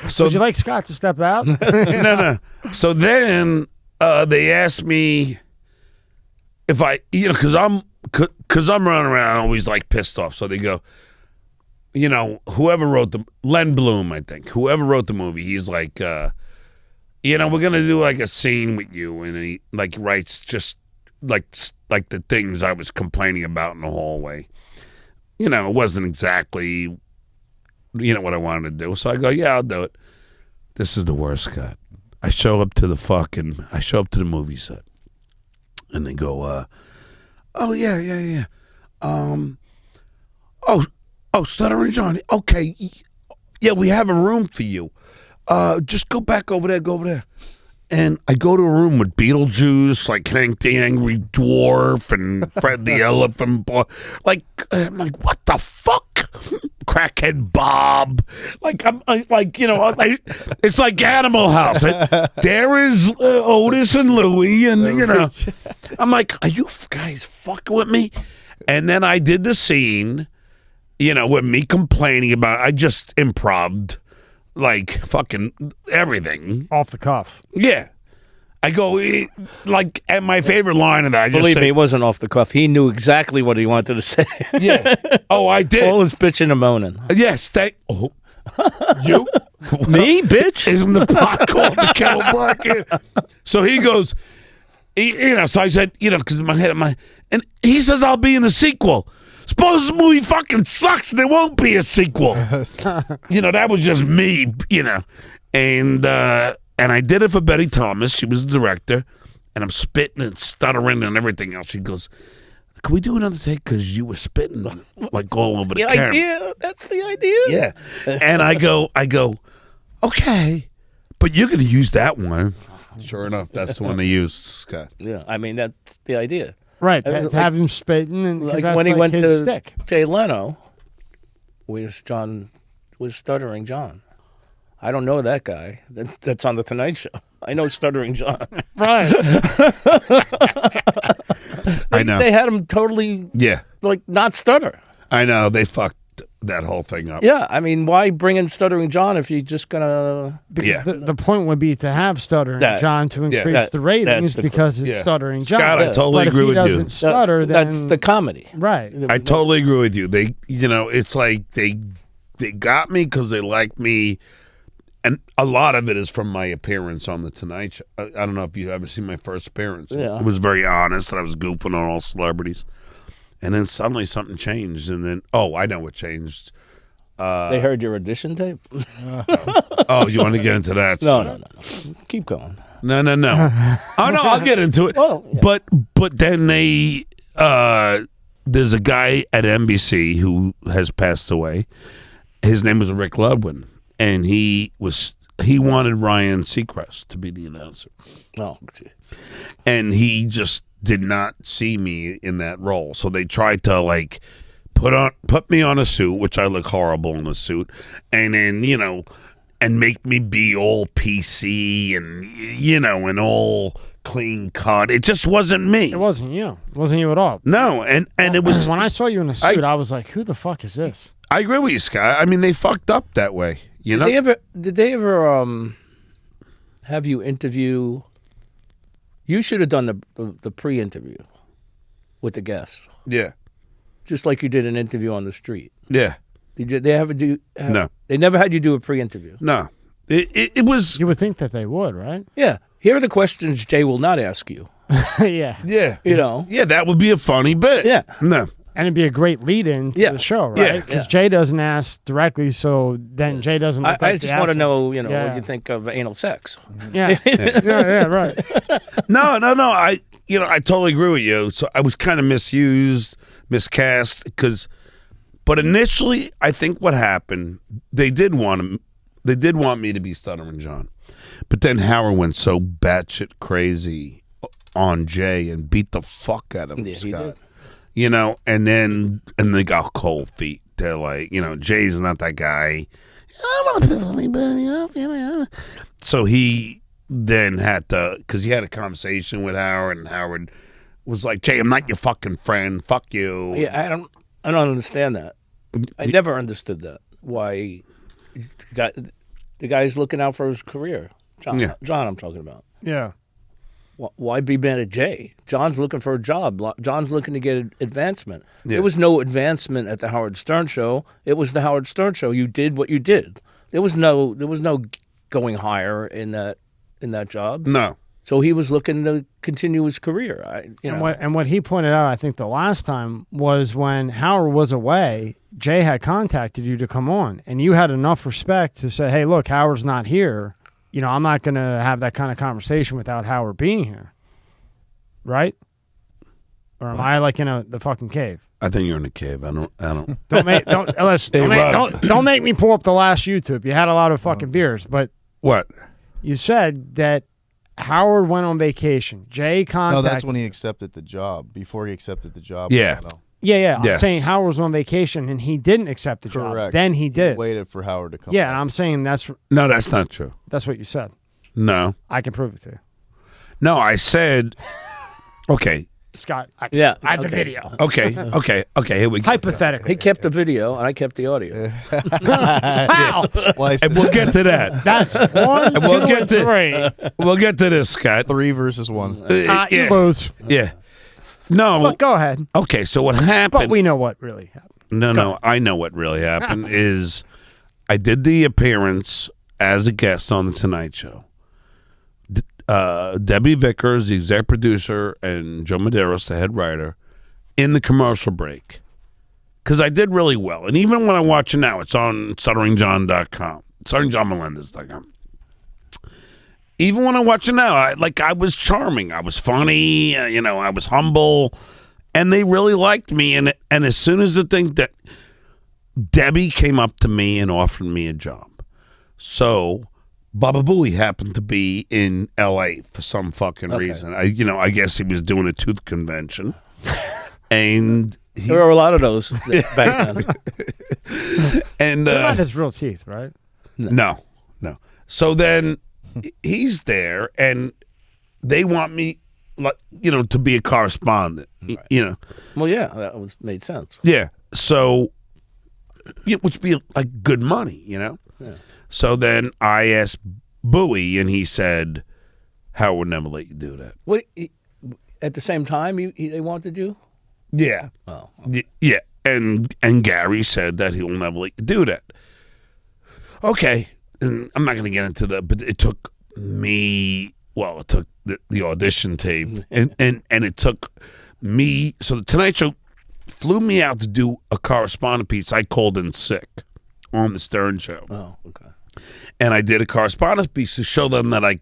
So, would you like Scott to step out? No. So then they asked me if I, you know, because I'm running around always like pissed off. So they go, you know, whoever wrote Len Bloom, I think, whoever wrote the movie, he's like, you know, we're going to do like a scene with you. And he like writes just like the things I was complaining about in the hallway. You know, it wasn't exactly, you know, what I wanted to do. So I go, yeah, I'll do it. This is the worst, Scott. I show up to the movie set. And they go, oh, yeah. Oh, Stuttering John. Okay. Yeah, we have a room for you. Just go back over there. And I go to a room with Beetlejuice, like Hank the Angry Dwarf and Fred the Elephant Boy. I'm like, what the fuck? Crackhead Bob. I'm like, you know, it's like Animal House. There is Otis and Louie, and you know, I'm like, are you guys fucking with me? And then I did the scene, you know, with me complaining about. I just improv'd. Like fucking everything off the cuff. Yeah. I go, like, and my favorite line of that, I just Believe say, me, it wasn't off the cuff. He knew exactly what he wanted to say. yeah. Oh, I did. All his bitching and moaning. Yes, you? Me, bitch? Isn't the pot called the kettle black? So he goes, so I said, because in my head, and he says, I'll be in the sequel. Suppose the movie fucking sucks and there won't be a sequel. That was just me, And I did it for Betty Thomas. She was the director. And I'm spitting and stuttering and everything else. She goes, can we do another take? Because you were spitting like all over the camera. Idea. That's the idea. Yeah. And I go, okay. But you're going to use that one. Sure enough, that's the one they used, Scott. Yeah, I mean, that's the idea. Right, to have him spitting. And Like that's when he went his to stick. Jay Leno, was Stuttering John. I don't know that guy. That's on the Tonight Show. I know Stuttering John. Right. I know. They had him totally, not stutter. I know. They fucked that whole thing up. Yeah, I mean, why bring in Stuttering John if you're just gonna? Because the point would be to have Stuttering John to increase the ratings because it's Stuttering John. Scott, I totally agree with you. But if he doesn't stutter, then that's the comedy. Right. I totally agree with you. They, it's like they got me because they like me, and a lot of it is from my appearance on the Tonight Show. I don't know if you ever seen my first appearance. Yeah. It was very honest, and I was goofing on all celebrities. And then suddenly something changed, and then I know what changed. They heard your audition tape. Oh, you want to get into that? No. Keep going. No. Oh no, I'll get into it. Well, yeah. But then they there's a guy at NBC who has passed away. His name was Rick Ludwin, and he wanted Ryan Seacrest to be the announcer. Oh, geez. And he just did not see me in that role. So they tried to put me on a suit, which I look horrible in a suit, and then, and make me be all PC and, and all clean cut. It just wasn't me. It wasn't you. It wasn't you at all. No, and it was... When I saw you in a suit, I was like, who the fuck is this? I agree with you, Scott. I mean, they fucked up that way, Did they ever have you interview... You should have done the pre-interview with the guests. Yeah. Just like you did an interview on the street. Yeah. Did they ever do... No. They never had you do a pre-interview? No. It was... You would think that they would, right? Yeah. Here are the questions Jay will not ask you. Yeah. Yeah. Yeah, that would be a funny bit. Yeah. No. And it'd be a great lead-in to the show, right? Yeah. Because Jay doesn't ask directly, so then Jay doesn't look I like just want to know, what you think of anal sex. Yeah. yeah, right. No. I totally agree with you. So I was kind of misused, miscast, but initially, I think what happened, they did want me to be Stuttering John, but then Howard went so batshit crazy on Jay and beat the fuck out of him. Yeah, he did. And they got cold feet. They're like, Jay's not that guy. I want to piss anybody off. So he then had to, because he had a conversation with Howard, and Howard was like, Jay, I'm not your fucking friend. Fuck you. Yeah, I don't understand that. I never understood that. Why the guy's looking out for his career. John, I'm talking about. Yeah. Why be mad at Jay? John's looking for a job. John's looking to get advancement. Yeah. There was no advancement at the Howard Stern show. It was the Howard Stern show. You did what you did. There was no going higher in that job. No. So he was looking to continue his career. And what he pointed out, I think the last time, was when Howard was away, Jay had contacted you to come on, and you had enough respect to say, hey, look, Howard's not here. I'm not going to have that kind of conversation without Howard being here. Right? Or am I like in the fucking cave? I think you're in a cave. I don't. Don't make me pull up the last YouTube. You had a lot of fucking beers, but what? You said that Howard went on vacation. Jay contacted. No, that's when he accepted the job. Before he accepted the job. Yeah. Yeah. I'm saying Howard was on vacation and he didn't accept the job. Correct. Then he did. He waited for Howard to come. Yeah, back. and I'm saying that's not true. That's what you said. No. I can prove it to you. No, I said, okay, Scott. I have the okay. video. Okay. Here we go. Hypothetically. He kept the video, and I kept the audio. Wow. And we'll get to that. That's 1, 2, We'll get and to- 3. We'll get to this, Scott. 3 versus 1. You lose. Yeah. No. But go ahead. Okay. So what happened? But we know what really happened. No. I know what really happened is I did the appearance as a guest on the Tonight Show. Debbie Vickers, the exec producer, and Joe Medeiros, the head writer, in the commercial break. Because I did really well. And even when I watch it now, it's on StutteringJohn.com. StutteringJohnMelendez.com. Even when I watch it now, I was charming. I was funny. I was humble. And they really liked me. And as soon as that Debbie came up to me and offered me a job. So Baba Booey happened to be in L.A. for some fucking reason. I guess he was doing a tooth convention. And There were a lot of those back then. and They're not his real teeth, right? No. So then he's there, and they want me, to be a correspondent. Right. Well, yeah, that made sense. Yeah. So, which be like good money, Yeah. So then I asked Bowie, and he said, "Howard would never let you do that." What? At the same time, they wanted you? Yeah. Oh. Yeah. And Gary said that he'll never let you do that. Okay. And I'm not going to get into that, but it took me, it took the audition tape, and it took me, so the Tonight Show flew me out to do a correspondent piece. I called in sick on the Stern Show. Oh, okay. And I did a correspondence piece to show them that I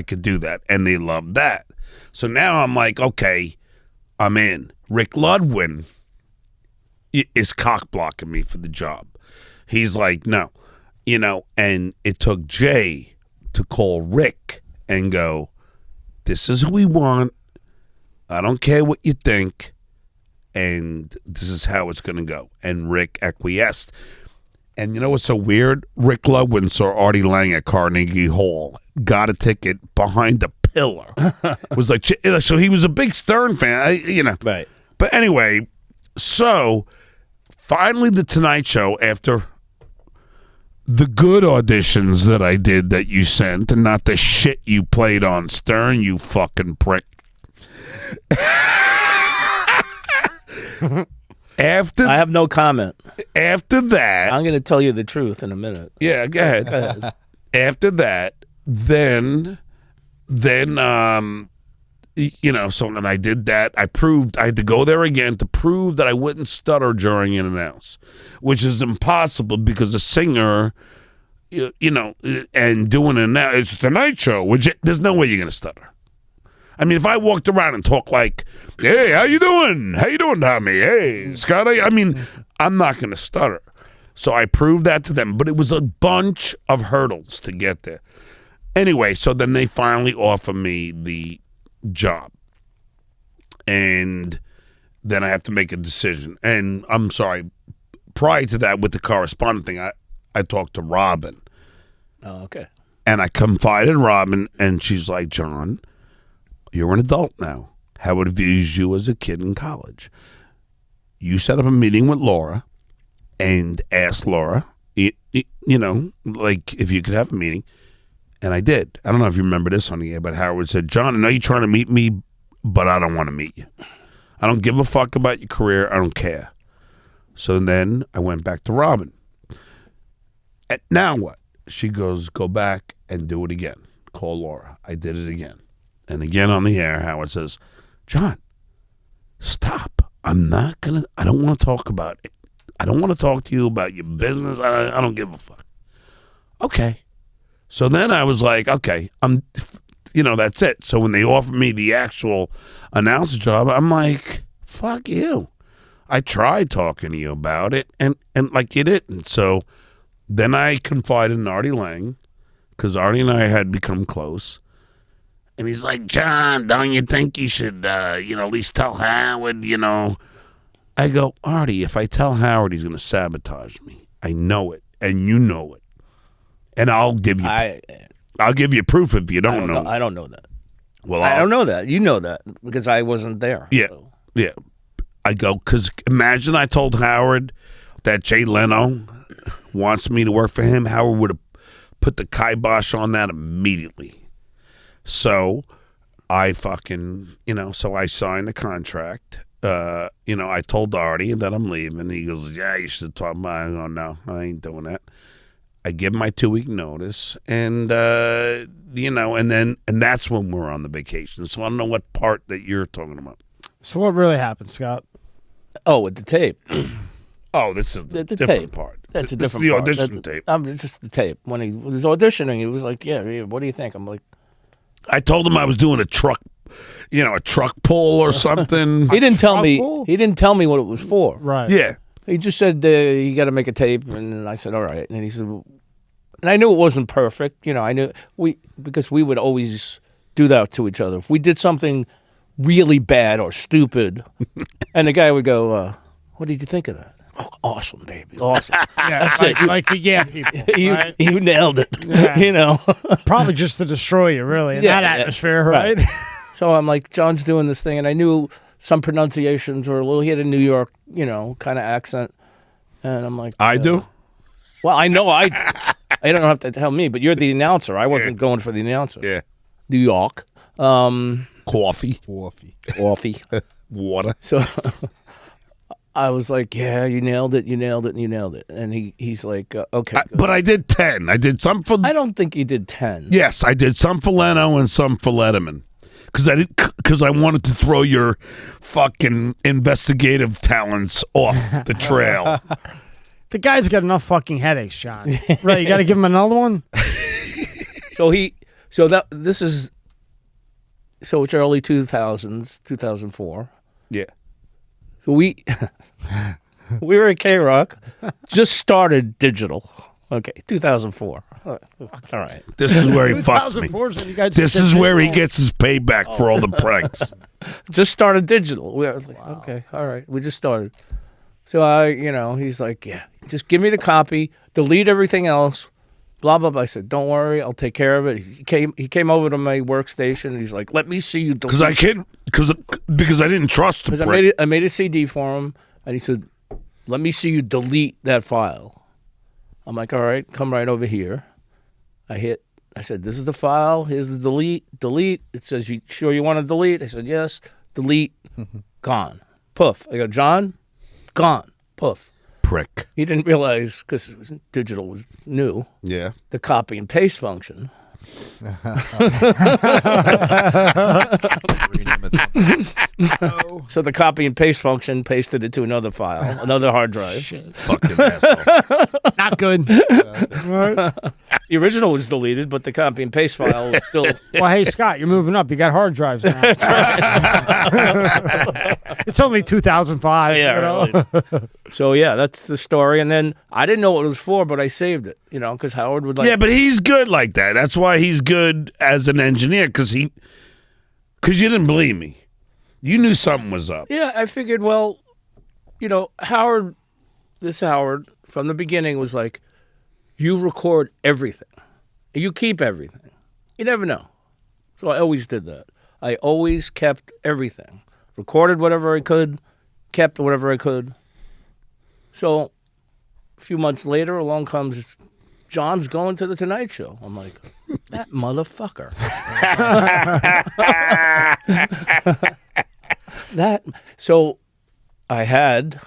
could do that, and they loved that. So now I'm like, okay, I'm in. Rick Ludwin is cock blocking me for the job. He's like, no, and it took Jay to call Rick and go, this is who we want. I don't care what you think. And this is how it's going to go. And Rick acquiesced. And you know what's so weird? Rick Ludwin saw Artie Lang at Carnegie Hall, got a ticket behind a pillar. It was like, so he was a big Stern fan, Right. But anyway, so finally the Tonight Show, after the good auditions that I did that you sent and not the shit you played on Stern, you fucking prick. I have no comment. After that, I'm going to tell you the truth in a minute. yeah, go ahead. After that, then so when I did that, I had to go there again to prove that I wouldn't stutter during an announce, which is impossible because a singer, and doing an announce, it's Tonight Show, there's no way you're going to stutter. I mean, if I walked around and talked like, hey, how you doing? How you doing, Tommy? Hey, Scott. I'm not going to stutter. So I proved that to them, but it was a bunch of hurdles to get there. Anyway, so then they finally offer me the job. And then I have to make a decision. And I'm sorry, prior to that with the correspondent thing, I talked to Robin. Oh, okay. And I confided in Robin, and she's like, John, you're an adult now. Howard views you as a kid in college. You set up a meeting with Laura and asked Laura, like if you could have a meeting. And I did. I don't know if you remember this on the air, but Howard said, John, I know you're trying to meet me, but I don't want to meet you. I don't give a fuck about your career. I don't care. So then I went back to Robin. And now what? She goes, go back and do it again. Call Laura. I did it again. And again on the air, Howard says, John, stop. I don't want to talk about it. I don't want to talk to you about your business. I don't give a fuck. Okay. So then I was like, okay, that's it. So when they offered me the actual announcer job, I'm like, fuck you. I tried talking to you about it, and like you didn't. So then I confided in Artie Lang, because Artie and I had become close. And he's like, John, don't you think you should, at least tell Howard, I go, Artie, if I tell Howard, he's going to sabotage me. I know it, and you know it. And I'll give you proof if you don't know. I don't know that. Well, I don't know that. You know that because I wasn't there. Yeah, so. yeah. I go, because imagine I told Howard that Jay Leno wants me to work for him. Howard would have put the kibosh on that immediately. So I fucking, so I signed the contract. I told Artie that I'm leaving. He goes, yeah, you should talk about it. I go, no, I ain't doing that. I give him my 2-week notice, and and that's when we're on the vacation. So I don't know what part that you're talking about. So what really happened, Scott? Oh, with the tape. Oh, this is the different tape part. That's a This different is the part. audition tape. It's just the tape. When he was auditioning, he was like, yeah, what do you think? I'm like, I told him I was doing a truck pull or something. he didn't tell me. Pull? He didn't tell me what it was for. Right. Yeah. He just said you got to make a tape, and I said, all right. And he said, and I knew it wasn't perfect. I knew because we would always do that to each other. If we did something really bad or stupid, and the guy would go, what did you think of that? Oh, awesome, baby, awesome. Yeah, That's like, it. like the yeah people. Right? You nailed it. Yeah. Probably just to destroy you, really, in that atmosphere, right? So I'm like, John's doing this thing, and I knew some pronunciations were a little. He had a New York, kind of accent, and I'm like, I do? Well, I know I don't have to tell me, but you're the announcer. I wasn't going for the announcer. Yeah. New York. Coffee. Coffee. Water. So I was like, yeah, you nailed it, you nailed it, and you nailed it. And he's like, okay. But I did 10. I did some for... I don't think you did 10. Yes, I did some for Leno and some for Letterman. Because I wanted to throw your fucking investigative talents off the trail. The guy's got enough fucking headaches, John. Right, you got to give him another one? So it's early 2000s, 2004. Yeah. So we were at K-Rock, just started digital. Okay, 2004. All right. This is where he fucks me. 2004 is when you guys This did is where he digital. gets his payback for all the pranks. Just started digital. We were like, okay, all right. We just started. So he's like, yeah, just give me the copy, delete everything else, blah, blah, blah. I said, don't worry, I'll take care of it. He came over to my workstation, and he's like, let me see you delete. Because I didn't trust him. Because I made a CD for him, and he said, let me see you delete that file. I'm like, all right, come right over here. I said, this is the file. Here's the delete. It says, you sure you want to delete? I said, yes. Delete. Gone. Poof. I go, John, gone. Poof. Prick. He didn't realize, because digital was new, Yeah. the copy and paste function. So the copy and paste function pasted it to another file, another hard drive. Fucking asshole. Not good. Right. The original was deleted, but the copy and paste file was still. Well, hey, Scott, you're moving up. You got hard drives now. It's only 2005. Yeah, you know? really. So yeah, that's the story. And then I didn't know what it was for, but I saved it. Because Howard would like. Yeah, but he's good like that. That's why he's good as an engineer, because you didn't believe me. You knew something was up. Yeah, I figured. Well, Howard, from the beginning was like, you record everything, you keep everything. You never know. So I always did that. I always kept everything, recorded whatever I could, kept whatever I could. So a few months later, along comes John's going to the Tonight Show. I'm like, that motherfucker. So I had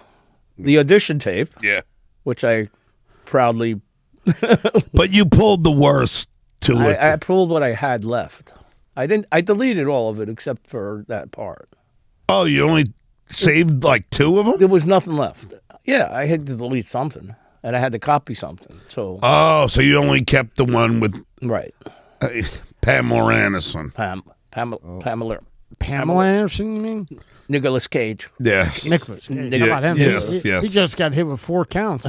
the audition tape, Yeah. which I proudly. But you pulled the worst to it. I pulled what I had left. I deleted all of it except for that part. Oh, you only saved like 2 of them? There was nothing left. Yeah, I had to delete something, and I had to copy something. So Oh, so you only kept the one with right, Pamela Anderson. Pamela Pamela Anderson, you mean? Nicolas Cage. Yeah. Nicholas. How Yeah, about him? yes, He yes. just got hit with 4 counts.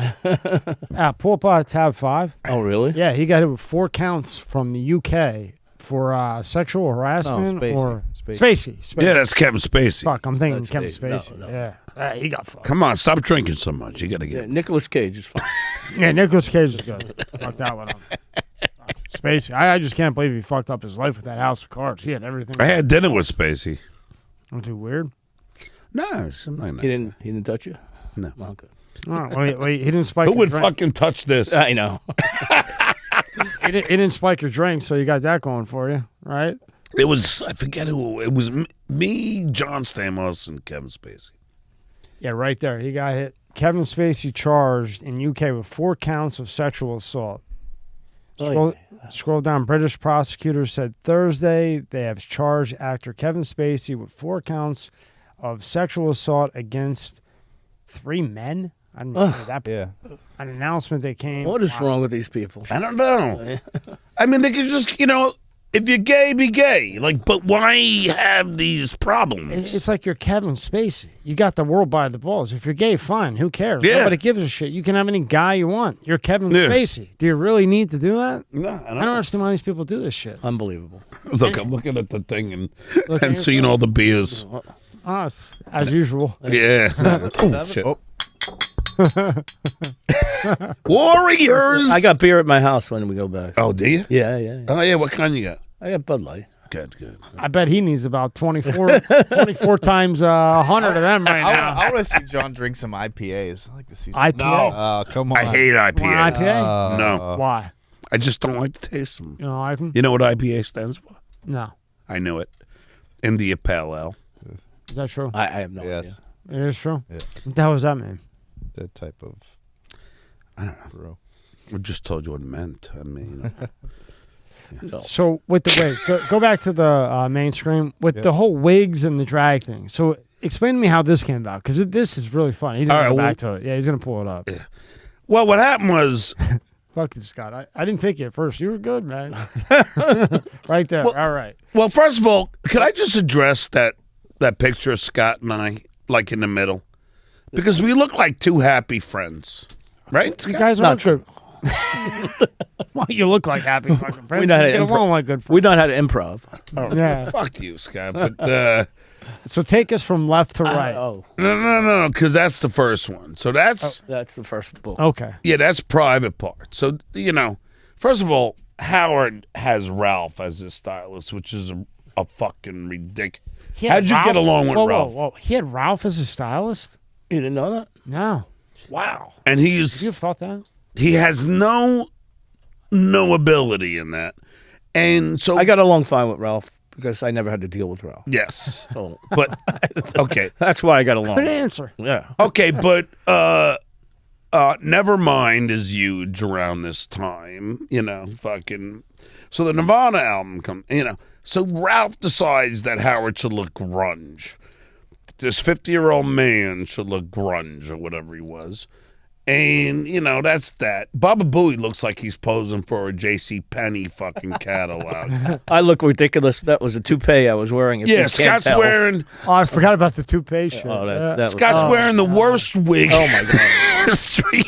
Pull up tab 5. Oh, really? Yeah, he got hit with 4 counts from the UK for sexual harassment or Spacey. Yeah, that's Kevin Spacey. Fuck, I'm thinking That's Kevin Spacey. Spacey. No. Yeah, he got fucked. Come on, stop drinking so much. You got to Yeah, get. Nicolas Cage is fine. Yeah, Nicolas Cage is good. Fuck that one up. Spacey. I just can't believe he fucked up his life with that house of cards. He had everything. I had dinner with Spacey. Was it weird? No, something nice. He didn't touch you? No. Okay. Oh, wait, he didn't spike Who your would drink. fucking touch this? I know. He didn't spike your drink, so you got that going for you, right? It was, I forget who, it was me, John Stamos, and Kevin Spacey. Yeah, right there. He got hit. Kevin Spacey charged in UK with 4 counts of sexual assault. Scroll down. British prosecutors said Thursday they have charged actor Kevin Spacey with 4 counts of sexual assault against 3 men. I don't know that. Yeah. An announcement that came. What is wrong with these people? I don't know. I mean, they could just, if you're gay, be gay. Like, but why have these problems? It's like you're Kevin Spacey. You got the world by the balls. If you're gay, fine. Who cares? Yeah. Nobody gives a shit. You can have any guy you want. You're Kevin Spacey. Do you really need to do that? No, I don't understand why these people do this shit. Unbelievable. Look, I'm looking at the thing and at seeing all the beers. Us, as usual. Yeah. Oh, shit. Oh. Warriors! I got beer at my house when we go back. Oh, do you? Yeah. Oh, yeah. What kind you got? I got Bud Light. Good. I bet he needs about 24 times 100 of them right now. I want to see John drink some IPAs. I like to see some. IPA? No. Oh, come on. I hate IPA. Want IPA? No. Why? I just don't like to taste them. You know, like them? You know what IPA stands for? No. I knew it. India Pale Ale. Is that true? I have no Yes. idea. It is true? Yeah. What the hell does that mean? That type of. I don't know. Bro. I just told you what it meant. I mean, No. So with the go back to the main screen with the whole wigs and the drag thing. So explain to me how this came about, because this is really fun. He's gonna go back to it. Yeah, he's gonna pull it up. Yeah. Well, what happened was, Fuck you, Scott. I didn't pick you at first. You were good, man. Right there. All right. well, first of all, could I just address that picture of Scott and I, like in the middle? Because we look like 2 happy friends, right? You Scott? guys Not aren't good. Well, you look like happy fucking friends. We know how to get along like good friends. We know how to improv. Oh, Yeah. fuck you, Scott. But So take us from left to right. Oh, no, because that's the first one. So that's that's the first book. Okay. yeah, that's private part. So first of all, Howard has Ralph as his stylist, which is a fucking ridiculous. How'd you get along with Ralph? Whoa. He had Ralph as a stylist? You didn't know that? No. Wow. And Have you ever thought that? he has no ability in that, and so I got along fine with Ralph because I never had to deal with Ralph. yes, So but okay. that's why I got along. Good answer. Yeah. Okay, but Nevermind is huge around this time, fucking. So the Nirvana album comes, So Ralph decides that Howard should look grunge. This 50-year-old man should look grunge or whatever he was. And, that's that. Baba Booey looks like he's posing for a J.C. Penney fucking catalog. I look ridiculous. That was a toupee I was wearing. If Yeah, you can't Scott's tell. wearing Oh, I forgot about the toupee shit. Oh, Yeah. that was, Scott's wearing the worst wig. oh my god. history.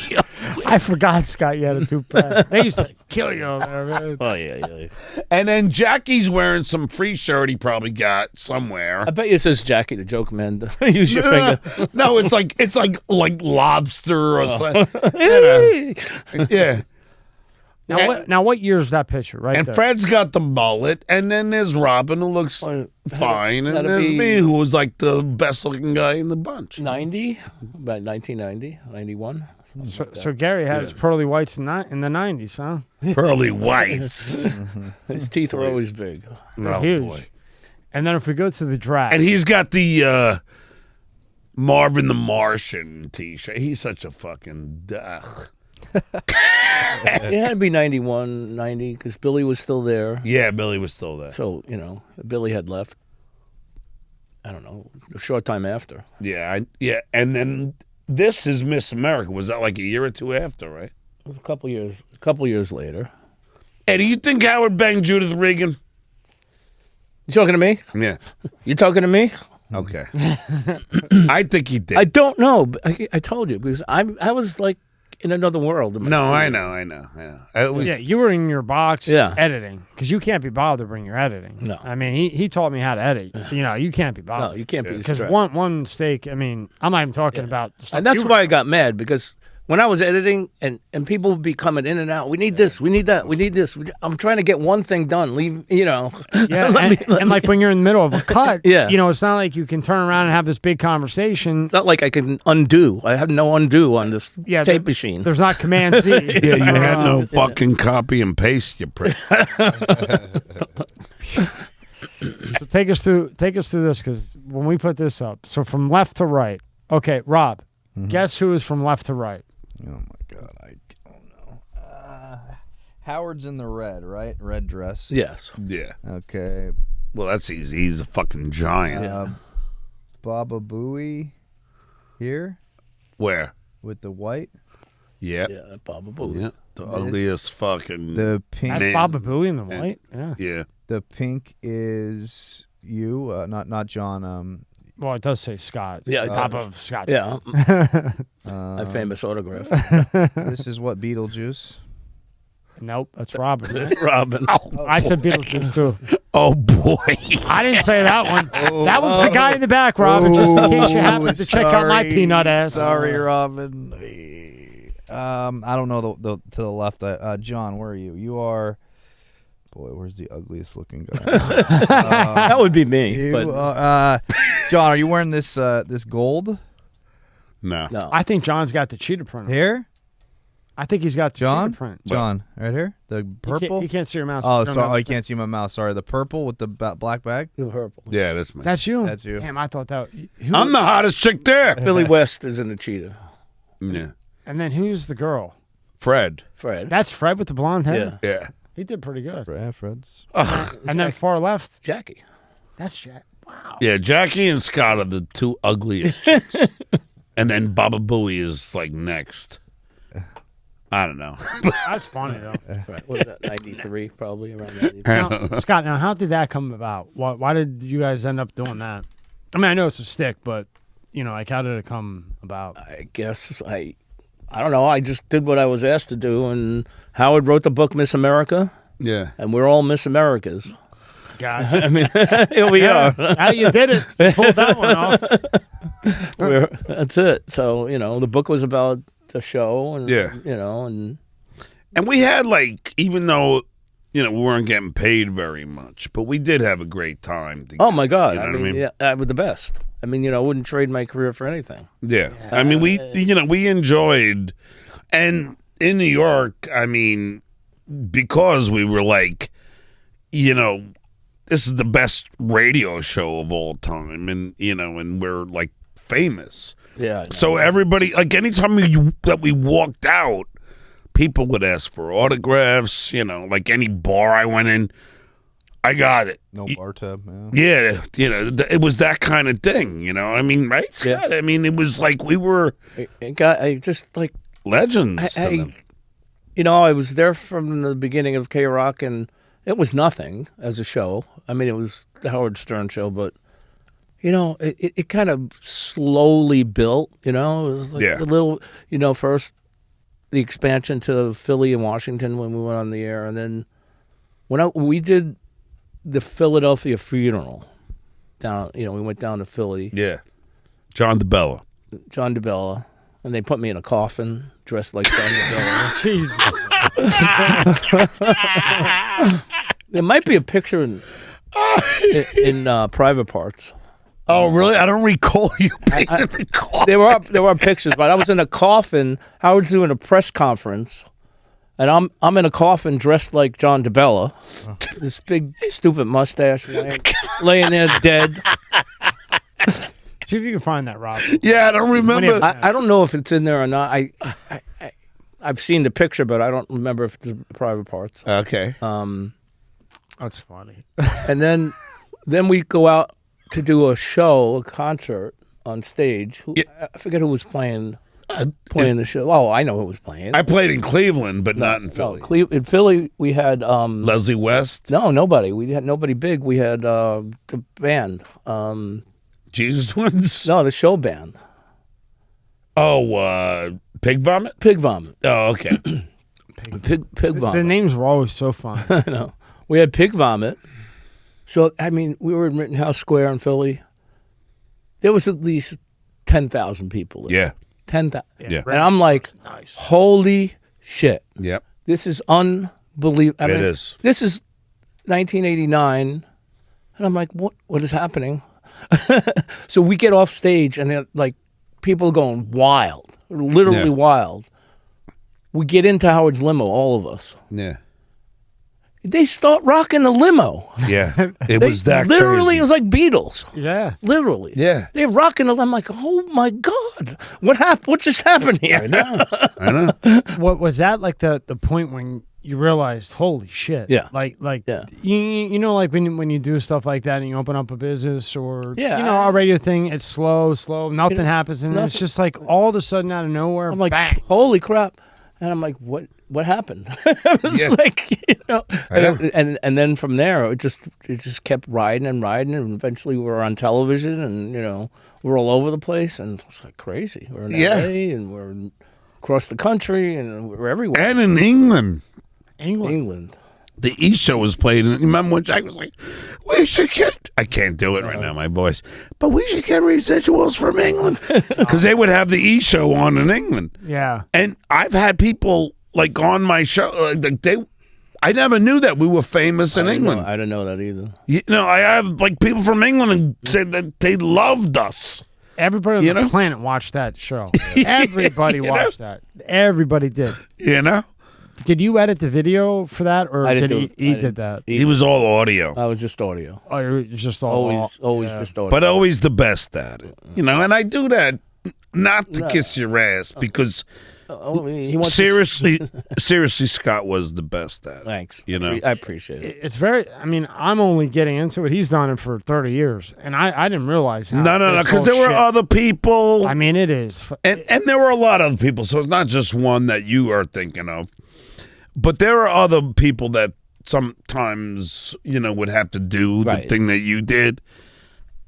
I forgot Scott you had a toupee. They used to kill you over there, man. Oh yeah. And then Jackie's wearing some free shirt he probably got somewhere. I bet you it says Jackie the Jokeman. Use your finger. No, it's like lobster or something. Yeah. Now what year is that picture? Right And there. Fred's got the mullet, and then there's Robin who looks fine, and that'd there's be- me who was like the best looking guy in the bunch. 90, about 1990, 91. So Gary has pearly whites in the 90s, huh? Pearly whites. His teeth are always big. Oh, Huge. boy. And then if we go to the drag, And he's got the Marvin the Martian t-shirt. He's such a fucking ugh. It had to be 91, 90, because Billy was still there. Yeah, Billy was still there. So, Billy had left, I don't know, a short time after. Yeah, and then this is Miss America. Was that like a year or two after, right? It was a couple years later. Hey, do you think Howard banged Judith Regan? You talking to me? Yeah. You talking to me? Okay. I think he did. I don't know. But I told you, because I was like in another world. In my No, studio. I know. It was, yeah, you were in your box Yeah. editing because you can't be bothered to bring your editing. No. I mean he taught me how to edit. You can't be bothered. No, you can't be because distracted. one mistake. I mean, I'm not even talking about. The stuff And that's you were- why I got mad, because when I was editing, and people would be coming in and out. We need this. We need that. We need this. I'm trying to get one thing done. Leave. Yeah, and like when you're in the middle of a cut, Yeah. it's not like you can turn around and have this big conversation. It's not like I can undo. I have no undo on this tape machine. There's not Command Z. Yeah, you had no fucking copy and paste, you prick. So take us through this, because when we put this up, so from left to right. Okay, Rob, guess who is from left to right? Oh my God, I don't know. Howard's in the red, right? Red dress. Yes. Yeah. Okay. Well, that's easy. He's a fucking giant. Baba Booey here Where? with the white. Yeah. Yeah, Baba Booey. Yeah. The ugliest fucking. The pink. That's Baba Booey in the white. Yeah. Yeah. The pink is you, not John. Well, it does say Scott. Yeah, top of Scott. Yeah. My famous autograph. This is what Beetlejuice. Nope, that's Robin. That's Robin. I said Beetlejuice too. Oh boy. I didn't say that one. That was the guy in the back, Robin. Just in case you happen to check out my peanut ass. Sorry, Robin. I don't know the to the left. John, where are you? You are. Boy, where's the ugliest looking guy? That would be me. You, but John, are you wearing this gold No. no. I think John's got the cheetah print. here? I think he's got the John? cheetah print. John, right here? The purple? You can't see your mouse. Oh, You don't sorry. have Oh, it. you can't see my mouth. Sorry. The purple with the black bag? The purple. Yeah, that's me. That's you. That's you. Damn, I thought that. I'm the hottest chick there. Billy West is in the cheetah. Yeah. And then who's the girl? Fred. Fred. That's Fred with the blonde hair. Yeah. Yeah. He did pretty good. Fred's. And then far left, Jackie. that's Jack. Wow. Yeah, Jackie and Scott are the two ugliest chicks. And then Baba Booey is like next. I don't know. That's funny though. Right. What was that? 93, probably around 93. Now, Scott, now how did that come about? Why did you guys end up doing that? I mean, I know it's a stick, but like how did it come about? I guess I don't know. I just did what I was asked to do, and Howard wrote the book Miss America, Yeah. and we're all Miss Americas. God, I mean, here we are. how you did it? You pulled that one off. That's it. So the book was about the show, and Yeah. and And we had even though, we weren't getting paid very much, but we did have a great time together. oh my God, You know I what I mean, mean? yeah, I was the best. I mean, I wouldn't trade my career for anything. Yeah. I mean, we enjoyed, and in New York, I mean, because we were this is the best radio show of all time, and, and we're famous. Yeah. So everybody, anytime that we walked out, people would ask for autographs, any bar I went in, I got it. No bar tab, man. Yeah, it was that kind of thing, I mean, right, Scott? Yeah. I mean, it was we were I just legends. to them. I was there from the beginning of K-Rock, and it was nothing as a show. I mean, it was the Howard Stern show, but it kind of slowly built. It was Yeah. a little. First the expansion to Philly and Washington when we went on the air, and then when we did the Philadelphia funeral down. We went down to Philly. Yeah. John DeBella. John DeBella, and they put me in a coffin dressed like John DeBella. Jeez. There might be a picture in Private Parts. Oh, really? I don't recall you being in the car. There were pictures, but I was in a coffin. Howard's doing a press conference, and I'm in a coffin dressed like John DeBella, this big stupid mustache laying there dead. See if you can find that, Rob. Yeah, I don't remember. I don't know if it's in there or not. I've seen the picture, but I don't remember if it's Private Parts. Okay. That's funny. And then we go out to do a concert on stage. I forget who was playing the show. Oh, I know who was playing. I played in Cleveland, but not in Philly. In Philly, we had Leslie West. no, nobody. We had nobody big. We had the band. Jesus Twins. No, the show band. Oh, Pig Vomit. Pig Vomit. Oh, okay. Pig Vomit. The names were always so fun. I know. We had Pig Vomit. So, I mean, we were in Rittenhouse Square in Philly. There was at least 10,000 people there. Yeah. 10,000. Yeah. And I'm like, holy shit. Yep. This is unbelievable. It is. This is 1989. And I'm like, what is happening? So we get off stage and they're like, people going wild, literally wild. We get into Howard's limo, all of us. Yeah. They start rocking the limo. Yeah. It was that literally, crazy. it was like Beatles. Yeah. Literally. Yeah. They're rocking the limo. I'm like, oh my God. What happened? What just happened here? I know. What was that like the point when you realized, holy shit? Yeah. Like Yeah. you know, like when you do stuff like that and you open up a business or Yeah. you know, a radio thing, it's slow, nothing happens, and nothing. it's just like all of a sudden out of nowhere, I'm like, bang. holy crap. And I'm like, what happened? It's like, you know, and then from there, it just kept riding and riding. And eventually we were on television and, you know, we're all over the place. And it's like crazy. We're in LA and we're across the country and we're everywhere. And in England. England. The E Show was played. And remember when Jack was like, we should get, I can't do it right now, my voice, but we should get residuals from England. Because they would have the E Show on in England. Yeah. And I've had people like on my show, I never knew that we were famous in England. I didn't know that either. You know, I have like people from England and said that they loved us. Everybody on the planet watched that show. Everybody watched that. Everybody did. You know? Did you edit the video for that, or I didn't did do he it. did that? He was all audio. I was just audio. Oh, it was just all Always just audio. But always the best at it. You know, and I do that not to kiss your ass because he wants seriously, Scott was the best at it. Thanks. You know? I appreciate it. It's very. I mean, I'm only getting into it. He's done it for 30 years, and I didn't realize how. No, this because whole there were shit- other people. I mean, it is. And there were a lot of other people, so it's not just one that you are thinking of. But there are other people that sometimes, you know, would have to do the thing that you did.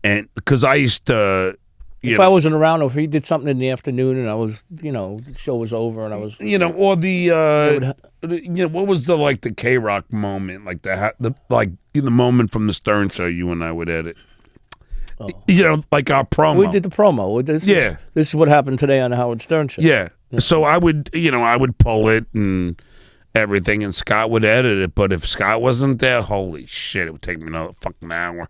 And because I used to, if I wasn't around, or if he did something in the afternoon and I was, you know, the show was over and I was, you know, or you know, what was the K-Rock moment, like the moment from the Stern Show you and I would edit. You know, like our promo. we did the promo. This is what happened today on the Howard Stern Show. Yeah. So I would pull it and everything, and Scott would edit it. But if Scott wasn't there, holy shit, it would take me another fucking hour.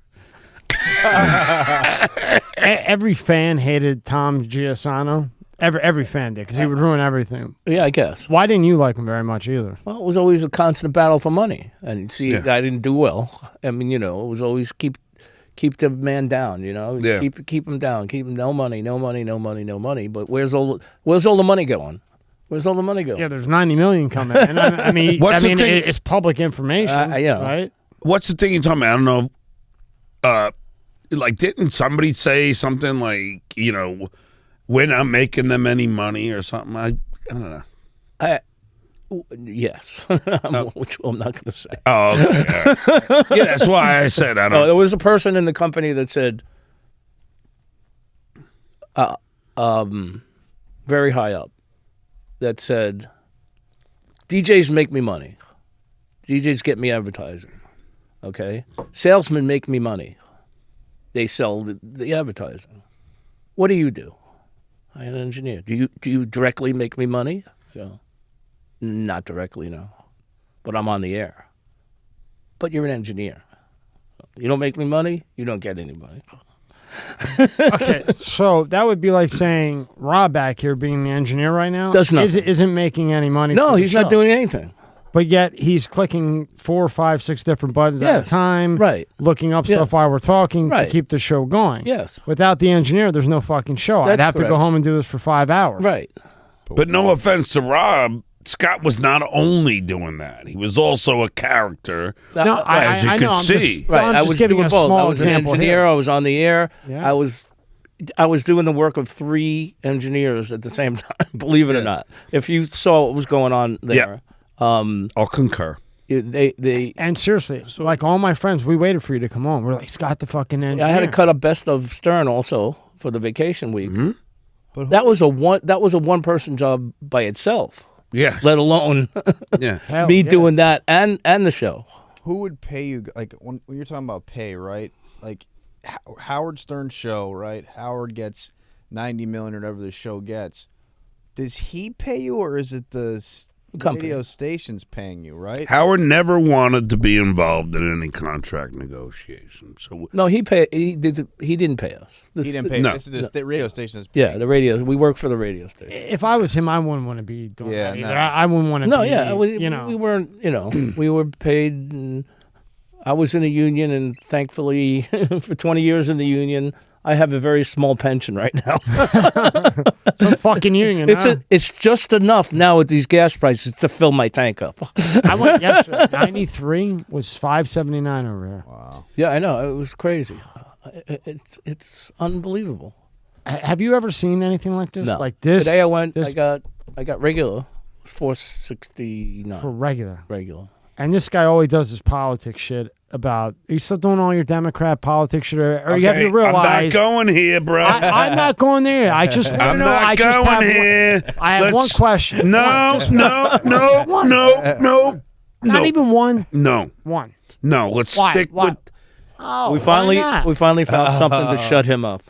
Every fan hated Tom Chiosano. Every fan did, because he would ruin everything. Yeah, I guess. Why didn't you like him very much either? Well, it was always a constant battle for money, and see, I didn't do well. I mean, you know, it was always keep the man down. You know, keep him down, keep him no money. But where's all the money going? Where's all the money going? Yeah, there's 90 million coming. And I mean, it's public information, right? What's the thing you're talking about? I don't know. Like, didn't somebody say something like, you know, we're not making them any money or something? I don't know. Yes, which I'm not going to say. Oh, okay. Right. Yeah, that's why I said I don't. No, there was a person in the company that said, very high up, that said, DJs make me money. DJs get me advertising. Okay, salesmen make me money. They sell the advertising. What do you do? I'm an engineer. Do you directly make me money? So, not directly, no. But I'm on the air. But you're an engineer. You don't make me money, you don't get any money. Okay, so that would be like saying Rob back here, being the engineer right now, does nothing. Isn't making any money. No, for the he's not show. doing anything. But yet he's clicking 4, 5, 6 different buttons at a time. Right. Looking up stuff while we're talking to keep the show going. Yes. Without the engineer, there's no fucking show. I'd have to go home and do this for 5 hours. Right. But no offense to Rob, Scott was not only doing that. He was also a character, No, as you I could know, see. I'm just giving doing a both. small I was an example engineer. here. I was on the air. Yeah. I was doing the work of 3 engineers at the same time. Believe it or not, if you saw what was going on there, I'll concur. They And seriously, like all my friends, we waited for you to come on. We're like, Scott, the fucking engineer. I had to cut a best of Stern also for the vacation week. Mm-hmm. But that was a one person job by itself. Yeah. Let alone me doing that and the show. Who would pay you? Like when you're talking about pay, right? Like Howard Stern show, right? Howard gets 90 million or whatever the show gets. Does he pay you, or is it the radio stations paying you? Right. Howard never wanted to be involved in any contract negotiation. So no, he didn't pay us. He didn't pay. No. This is the radio stations. Yeah, the radio. We work for the radio station. If I was him, I wouldn't want to be doing that either. no. I wouldn't want to. No, be, yeah, we weren't. We were paid. And I was in a union, and thankfully, for 20 years in the union, I have a very small pension right now. Some fucking union. It's just enough now with these gas prices to fill my tank up. I went yesterday. 93 was $5.79 over here. Wow. Yeah, I know, it was crazy. It's unbelievable. Have you ever seen anything like this? No. Like this? Today I went. I got regular. It was $4.69 for regular. Regular. And this guy always does this politics shit about, are you still doing all your Democrat politics shit? Or you have to realize. I'm not going here, bro. I'm not going there. I just want to know. I'm not going here. I have one question. No. Not even one? No. One. No, let's Why? stick Why? with. Oh, we finally found something to shut him up.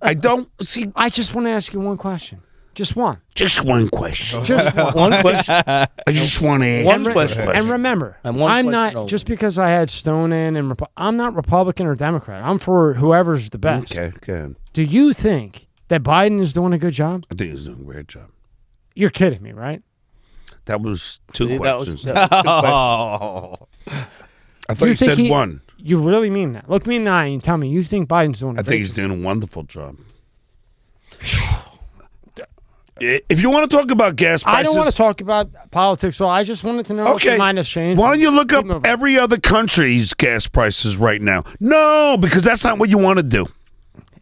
I don't see. I just want to ask you one question. Just one. Just one question. Just one. One question. I just want to One question. And remember, I'm not, just because I had Stone in, and I'm not Republican or Democrat. I'm for whoever's the best. Okay, good. Do you think that Biden is doing a good job? I think he's doing a great job. You're kidding me, right? That was two questions. That was two questions. I thought you said one. You really mean that? Look me in the eye and tell me you think Biden's doing a I great think he's doing a wonderful job. If you want to talk about gas prices, I don't want to talk about politics, so I just wanted to know if your mind has changed. Why don't you look up every other country's gas prices right now? No, because that's not what you want to do.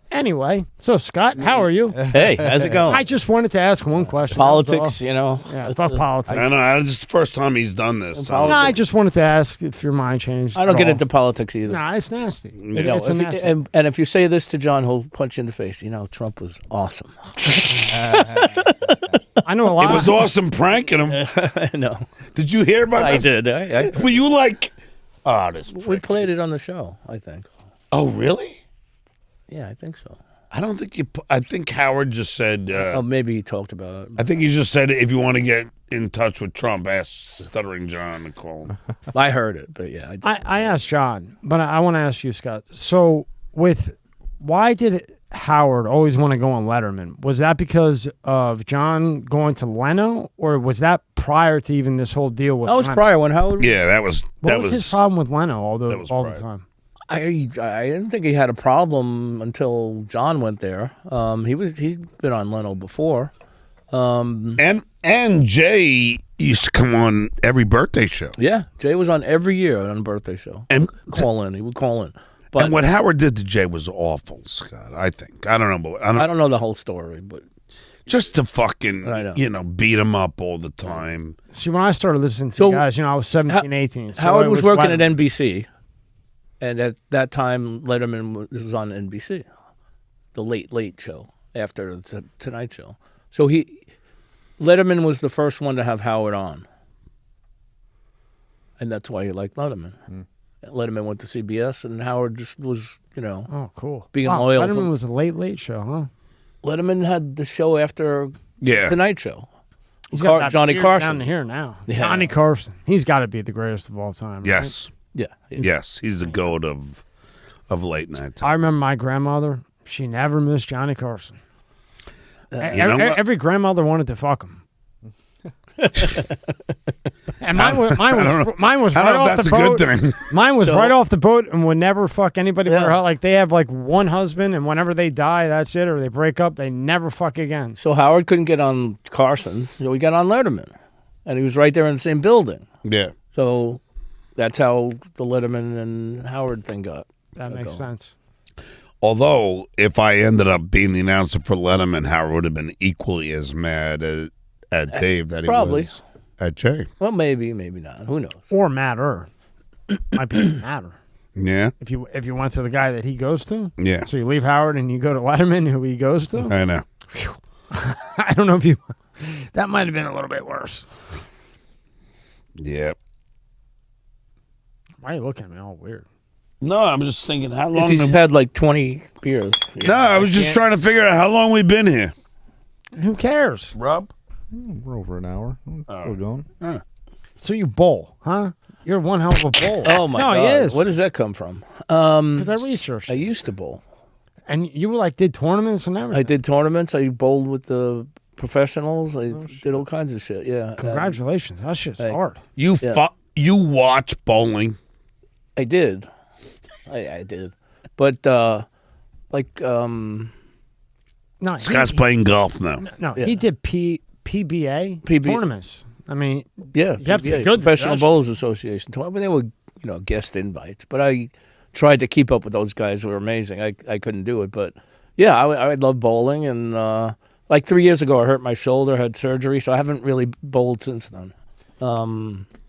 Anyway, so Scott, how are you? Hey, how's it going? I just wanted to ask one question. Politics, Yeah, it's about politics. I know. This is the first time he's done this. So. No, I just wanted to ask if your mind changed. I don't get into politics either. Nah, it's nasty. It's nasty. And if you say this to John, he'll punch you in the face. Trump was awesome. I know a lot. It was awesome pranking him. No. Did you hear about I this? did. Were you like, this prick. We played it on the show, I think. Oh, really? Yeah, I think so. I don't think you. I think Howard just said. Maybe he talked about it. I think he just said if you want to get in touch with Trump, ask Stuttering John to call him. I heard it, but yeah. I asked John, but I want to ask you, Scott. So, why did Howard always want to go on Letterman? Was that because of John going to Leno, or was that prior to even this whole deal with? That was Leno? prior when Howard. Yeah, that was. What was his problem with Leno all the prior. time? I didn't think he had a problem until John went there. He's been on Leno before. And Jay used to come on every birthday show. Yeah, Jay was on every year on a birthday show. And he would call in. But and what Howard did to Jay was awful, Scott. I think. I don't know, but I don't know the whole story, but just to fucking I know. Beat him up all the time. See, when I started listening to you guys, I was 17, 18. So Howard was working at NBC. And at that time, Letterman was on NBC, the Late Show after the Tonight Show. So Letterman was the first one to have Howard on, and that's why he liked Letterman. Letterman went to CBS, and Howard just was, oh, cool, being loyal. Letterman was a Late Show, huh? Letterman had the show after Tonight Show. He's got Johnny Carson down here now. Yeah. Johnny Carson, he's got to be the greatest of all time. Yes. Right? Yeah. Yes, he's the goat of late night. I remember my grandmother. She never missed Johnny Carson. Every grandmother wanted to fuck him. And mine was right off the boat. Good thing. Mine was right off the boat and would never fuck anybody. Like they have like one husband, and whenever they die, that's it, or they break up, they never fuck again. So Howard couldn't get on Carson's, so he got on Letterman, and he was right there in the same building. Yeah. So that's how the Letterman and Howard thing got. That makes sense. Although, if I ended up being the announcer for Letterman, Howard would have been equally as mad at Dave that he was at Jay. Well, maybe not. Who knows? Or madder. Might be madder. Yeah. If you went to the guy that he goes to. Yeah. So you leave Howard and you go to Letterman, who he goes to. I know. I don't know if you. That might have been a little bit worse. Yep. Why are you looking at me all weird? No, I'm just thinking how long. He's had like 20 beers. No, I was just trying to figure out how long we've been here. Who cares? Rob? We're over an hour. Still going. So you bowl, huh? You're one hell of a bowler. Oh my God! He is. Where does that come from? Because I researched. I used to bowl. And you were like did tournaments and everything. I did tournaments. I bowled with the professionals. I did all kinds of shit. Yeah. Congratulations. That shit's Thanks. hard. You watch bowling? I did. I did. But No, Scott's playing golf now. No, he did PBA tournaments. I mean, yeah, you have to be good. Professional Bowlers Association tournament. But they were, guest invites. But I tried to keep up with those guys who were amazing. I couldn't do it, but yeah, I love bowling. And like 3 years ago, I hurt my shoulder, had surgery, so I haven't really bowled since then.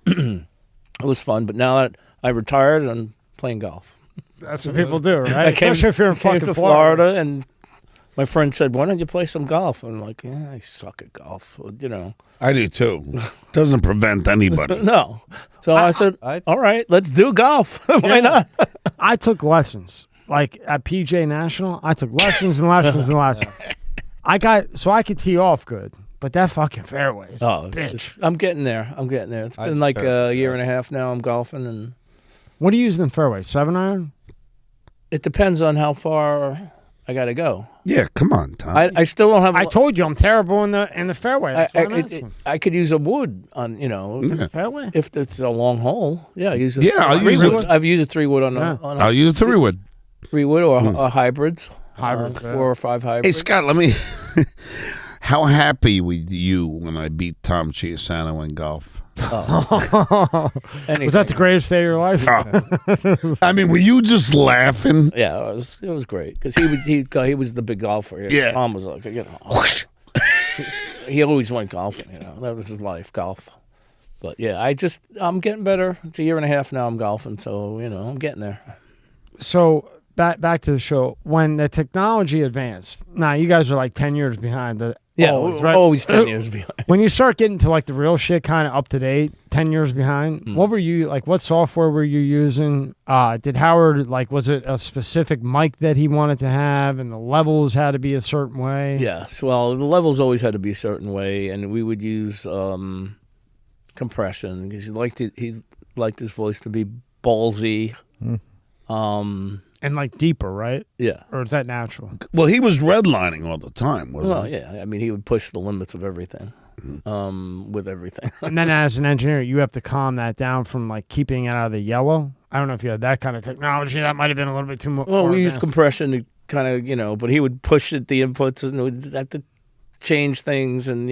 It was fun, but now that I retired, I'm playing golf. That's what people do, right? I came, Especially if you're in came fucking to Florida, and my friend said, "Why don't you play some golf?" And I'm like, "Yeah, I suck at golf." I do too. Doesn't prevent anybody. No. So I said, "All right, let's do golf. Why not?" I took lessons. Like at PJ National, I took lessons and lessons and lessons. I could tee off good, but that fucking fairway is bitch. I'm getting there. It's been like a year and a half now. I'm golfing, and what are you using in fairway? 7-iron? It depends on how far I got to go. Yeah, come on, Tom. I still don't have. I told you I'm terrible in the fairway. That's what I'm asking. I could use a wood on the fairway if it's a long hole. Yeah, I've used a 3-wood on I'll use a 3-wood. 3-wood or hybrids. 4 or 5 hybrids. Hey Scott, let me. How happy were you when I beat Tom Chiosano in golf? Was that the greatest day of your life? I mean, were you just laughing? Yeah, it was great because he was the big golfer. Yeah, Tom was like, he always went golfing. That was his life, golf. But yeah, I'm getting better. It's a year and a half now. I'm golfing, so I'm getting there. So back to the show. When the technology advanced, now you guys are like 10 years behind the. Yeah, always 10 years behind. When you start getting to like the real shit, kind of up to date, 10 years behind, what were you like? What software were you using? Did Howard was it a specific mic that he wanted to have, and the levels had to be a certain way? Yes, well, the levels always had to be a certain way, and we would use compression because he liked his voice to be ballsy. And like deeper, right? Yeah. Or is that natural? Well, he was redlining all the time, wasn't he? Yeah. I mean, he would push the limits of everything, with everything. And then as an engineer, you have to calm that down from like keeping it out of the yellow. I don't know if you had that kind of technology. That might have been a little bit too much. Well, we used compression to kind of, but he would push the inputs and we'd have to change things and,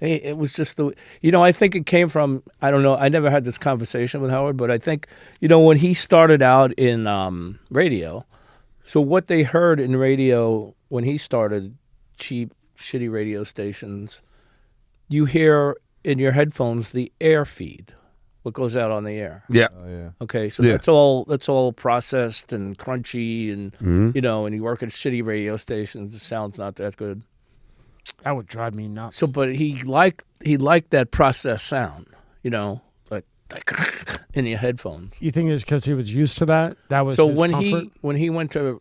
it was just I think it came from, I don't know, I never had this conversation with Howard, but I think, when he started out in radio, so what they heard in radio when he started, cheap, shitty radio stations, you hear in your headphones the air feed, what goes out on the air. Yeah. Oh, yeah. Okay, so that's all processed and crunchy and, and you work at shitty radio stations, the sound's not that good. That would drive me nuts. So, but he liked that processed sound, like in your headphones. You think it's because he was used to that? That was so his when comfort? when he went to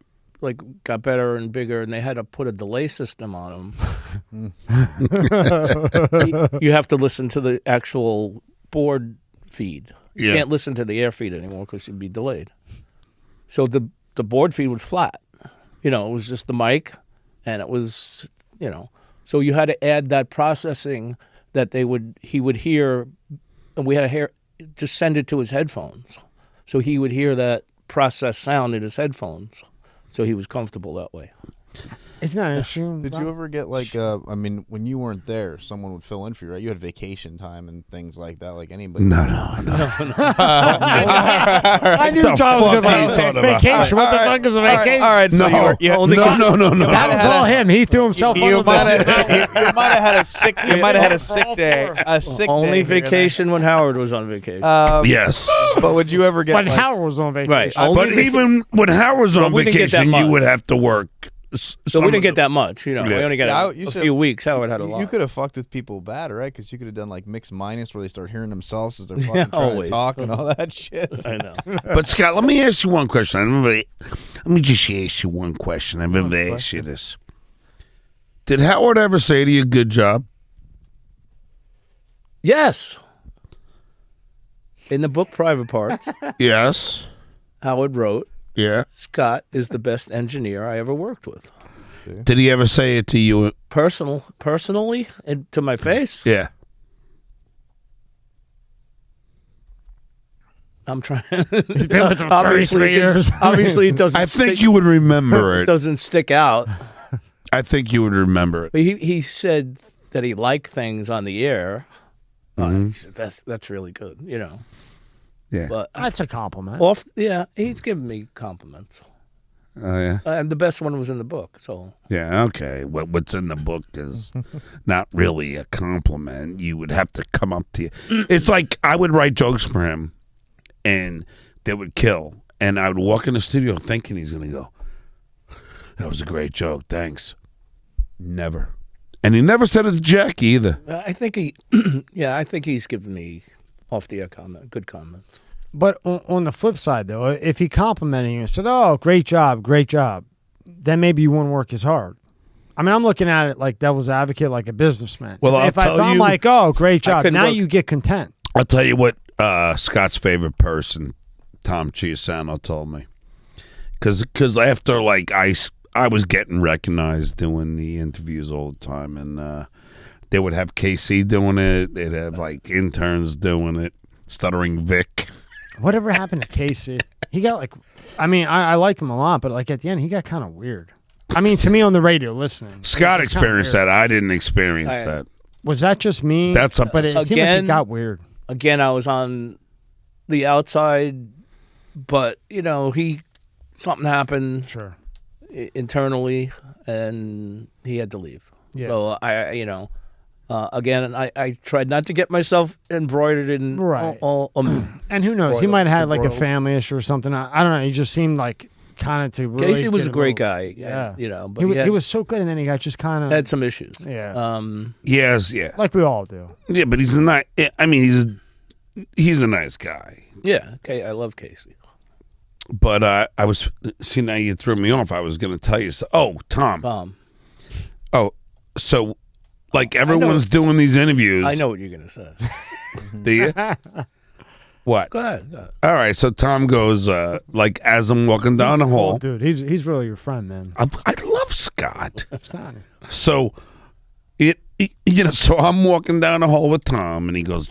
got better and bigger, and they had to put a delay system on him. You have to listen to the actual board feed. You can't listen to the air feed anymore because you'd be delayed. So the board feed was flat. It was just the mic, and it was So you had to add that processing that he would hear, and we had to just send it to his headphones. So he would hear that processed sound in his headphones. So he was comfortable that way. Isn't that interesting? Did you ever get when you weren't there, someone would fill in for you, right? You had vacation time and things like that, like anybody. No. I knew John was going to vacation. What the fuck is a vacation? All right, so no. That was all him. He threw himself you might under have had a sick. You might have had a sick day. A sick Only day vacation when Howard was on vacation. Yes. But would you ever get? When Howard was on vacation, right? But even when Howard was on vacation, you would have to work. So we didn't get that much, We only got a few weeks. Howard had a lot. You could have fucked with people bad, right? Because you could have done like mix minus, where they start hearing themselves as they're fucking trying to talk and all that shit. I know. But Scott, let me ask you one question. Let me just ask you one question. I've never asked you this. Did Howard ever say to you, "Good job"? Yes. In the book Private Parts, Yes. Howard wrote, Yeah. Scott is the best engineer I ever worked with. Did he ever say it to you? Personally, and to my face, Yeah. I'm trying. He's been with him 33 years. Obviously, it doesn't. I think you would remember it it. doesn't stick out. I think you would remember it. But he said that he liked things on the air. That's really good, you know. Yeah. But That's a compliment. he's given me compliments. Oh, yeah. And the best one was in the book. So Yeah, okay. What's in the book is not really a compliment. You would have to come up to you. It's like I would write jokes for him, and they would kill. And I would walk in the studio thinking he's going to go, that was a great joke, thanks. Never. And he never said it to Jack either. I think I think he's given me off the air good comments. But on the flip side, though, if he complimented you and said, "Oh, great job," then maybe you wouldn't work as hard. I mean, I'm looking at it like devil's advocate, like a businessman. Well, if I'm like, "Oh, great job," now you get content. I'll tell you what Scott's favorite person, Tom Chiosano, told me. Because after, like, I was getting recognized doing the interviews all the time, and they would have KC doing it. They'd have, like, interns doing it, Stuttering Vic. Whatever happened to Casey? He got like, I mean, I like him a lot, but like at the end, he got kind of weird. I mean, to me on the radio listening. Scott experienced that. I didn't experience that. Was that just me? But it seemed like it got weird. Again, I was on the outside, but, you know, something happened internally, and he had to leave. Yeah. So, again, I tried not to get myself embroidered in all and who knows? He might have had like a family issue or something. I don't know. He just seemed like kind of to really Casey was a great guy. Yeah. You know, but he was so good, and then he got just kind of had some issues. Yeah. Yes, yeah. Like we all do. Yeah, but he's not. I mean, he's a nice guy. Yeah. Okay. I love Casey. But I was. See, now you threw me off. I was going to tell you. Tom. Oh, so. Like everyone's doing these interviews. I know what you're going to say. Do you? What? Go ahead. All right. So Tom goes, like, as I'm walking down the hall. Oh, dude, he's really your friend, man. I love Scott. Stunning. So, so I'm walking down the hall with Tom, and he goes,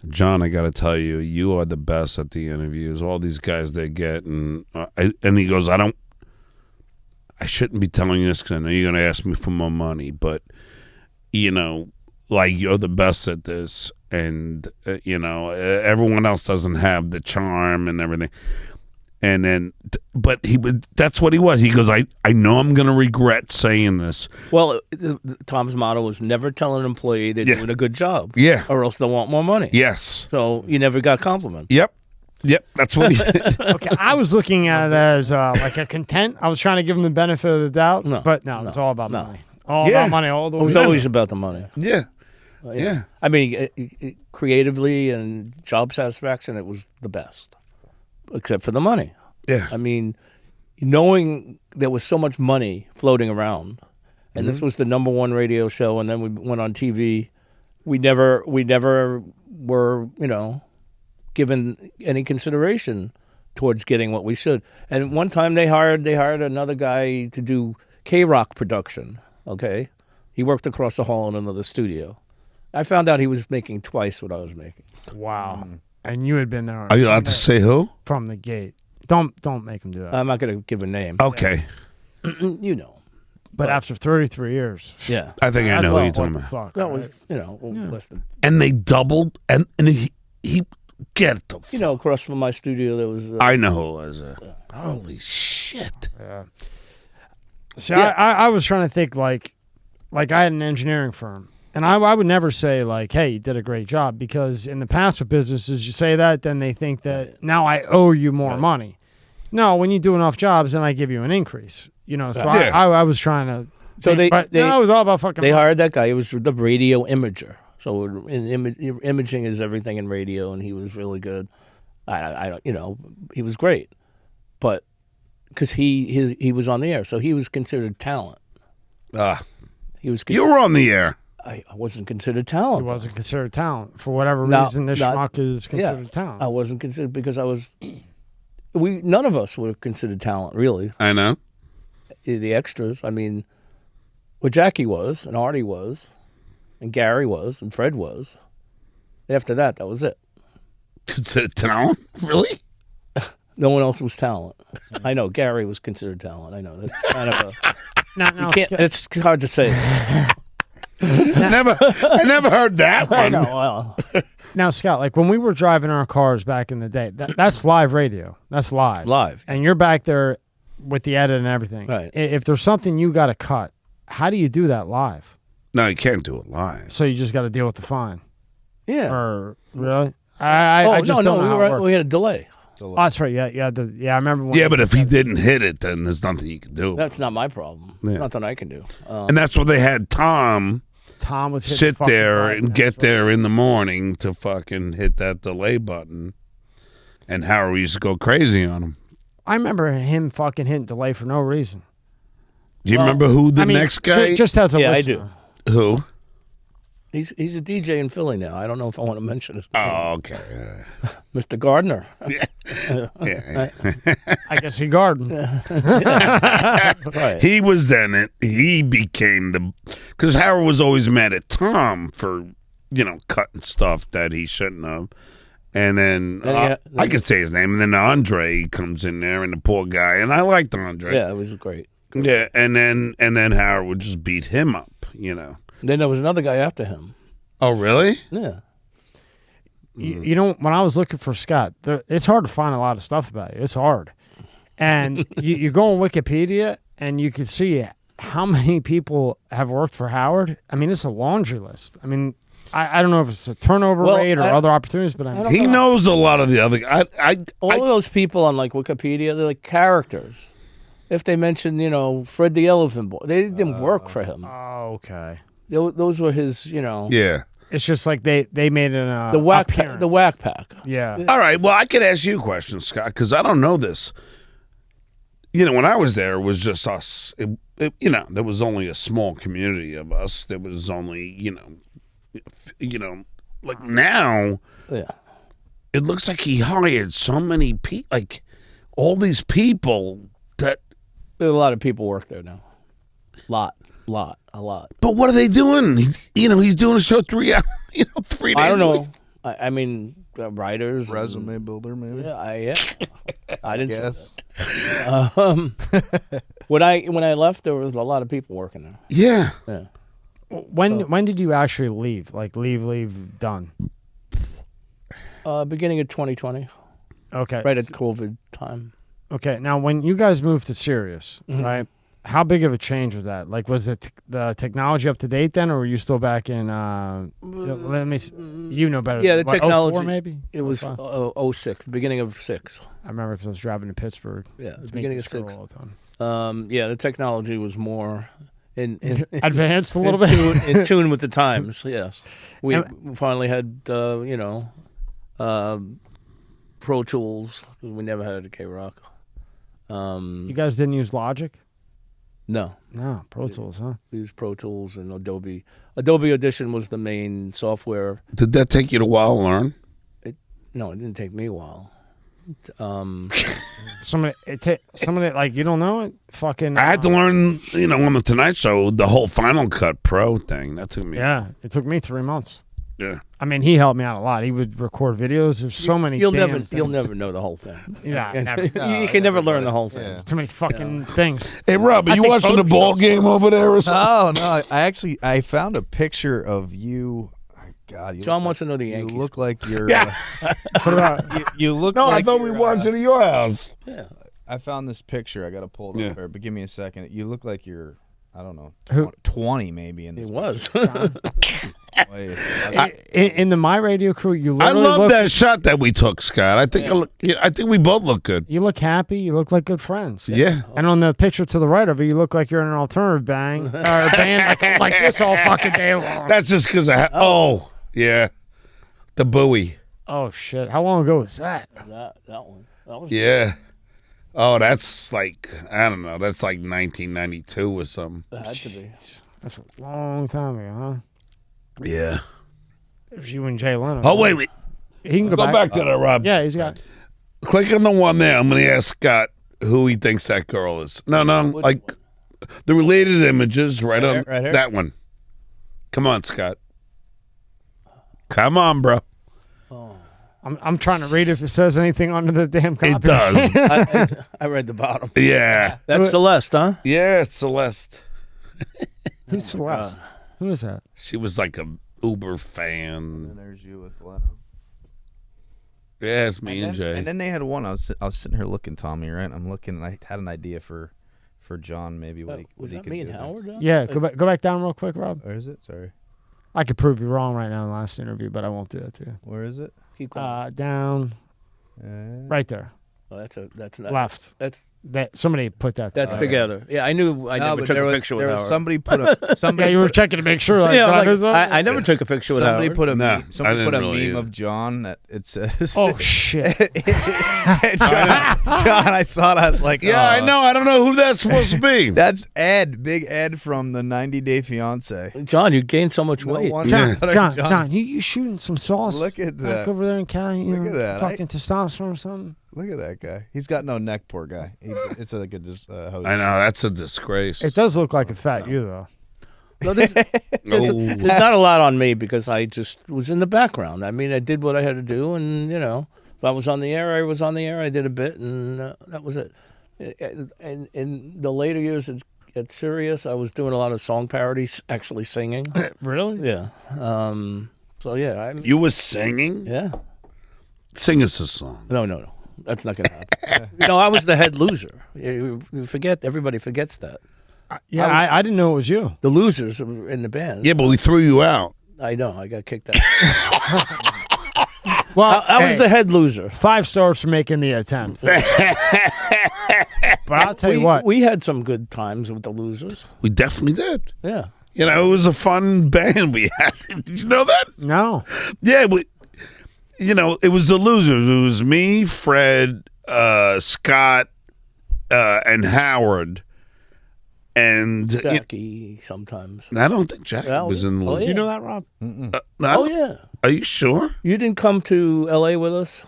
John, I got to tell you, you are the best at the interviews. All these guys they get, and he goes, I shouldn't be telling you this because I know you're going to ask me for more money, but, you know, like, you're the best at this, and, everyone else doesn't have the charm and everything. And then, but that's what he was. He goes, I know I'm going to regret saying this. Well, Tom's motto was never tell an employee they're doing a good job. Yeah. Or else they'll want more money. Yes. So you never got compliments. Yep, that's what he did. Okay, I was looking at it as like a content. I was trying to give him the benefit of the doubt, but no, it's all about money. All about money all the way. It was always about the money. Yeah. Yeah. I mean, creatively and job satisfaction, it was the best, except for the money. Yeah. I mean, knowing there was so much money floating around, and this was the #1 radio show, and then we went on TV, we never were, given any consideration towards getting what we should. And one time they hired another guy to do K-Rock production. Okay, he worked across the hall in another studio. I found out he was making twice what I was making. Wow. And you had been there. Are you allowed to say who? From the gate. Don't make him do that. I'm not going to give a name. Okay. You know. But after 33 years. Yeah. I think I know who you're talking about. Fuck, That was, less than. And they doubled, and he get the. Across from my studio there was. I know who it was. Holy shit. Yeah. See, I was trying to think like I had an engineering firm. And I would never say, like, hey, you did a great job, because in the past with businesses, you say that, then they think that now I owe you more money. No, when you do enough jobs, then I give you an increase. So I was trying to. So it was all about fucking. They hired that guy. He was the radio imager. So imaging is everything in radio, and he was really good. He was great, but because he was on the air, so he was considered talent. You were on the air. I wasn't considered talent. He wasn't considered talent for whatever reason. This schmuck is considered talent. I wasn't considered because I was. None of us were considered talent, really. I know. The extras. I mean, well, Jackie was, and Artie was, and Gary was, and Fred was. After that was it. Considered talent? Really? No one else was talent. I know Gary was considered talent. I know that's kind of a. No, it's hard to say. I never heard that one. I know. Well, now, Scott, like when we were driving our cars back in the day, that's live radio. That's live. Live. And you're back there with the edit and everything. Right. If there's something you got to cut, how do you do that live? No, you can't do it live. So you just got to deal with the fine. yeah. Or really? I just don't know how it works. We had a delay. Oh, that's right. Yeah. I remember. When Yeah, but if he didn't hit it, then there's nothing you can do. That's not my problem. Yeah. Nothing I can do. And that's what they had Tom was sit there and get there in the morning to fucking hit that delay button. And Howard used to go crazy on him. I remember him fucking hitting delay for no reason. Do you remember who the next guy? Just as a Yeah, listener. I do. Who? He's a DJ in Philly now. I don't know if I want to mention his name. Oh, okay. Mr. Gardner. Yeah. I guess he gardened. Right. He was then he became because Howard was always mad at Tom for cutting stuff that he shouldn't have, and then I could say his name, and then Andre comes in there, and the poor guy, and I liked Andre. Yeah, it was great. Yeah, and then Howard would just beat him up, Then there was another guy after him. Oh, really? Yeah. You know, when I was looking for Scott, it's hard to find a lot of stuff about you. It's hard. And you go on Wikipedia, and you can see how many people have worked for Howard. I mean, it's a laundry list. I mean, I don't know if it's a turnover rate or other opportunities, but he knows a lot of the other guys. All of those people on like Wikipedia, they're like characters. If they mention, Fred the Elephant Boy, they didn't work for him. Oh, okay. Those were his, Yeah. It's just like they made an the Wack appearance. Pack. The Wack Pack. Yeah. All right. Well, I could ask you a question, Scott, because I don't know this. When I was there, it was just us. There was only a small community of us. There was only, like now. Yeah. It looks like he hired so many people, like all these people that. A lot of people work there now. A lot. But what are they doing? He's doing a show 3 hours, 3 days. I don't a know. week. I mean, writers. Resume builder, maybe. Yeah, I didn't Yes. When I left, there was a lot of people working there. Yeah. Yeah. When did you actually leave? Like leave done? Beginning of 2020. Okay. Right at COVID time. Okay. Now, when you guys moved to Sirius, right? How big of a change was that? Like, was it the technology up to date then, or were you still back in? Let me. You know better. Yeah, the what, technology. 04 maybe. It was 06, beginning of 6. I remember because I was driving to Pittsburgh. Yeah, to the beginning make of the 6. scroll all the time. Yeah, the technology was more in Advanced a little bit. in tune with the times. Yes, we finally had Pro Tools. We never had it at K-Rock. You guys didn't use Logic? No, Pro Tools, huh? we used Pro Tools and Adobe. Adobe Audition was the main software. Did that take you a while to learn? No, it didn't take me a while. Somebody like you don't know it. Fucking. I had to learn, on the Tonight Show, the whole Final Cut Pro thing. That took me. Yeah, it took me 3 months. Yeah. I mean, he helped me out a lot. He would record videos. There's so many. You'll things. never know the whole thing. Yeah, never. You can never learn the whole thing. Yeah. Too many fucking things. Hey, Rob, are you think watching the both ball shows- game over there or something? Oh no! I found a picture of you. God, John wants to know the you Yankees. look like you're. Yeah. You look. No, like I thought we you're, watched it at your house. Yeah. I found this picture. I got to pull it Yeah. up here, but give me a second. You look like you're. I don't know. Who? 20 maybe in It this. was. In the My Radio crew, you I literally love look, that shot that we took, Scott. I think I think we both look good. You look happy. You look like good friends. Yeah. And on the picture to the right of you, you look like you're in an alternative band like this all fucking day long. That's just because yeah. The buoy. Oh shit! How long ago was that? that one. That was. Yeah. Oh, that's like, I don't know. That's like 1992 or something. It had to be. That's a long time ago, huh? Yeah. There's you and Jay Leno. Oh, wait. He can go back to that, Rob. Yeah, he's got. Click on the one there. I'm going to ask Scott who he thinks that girl is. No, like the related images right here? That one. Come on, Scott. Come on, bro. I'm trying to read if it says anything under the damn copy. It does. I read the bottom. Yeah. That's Celeste, huh? Yeah, it's Celeste. Who's Celeste? Who is that? She was like a Uber fan. And there's you with Leno. Yeah, it's me and Jay. And then they had one. I was sitting here looking, Tommy. Right, I'm looking, and I had an idea for John. Maybe what was he that could me do and Howard? next. Yeah, go back down real quick, Rob. Where is it? Sorry. I could prove you wrong right now in the last interview, but I won't do that to you. Where is it? Keep going. Down, right there, Oh, that's not left. That's Somebody put that. That's together. Yeah, I knew. I never took a picture with Howard. Somebody put a. Somebody Yeah, you were checking to make sure. Like, Yeah, I I never took a picture with Howard. Somebody put a No, meme. Somebody I put a didn't really meme either. of John that it says. Oh shit! John, I saw it. I was like, Yeah, I know. I don't know who that's supposed to be. That's Ed, Big Ed from the 90 Day Fiance. John, you gained so much weight. John, you shooting some sauce? Look at back that. over there in Cali. You Look know, at that. Fucking testosterone or something. Look at that guy. He's got no neck, poor guy. It's like a just. I know, that's a disgrace. It does look like a fat you though. No, there's not a lot on me because I just was in the background. I mean, I did what I had to do, and you know, if I was on the air, I was on the air. I did a bit, and that was it. And in the later years at Sirius, I was doing a lot of song parodies, actually singing. Really? Yeah. So yeah, You were singing? yeah. Sing us a song. No. That's not gonna happen. No, I was the head loser. You forget. Everybody forgets that. Yeah, I didn't know it was you. The losers were in the band. Yeah, but we threw you out. I know. I got kicked out. Well, I was the head loser. 5 stars for making the attempt. But I'll tell you what. We had some good times with the losers. We definitely did. Yeah. You know, it was a fun band we had. Did you know that? No. Yeah, you know, it was the losers. It was me, Fred, Scott, and Howard. And Jackie sometimes. I don't think Jackie was in the Oh, losers. yeah. You know that, Rob? No? Oh, yeah. Are you sure? You didn't come to L.A. with us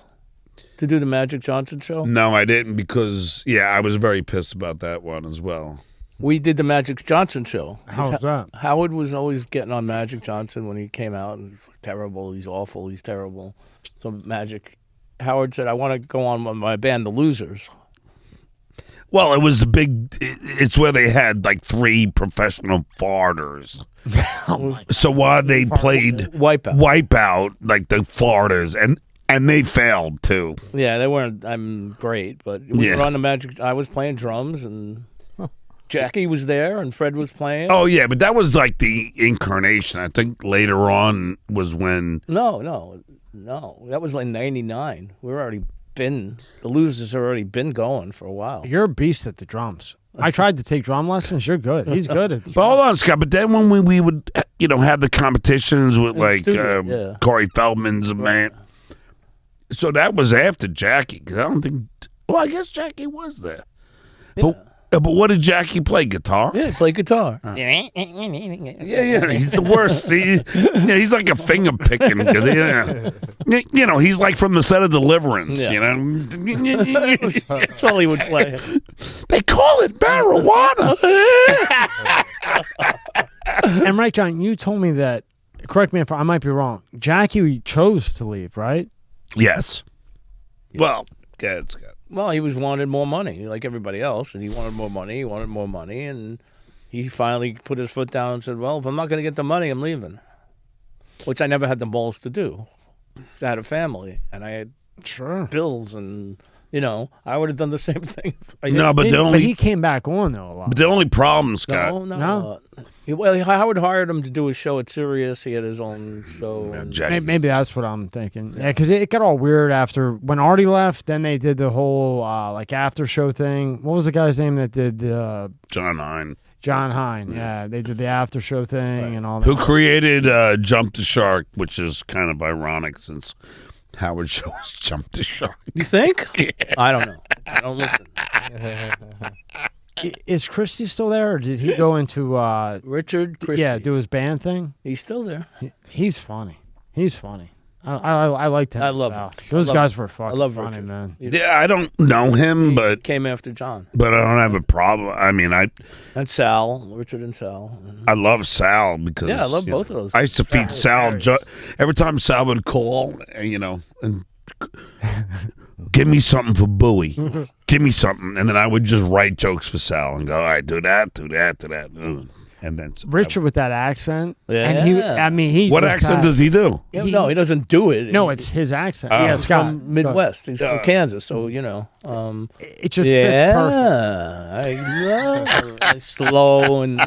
to do the Magic Johnson show? No, I didn't because, I was very pissed about that one as well. We did the Magic Johnson show. How was that? Howard was always getting on Magic Johnson when he came out. It's terrible. He's awful. He's terrible. So Howard said, I want to go on with my band, The Losers. Well, it was it's where they had like 3 professional farters. So while they played Wipeout, like the farters, and they failed too. Yeah, they weren't, I'm great, but we were on the Magic, I was playing drums and Jackie was there and Fred was playing. Oh, yeah, but that was like the incarnation. I think later on was when... No. That was like 99. The Losers had already been going for a while. You're a beast at the drums. I tried to take drum lessons. You're good. He's good at the But hold on, Scott. But then when we would, have the competitions with like Corey Feldman's man. So that was after Jackie. Because I don't think... Well, I guess Jackie was there. Yeah. But what did Jackie play? Guitar? Yeah, he played guitar. Yeah, he's the worst. He's like a finger picking. He's like from the set of Deliverance. Yeah. That's all he would play. They call it marijuana. And right, John, you told me that. Correct me if I might be wrong. Jackie chose to leave, right? Yes. Well, Scott. Well, he wanted more money, like everybody else, and he wanted more money, and he finally put his foot down and said, well, if I'm not going to get the money, I'm leaving, which I never had the balls to do, because I had a family, and I had bills, and, I would have done the same thing. But he came back on, though, a lot. But the only problem, Scott... No. Well, Howard hired him to do a show at Sirius. He had his own show. Maybe that's what I'm thinking. Yeah, because it got all weird after when Artie left. Then they did the whole after show thing. What was the guy's name that did John Hine. John Hine. Yeah, they did the after show thing and all that. Who created Jump the Shark, which is kind of ironic since Howard shows Jump the Shark. You think? Yeah. I don't know. I don't listen. Is Christie still there, or did he go into Richard Christie. Yeah, do his band thing? He's still there. He's funny. He's funny. I liked him. I love Sal. him. Those I love guys him. were fucking I love funny, Richard. man. Yeah, I don't know him, but Came after John. I don't have a problem. I mean, And Sal, Richard and Sal. I love Sal because Yeah, I love both of those. I used to feed Sal every time Sal would call, and give me something for Bowie, give me something, and then I would just write jokes for Sal and go, all right, do that, and then Richard with that accent. Yeah. And he. What just accent had- does he do? No, he doesn't do it. No, it's his accent. Oh. Yeah, He's Scott. from Midwest. He's from Kansas, so It just fits perfect. I love it's slow and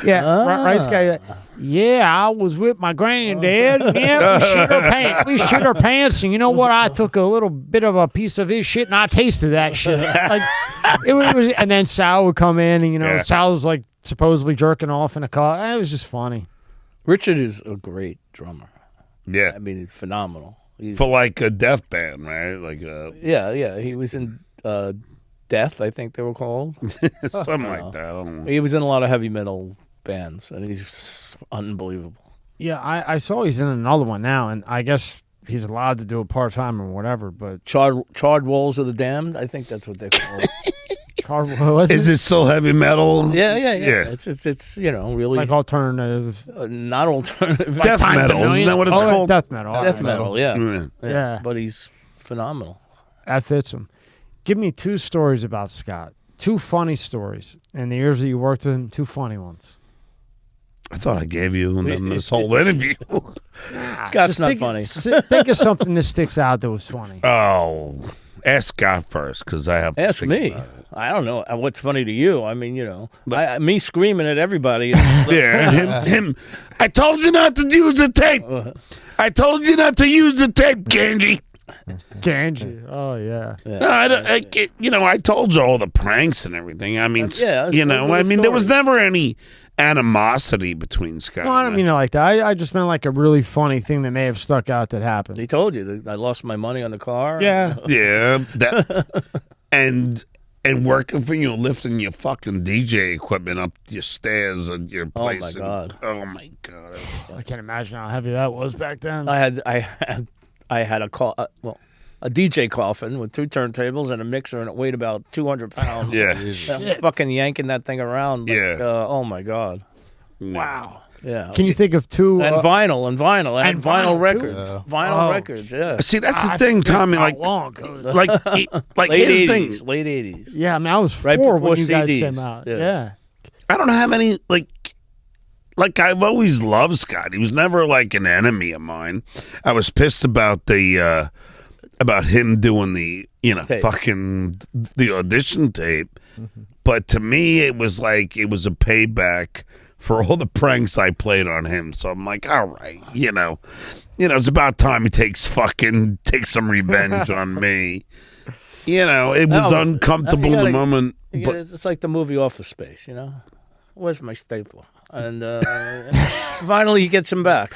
Yeah, Rice guy. Yeah, I was with my granddad. Yeah, we shit our pants, and you know what? I took a little bit of a piece of his shit, and I tasted that shit. Like it was, and then Sal would come in, and Sal's like supposedly jerking off in a car. It was just funny. Richard is a great drummer. Yeah, I mean, he's phenomenal. for like a death band, right? Like yeah. He was in Death, I think they were called. something like that. I don't know. He was in a lot of heavy metal bands, and he's unbelievable. Yeah, I saw he's in another one now, and I guess he's allowed to do it part time or whatever. But Charred Walls of the Damned, I think that's what they're called. Is it still heavy metal? Yeah. It's really like alternative, not alternative. Death metal, isn't that what it's called? Death metal. Death metal, yeah. Yeah. But he's phenomenal. That fits him. Give me 2 stories about Scott. 2 funny stories in the years that you worked with him. 2 funny ones. I thought I gave you this whole interview. Scott's not funny. Think of something that sticks out that was funny. Oh, ask Scott first, because I have to Ask think me. about it. I don't know what's funny to you. I mean, me screaming at everybody. Yeah, him. I told you not to use the tape. I told you not to use the tape, Ganji. Ganji. Oh, yeah. No, I told you all the pranks and everything. I mean, yeah, those are the there was stories. never any animosity between Scott. No, I don't mean it like that. I just meant like a really funny thing that may have stuck out that happened. He told you that I lost my money on the car. Yeah. Yeah, that and working for you, lifting your fucking DJ equipment up your stairs at your Oh, place. my God. Oh my God! I can't imagine how heavy that was back then. I had a DJ coffin with 2 turntables and a mixer, and it weighed about 200 pounds. Yeah. I'm fucking yanking that thing around. Like, Yeah. oh my God. Wow. Yeah. Can you think of 2? And vinyl. And vinyl, vinyl too. records. Vinyl Oh. records. Yeah. See, that's the thing, Tommy. Like long. like Late his 80s. thing. Late 80s. Yeah, I mean, I was Right 4 before when you guys CDs. came out. Yeah. Yeah. I don't have any like I've always loved Scott. He was never like an enemy of mine. I was pissed about the about him doing the Tape. fucking the audition tape. But to me it was a payback for all the pranks I played on him. So I'm like, all right, it's about time he takes some revenge on me. It was uncomfortable in the moment. But It's like the movie Office Space, Where's my stapler? And finally he gets him back.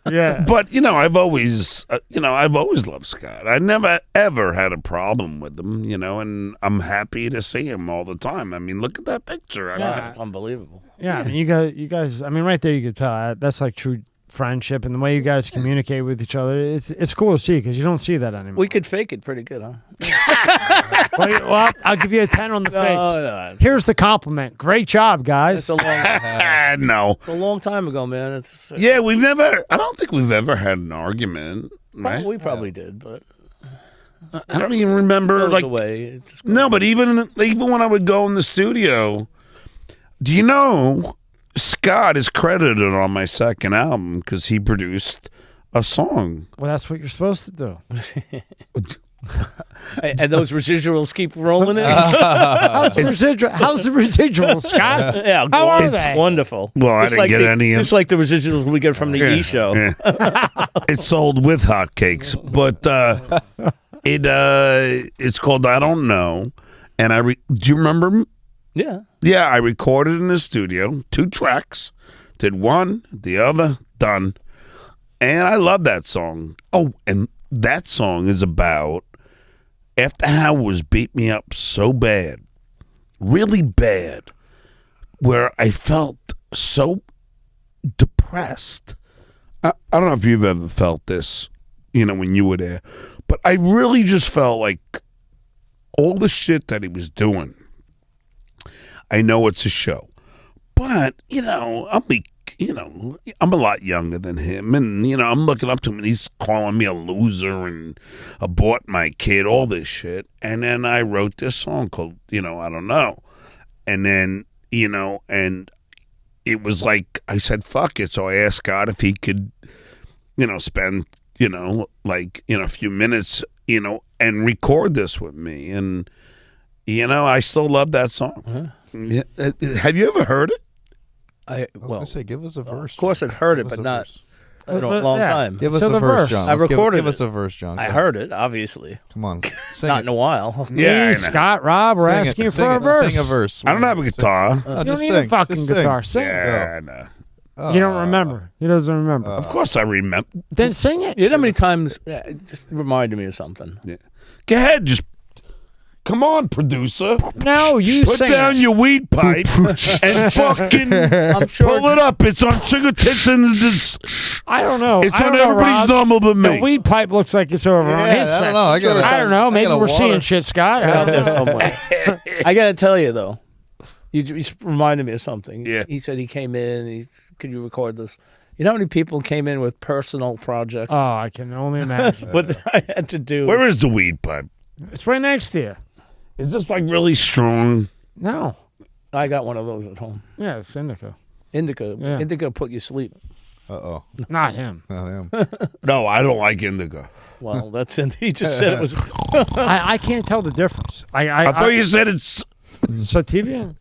Yeah. But I've always loved Scott. I never ever had a problem with him, and I'm happy to see him all the time. I mean, look at that picture. It's unbelievable. Yeah, I mean, you guys. I mean, right there, you could tell that's like true friendship, and the way you guys communicate with each other. It's cool to see because you don't see that anymore. We could fake it pretty good, huh? Well, I'll give you a 10 on the face. No. Here's the compliment. Great job, guys. It's a long time ago, man. Yeah, I don't think we've ever had an argument. Right? We probably did, but I don't even remember. it goes away. It just goes No, away. but even when I would go in the studio, do you know Scott is credited on my second album because he produced a song. Well, that's what you're supposed to do. And those residuals keep rolling in. How's the residual, Scott? Yeah, How are it's they? wonderful. Well, I Just didn't get any of It's like the residuals we get from the E show. Yeah. It's sold with hotcakes, but it's called I Don't Know. And do you remember? Yeah. Yeah, I recorded in the studio, 2 tracks, did one, the other, done. And I love that song. Oh, and that song is about after Howard beat me up so bad really bad where I felt so depressed. I don't know if you've ever felt this, when you were there, but I really just felt like all the shit that he was doing. I know it's a show, but I'm a lot younger than him, and I'm looking up to him, and he's calling me a loser and abort my kid, all this shit. And then I wrote this song called, I don't know. And then, and it was like I said, fuck it. So I asked God if he could, spend, a few minutes, and record this with me. And, I still love that song. Uh-huh. Have you ever heard it? I was gonna say, give us a verse. Of course, I'd heard it, but not in a long time. Give us a verse, John. I recorded give us a verse, John. I heard it, obviously. Come on, sing not it. in a while. Yeah, Scott, Rob, we're asking you for a verse. Sing a verse. I don't have a guitar. You don't need a fucking guitar. Sing. Yeah, I know. You don't remember. He doesn't remember. Of course I remember. Then sing it. You know how many times? Yeah, it just reminded me of something. Yeah. Go ahead, just come on, producer. No, you put sing down it. your weed pipe and fucking I'm sure pull it up. It's on Sugar Tits and this. I don't know. It's I don't on know, everybody's Rob. normal but me. The weed pipe looks like it's over on his I don't side. know. I don't know. Maybe we're seeing water. shit, Scott. Out there somewhere. I gotta tell you though, you just reminded me of something. Yeah. He said he came in. Could you record this? You know how many people came in with personal projects? Oh, I can only imagine. What I had to do. Where is the weed pipe? It's right next to you. Is this like really strong? No. I got one of those at home. Yeah, it's Indica. Indica. Yeah. Indica put you to sleep. Uh-oh. Not him. Not him. No, I don't like indica. Well, that's he just said it was. I can't tell the difference. I thought you said it's. Sativa?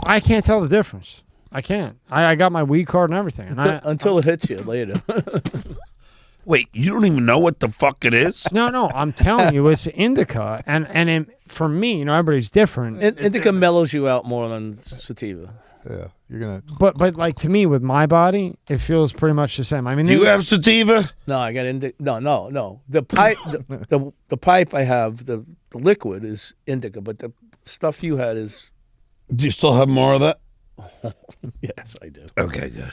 I can't tell the difference. I can't. I got my weed card and everything. And until it hits you later. Wait, you don't even know what the fuck it is? No, I'm telling you, it's indica, and for me, everybody's different. Indica mellows you out more than sativa. Yeah, you're gonna. But like to me, with my body, it feels pretty much the same. I mean, Do you have sativa? No, I got indica. No. The pipe, the pipe I have, the liquid is indica, but the stuff you had is. Do you still have more of that? Yes, I do. Okay, good.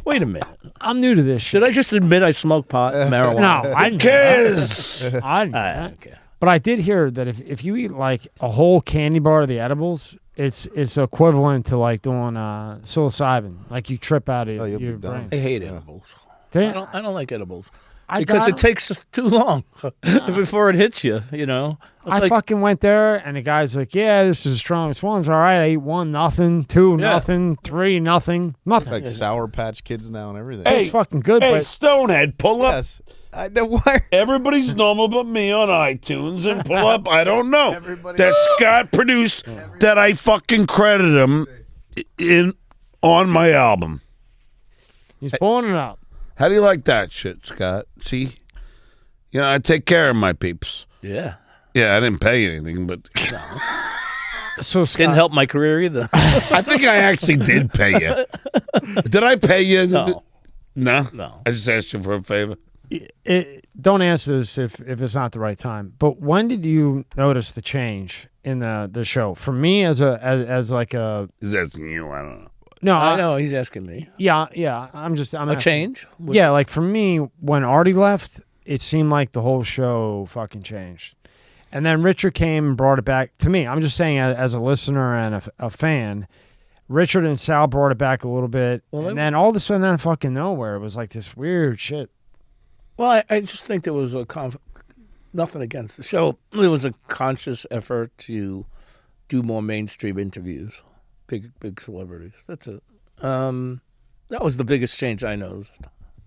Wait a minute. I'm new to this shit. Did I just admit I smoke pot, marijuana? No, I didn't. Kiss. I didn't. Okay. But I did hear that if you eat like a whole candy bar of the edibles, it's equivalent to like doing psilocybin. Like you trip out of you'll your be done. brain. I hate edibles. Damn. I don't like edibles. I Because got it takes us too long before it hits you, I fucking went there, and the guy's like, "Yeah, this is the strongest one's all right. I ate 1, nothing, 2, nothing, 3, nothing. Like Sour Patch Kids now and everything. Hey, it's fucking good, Hey, but Stonehead, pull up. Yes. I know why. Everybody's normal but me on iTunes and pull up. I don't know. Everybody- That Scott produced that I fucking credit him on my album. he's pulling it up. How do you like that shit, Scott? See? I take care of my peeps. Yeah. Yeah, I didn't pay anything, but So Scott, Didn't help my career either. I think I actually did pay you. Did I pay you? No. No? I just asked you for a favor. don't answer this if it's not the right time. But when did you notice the change in the show? For me, as like a He's asking you, I don't know. no, I know he's asking me. yeah. I'm A asking. change? Yeah, like for me, when Artie left, it seemed like the whole show fucking changed. And then Richard came and brought it back to me. I'm just saying, as a listener and a fan, Richard and Sal brought it back a little bit. Well, and then all of a sudden, out of fucking nowhere, it was like this weird shit. Well, I just think there was nothing against the show. There was a conscious effort to do more mainstream interviews, big celebrities. That's it. That was the biggest change I noticed.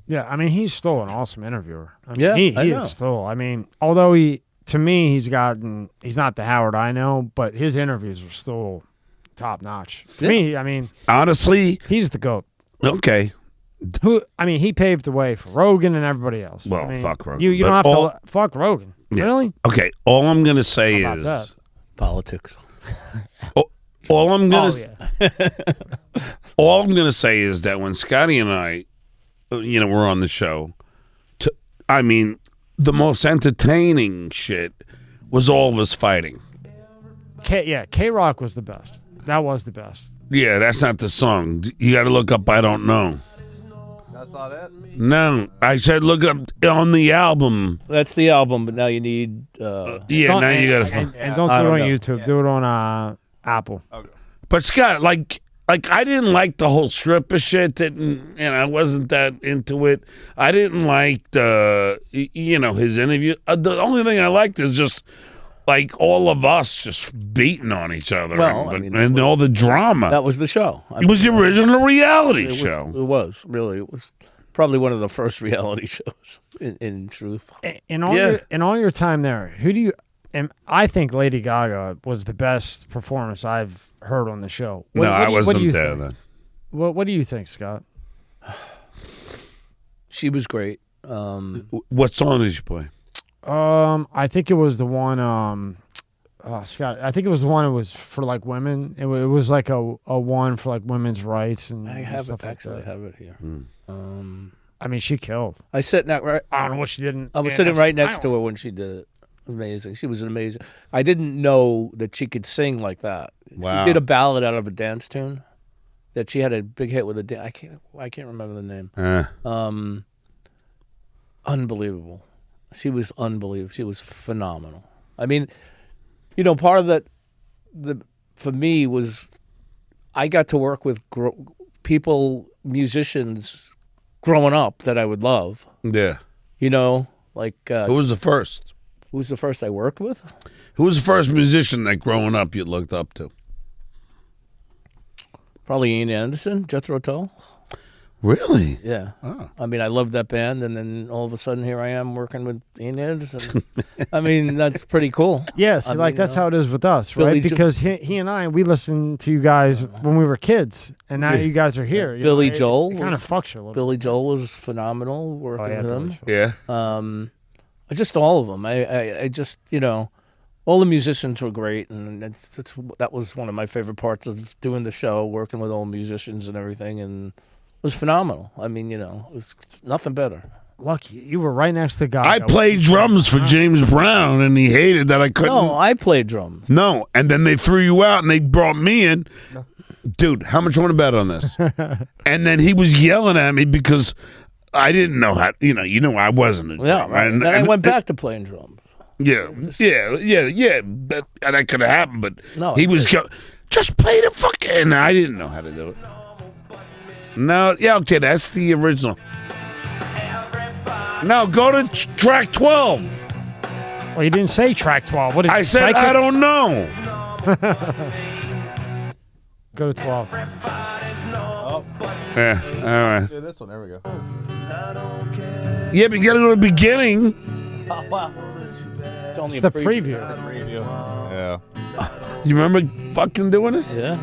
Yeah, I mean, he's still an awesome interviewer. I mean, Yeah, he I know. is still. I mean, although to me, he's not the Howard I know, but his interviews are still top notch. To me, I mean, Honestly, he's the GOAT. okay. He paved the way for Rogan and everybody else. Well, I mean, fuck Rogan, You but don't have all- to fuck Rogan. Yeah. Really? Okay, all I'm going to say How about is... that? Politics. All I'm Oh, going to yeah. all I'm going to say is that when Scotty and I, were on the show, the most entertaining shit was all of us fighting. K-Rock was the best. That was the best. Yeah, that's not the song. You got to look up I Don't Know. That's not it? No, I said look up on the album. That's the album, but now you need. Now you got to. And don't do it on YouTube. Yeah. Do it on Apple. Okay. But Scott, like I didn't like the whole stripper shit. I wasn't that into it. I didn't like his interview. The only thing I liked is just like all of us just beating on each other and all the drama. That was the show. It was the original reality show. It was probably one of the first reality shows. In truth, in all your time there, who do you? And I think Lady Gaga was the best performance I've heard on the show. I wasn't there then. What do you think, Scott? She was great. What song did you play? I think it was the one. Scott, I think it was the one. It was for like women. It was like a one for like women's rights and I have stuff it. Actually, like that. I have it here. I mean, she killed. I sat right. I don't know what she didn't. I was sitting right next to her when she did it. Amazing. She was amazing. I didn't know that she could sing like that. Wow. She did a ballad out of a dance tune. That she had a big hit with I can't remember the name. Unbelievable. She was unbelievable. She was phenomenal. I mean, part of that, for me was, I got to work with musicians growing up that I would love. Yeah. Like who was the first? Who was the first I worked with? Who was the first musician that growing up you looked up to? Probably Ian Anderson, Jethro Tull. Really? Yeah. Oh. I mean, I loved that band, and then all of a sudden here I am working with Ian Anderson. I mean, that's pretty cool. Yes, that's how it is with us, right? Because he and I, we listened to you guys when we were kids, and now you guys are here. Billy Joel. It kind of fucks you a little Billy bit. Joel was phenomenal working with him. Yeah. Just all of them. I just, all the musicians were great, and that was one of my favorite parts of doing the show, working with all musicians and everything, and it was phenomenal. I mean, it was nothing better. Lucky, you were right next to God. I played drums for James Brown, and he hated that I couldn't. No, I played drums. No, and then they threw you out, and they brought me in. No. Dude, how much you want to bet on this? And then he was yelling at me because I didn't know how. I wasn't a drummer. Right. And then I went back to playing drums. Yeah. That could have happened, but no, he was just play the fucking. And I didn't know how to do it. No, yeah, okay, that's the original. Now go to track 12. Well, you didn't say track 12. What did I said? I don't know. Go to 12. Oh. Yeah, all right. Do this one. There we go. Yeah, but you got to go to the beginning. Oh, wow. It's only the preview. Yeah. You remember fucking doing this? Yeah.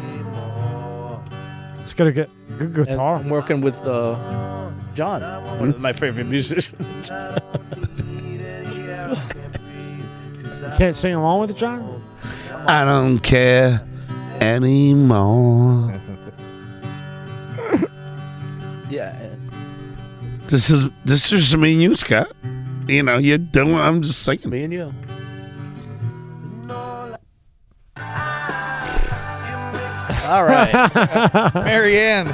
It's gonna get good guitar. And I'm working with John, one of my favorite musicians. You can't sing along with it, John? I don't care anymore. Yeah. This is me and you, Scott. You're doing. I'm just singing. Me and you. All right. Mary Ann.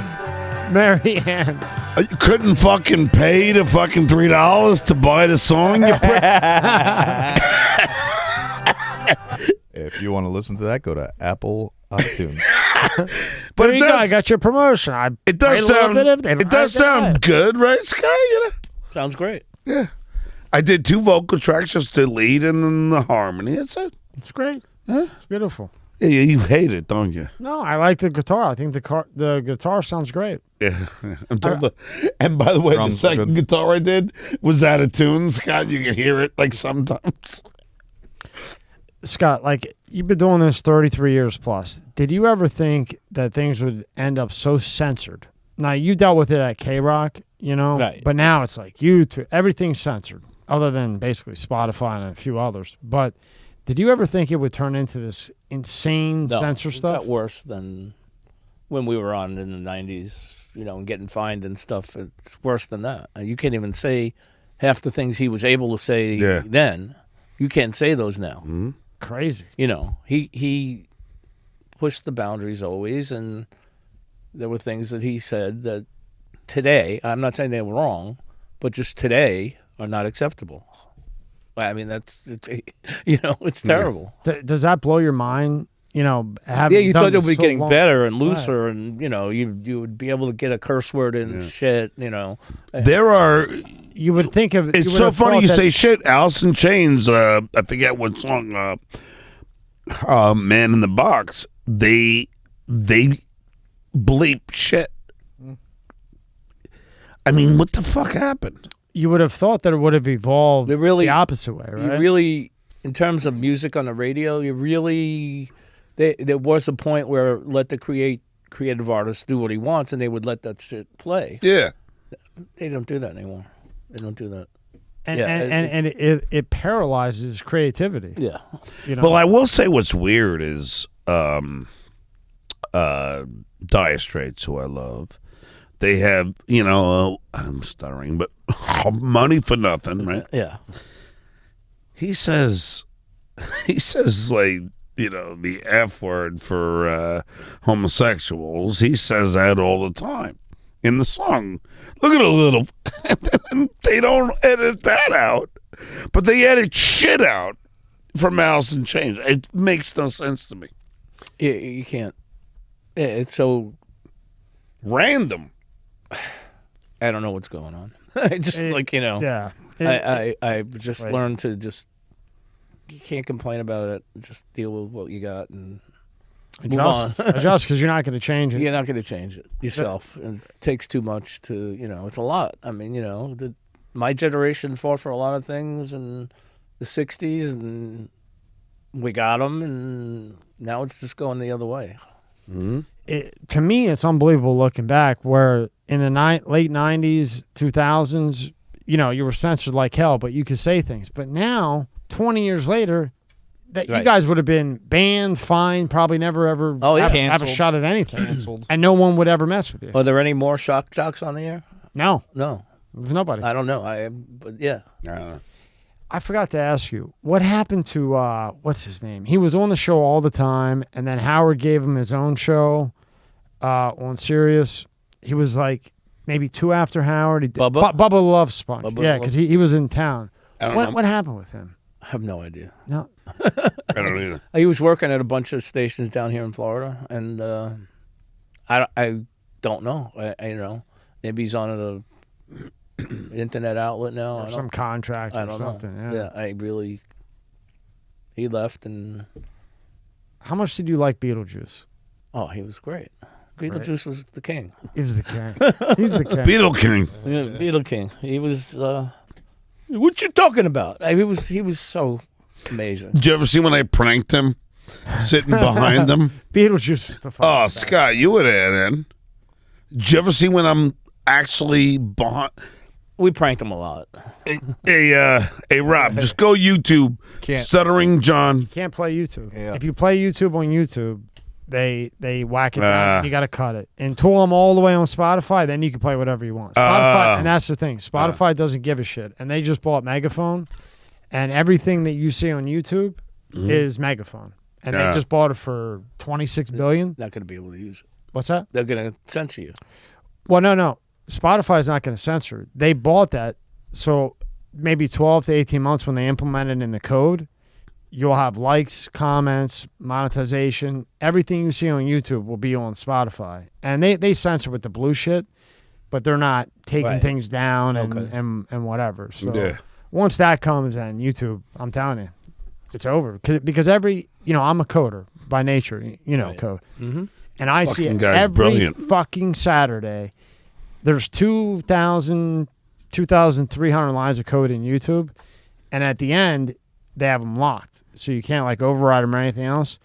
You couldn't fucking pay the fucking $3 to buy the song, you prick. If you want to listen to that, go to Apple iTunes. But there you go. I got your promotion. It does sound good, right, Sky? Sounds great. Yeah. I did 2 vocal tracks, just the lead and then the harmony. That's it. It's great. Huh? It's beautiful. Yeah, you hate it, don't you? No, I like the guitar. I think the guitar sounds great. Yeah. And by the way, the second guitar I did was out of tune, Scott. You can hear it like sometimes. Scott, like you've been doing this 33 years plus. Did you ever think that things would end up so censored? Now, you dealt with it at K-Rock, right. But now it's like YouTube, everything's censored, other than basically Spotify and a few others. But did you ever think it would turn into this insane censor stuff? It got worse than when we were on in the 90s, and getting fined and stuff. It's worse than that. You can't even say half the things he was able to say then. You can't say those now. Mm-hmm. Crazy. You know, he pushed the boundaries always, and there were things that he said that today, I'm not saying they were wrong, but just today are not acceptable. I mean, it's terrible. Does that blow your mind? You know, you thought it would be so getting long, better and looser, right. And you would be able to get a curse word in shit. There are. You would think of. It's so funny you say shit. Alice in Chains. I forget what song. Man in the Box. They bleep shit. I mean, what the fuck happened? You would have thought that it would have evolved the opposite way, right? You really, in terms of music on the radio, there was a point where let the creative artist do what he wants, and they would let that shit play. Yeah. They don't do that anymore. They don't do that. And it paralyzes creativity. Yeah. Well, I will say what's weird is Dire Straits, who I love. They have, I'm stuttering, but Money for Nothing, right? Yeah. He says like, the F word for homosexuals. He says that all the time in the song. Look at a little. They don't edit that out, but they edit shit out from Alice in Chains. It makes no sense to me. You can't. It's so random. I don't know what's going on. I just Yeah. I just learned to just. You can't complain about it. Just deal with what you got and move on. Adjust, because you're not going to change it. You're not going to change it yourself. And it takes too much to, it's a lot. I mean, my generation fought for a lot of things in the 60s, and we got them, and now it's just going the other way. Mm-hmm. To me, it's unbelievable looking back where in the late 90s, 2000s, you were censored like hell, but you could say things. But now, 20 years later, that you guys would have been banned, fined, probably never ever have a shot at anything. Canceled. And no one would ever mess with you. Are there any more shock jocks on the air? No. There's nobody. I don't know. But yeah. I forgot to ask you, what happened to, what's his name? He was on the show all the time, and then Howard gave him his own show on Sirius. He was like maybe 2 after Howard. He did, Bubba? Bubba Love Sponge. Because he was in town. What happened with him? I have no idea. No. I don't either. He was working at a bunch of stations down here in Florida, and I don't know. Maybe he's on an internet outlet now. Or some contract or something. Know. Yeah, he left. And how much did you like Beetlejuice? Oh, he was great. Beetlejuice was the king. He was the king. He's the king. Beetle King. Yeah, Beetle King. He was... what you talking about? He was so amazing. Did you ever see when I pranked him, sitting behind him? Beetlejuice was the fun. Oh, Scott, you were there then. Did you ever see when I'm actually behind? We pranked him a lot. Hey, Rob, just go YouTube. Stuttering John. You can't play YouTube. Yeah. If you play YouTube on YouTube, they whack it down. You got to cut it and tool them all the way on Spotify. Then you can play whatever you want. Spotify, and that's the thing. Spotify doesn't give a shit, and they just bought Megaphone, and everything that you see on YouTube is Megaphone, and they just bought it for $26 billion. Not going to be able to use it. What's that? They're going to censor you. Well, no. Spotify is not going to censor it. They bought that, so maybe 12 to 18 months when they implement it in the code, you'll have likes, comments, monetization. Everything you see on YouTube will be on Spotify. And they censor with the blue shit, but they're not taking things down and whatever. So once that comes in YouTube, I'm telling you, it's over. Because every, I'm a coder by nature, code. Mm-hmm. And I see it every fucking Saturday. There's 2,300 lines of code in YouTube. And at the end, they have them locked, so you can't override them or anything else.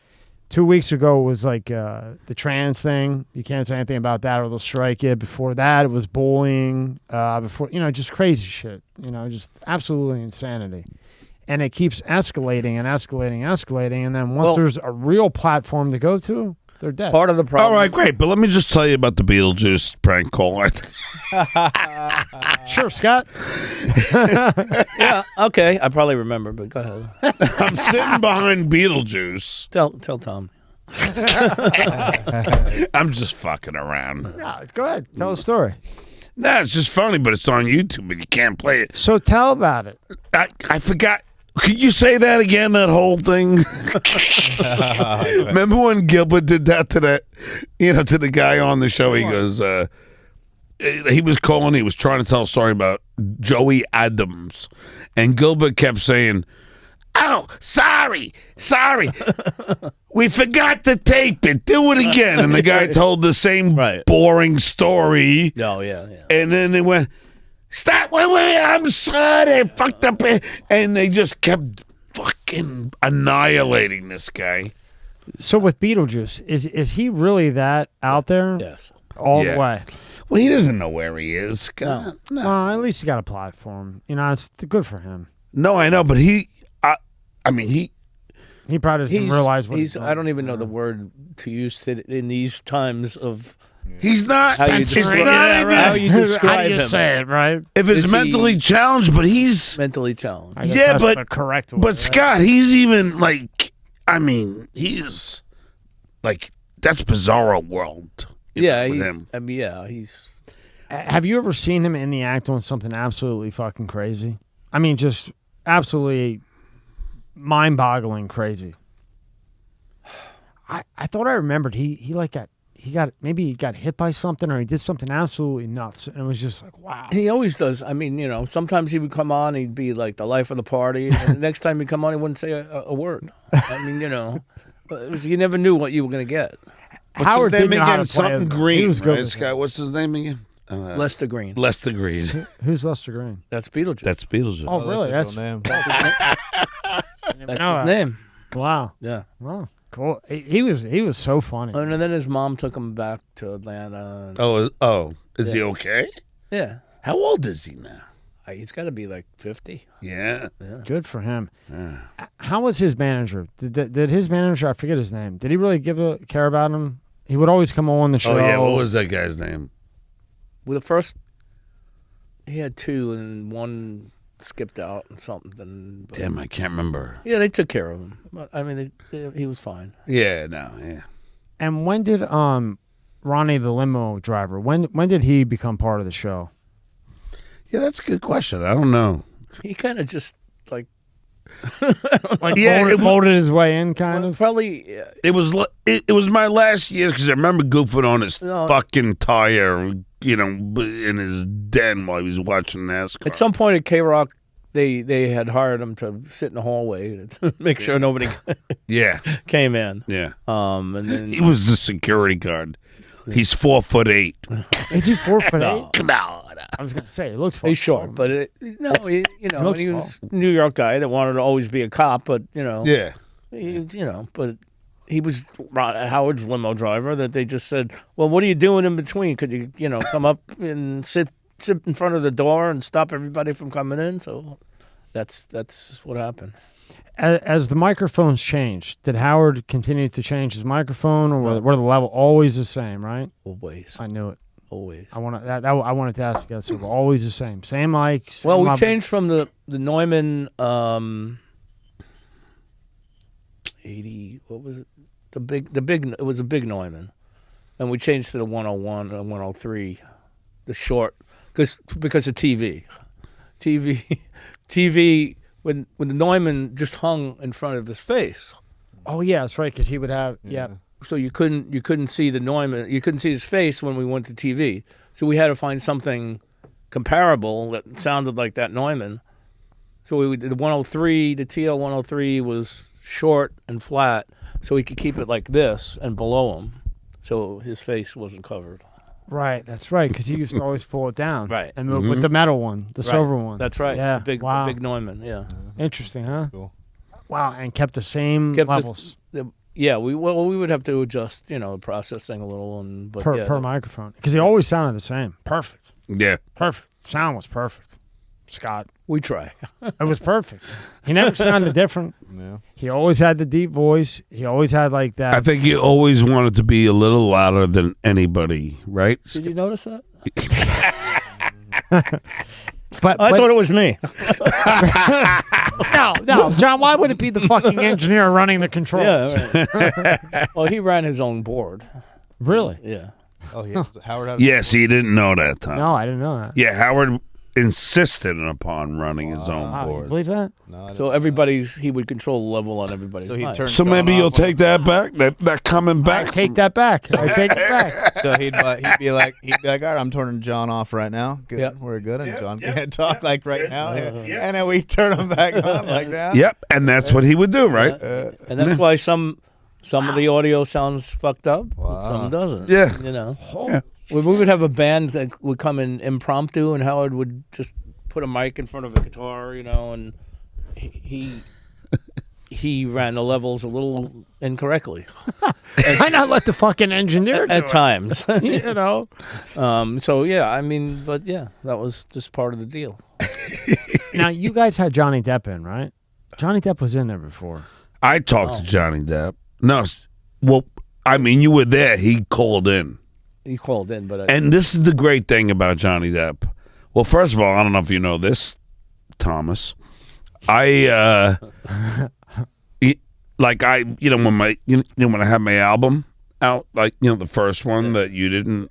2 weeks ago was the trans thing. You can't say anything about that or they'll strike you. Before that, it was bullying. Before just crazy shit. Just absolutely insanity. And it keeps escalating and escalating, and then once there's a real platform to go to, They're dead. Part of the problem. All right, great. But let me just tell you about the Beetlejuice prank call. Sure, Scott. Yeah, okay. I probably remember, but go ahead. I'm sitting behind Beetlejuice. Tell Tom. I'm just fucking around. Yeah, go ahead. Tell a story. Nah, it's just funny, but it's on YouTube and you can't play it. So tell about it. I forgot. Could you say that again, that whole thing? Remember when Gilbert did that to the guy on the show? He goes, he was calling, he was trying to tell a story about Joey Adams. And Gilbert kept saying, oh, sorry. We forgot to tape it. Do it again. And the guy told the same boring story. Oh, yeah. And then they went, stop, wait, I'm sorry, I fucked up. And they just kept fucking annihilating this guy. So with Beetlejuice, is he really that out there? Yes. All the way? Well, he doesn't know where he is. No. At least you got a platform. You know, it's good for him. No, I know, but he probably doesn't realize what he's doing. I don't even know the word to use in these times of... He's not. How you describe How do you him. say it, right? If it's mentally challenged, but he's mentally challenged. I guess that's the correct way, but Scott, he's even like, he's like, that's Bizarro World. Yeah, with him. He's. Have you ever seen him in the act on something absolutely fucking crazy? I mean, just absolutely mind-boggling crazy. I thought I remembered he got hit by something, or he did something absolutely nuts, and it was just like, wow. He always does. I mean, sometimes he would come on, he'd be like the life of the party, and the next time he'd come on, he wouldn't say a word. I mean, you never knew what you were going to get. Howard didn't know how to play something it. Green. He was good. Right, Scott, what's his name again? Lester Green. Lester Green. Who's Lester Green? That's Beetlejuice. That's Beetlejuice. Oh, really? That's his real name. That's his name. Wow. Yeah. Wow. Cool. He was so funny. And then his mom took him back to Atlanta. Is he okay? Yeah. How old is he now? He's got to be like 50. Yeah. Good for him. How was his manager? Did his manager, I forget his name, did he really care about him? He would always come on the show. Oh, yeah. What was that guy's name? Well, the first, he had two, and one skipped out and something. But, Damn, I can't remember. Yeah, they took care of him. But, I mean, he was fine. Yeah. And when did Ronnie the limo driver, when did he become part of the show? Yeah, that's a good question. I don't know. He kind of just, like molded his way in, kind of? Probably. It was my last year because I remember goofing on his fucking tire, in his den while he was watching NASCAR. At some point at K-Rock, they had hired him to sit in the hallway to make sure nobody came in. Yeah. And then he was the security guard. He's 4'8". Is he 4'8"? No. I was gonna say he looks. He's short, but he was a New York guy that wanted to always be a cop, but Yeah. but he was Howard's limo driver that they just said, well, what are you doing in between? Could you come up and sit in front of the door and stop everybody from coming in? So that's what happened. As the microphones changed, did Howard continue to change his microphone, or were the level always the same? Right? Always. I knew it. Always. I wanted to ask you that. So always the same mic. Well, we changed from the Neumann 80. What was it? The big. It was a big Neumann, and we changed to the 101 and 103, the short, because of TV. When the Neumann just hung in front of his face. Oh yeah, that's right. Because he would have So you couldn't see the Neumann. You couldn't see his face when we went to TV. So we had to find something comparable that sounded like that Neumann. So the 103, the TL 103 was short and flat, so we could keep it like this and below him, so his face wasn't covered. Right, that's right. Because he used to always pull it down. Right, and with the metal one, the silver one. That's right. Yeah, the big Neumann. Yeah. Interesting, huh? Cool. Wow, and kept the same levels. Yeah, we would have to adjust, the processing a little, per microphone, because he always sounded the same. Perfect. Yeah. Perfect. Sound was perfect. Scott. We try. It was perfect. He never sounded different. Yeah. He always had the deep voice. He always had like that. I think you always wanted to be a little louder than anybody, right? Did you notice that? But I thought it was me. No, John. Why would it be the fucking engineer running the controls? Yeah. Right. Well, he ran his own board. Really? Yeah. Oh, yeah. Howard had Yes, he didn't know that, Tom. No, I didn't know that. Yeah, Howard insisted upon running his own Wow, you board. believe that? No, So he would control the level on everybody's so he mic. turned. So John maybe off you'll when- take that back. That coming back. I take that back. I take it back. So he'd be like, all right, I'm turning John off right now. Good, Yep. we're good, and John can't talk like right now, and then we turn him back on like that. Yep, and that's what he would do, right? And that's why some of the audio sounds fucked up, Wow. some doesn't. Yeah. You know. Yeah. We would have a band that would come in impromptu, and Howard would just put a mic in front of a guitar, you know, and he ran the levels a little incorrectly Why not let the fucking engineer do at it? times. You know. So yeah, I mean, but yeah, that was just part of the deal. Now you guys had Johnny Depp in, right? Johnny Depp was in there before. I talked to Johnny Depp. No, well, I mean, you were there. He called in. He called in, but And this is the great thing about Johnny Depp. Well, first of all, I don't know if you know this, Thomas. When I had my album out, the first one that you didn't,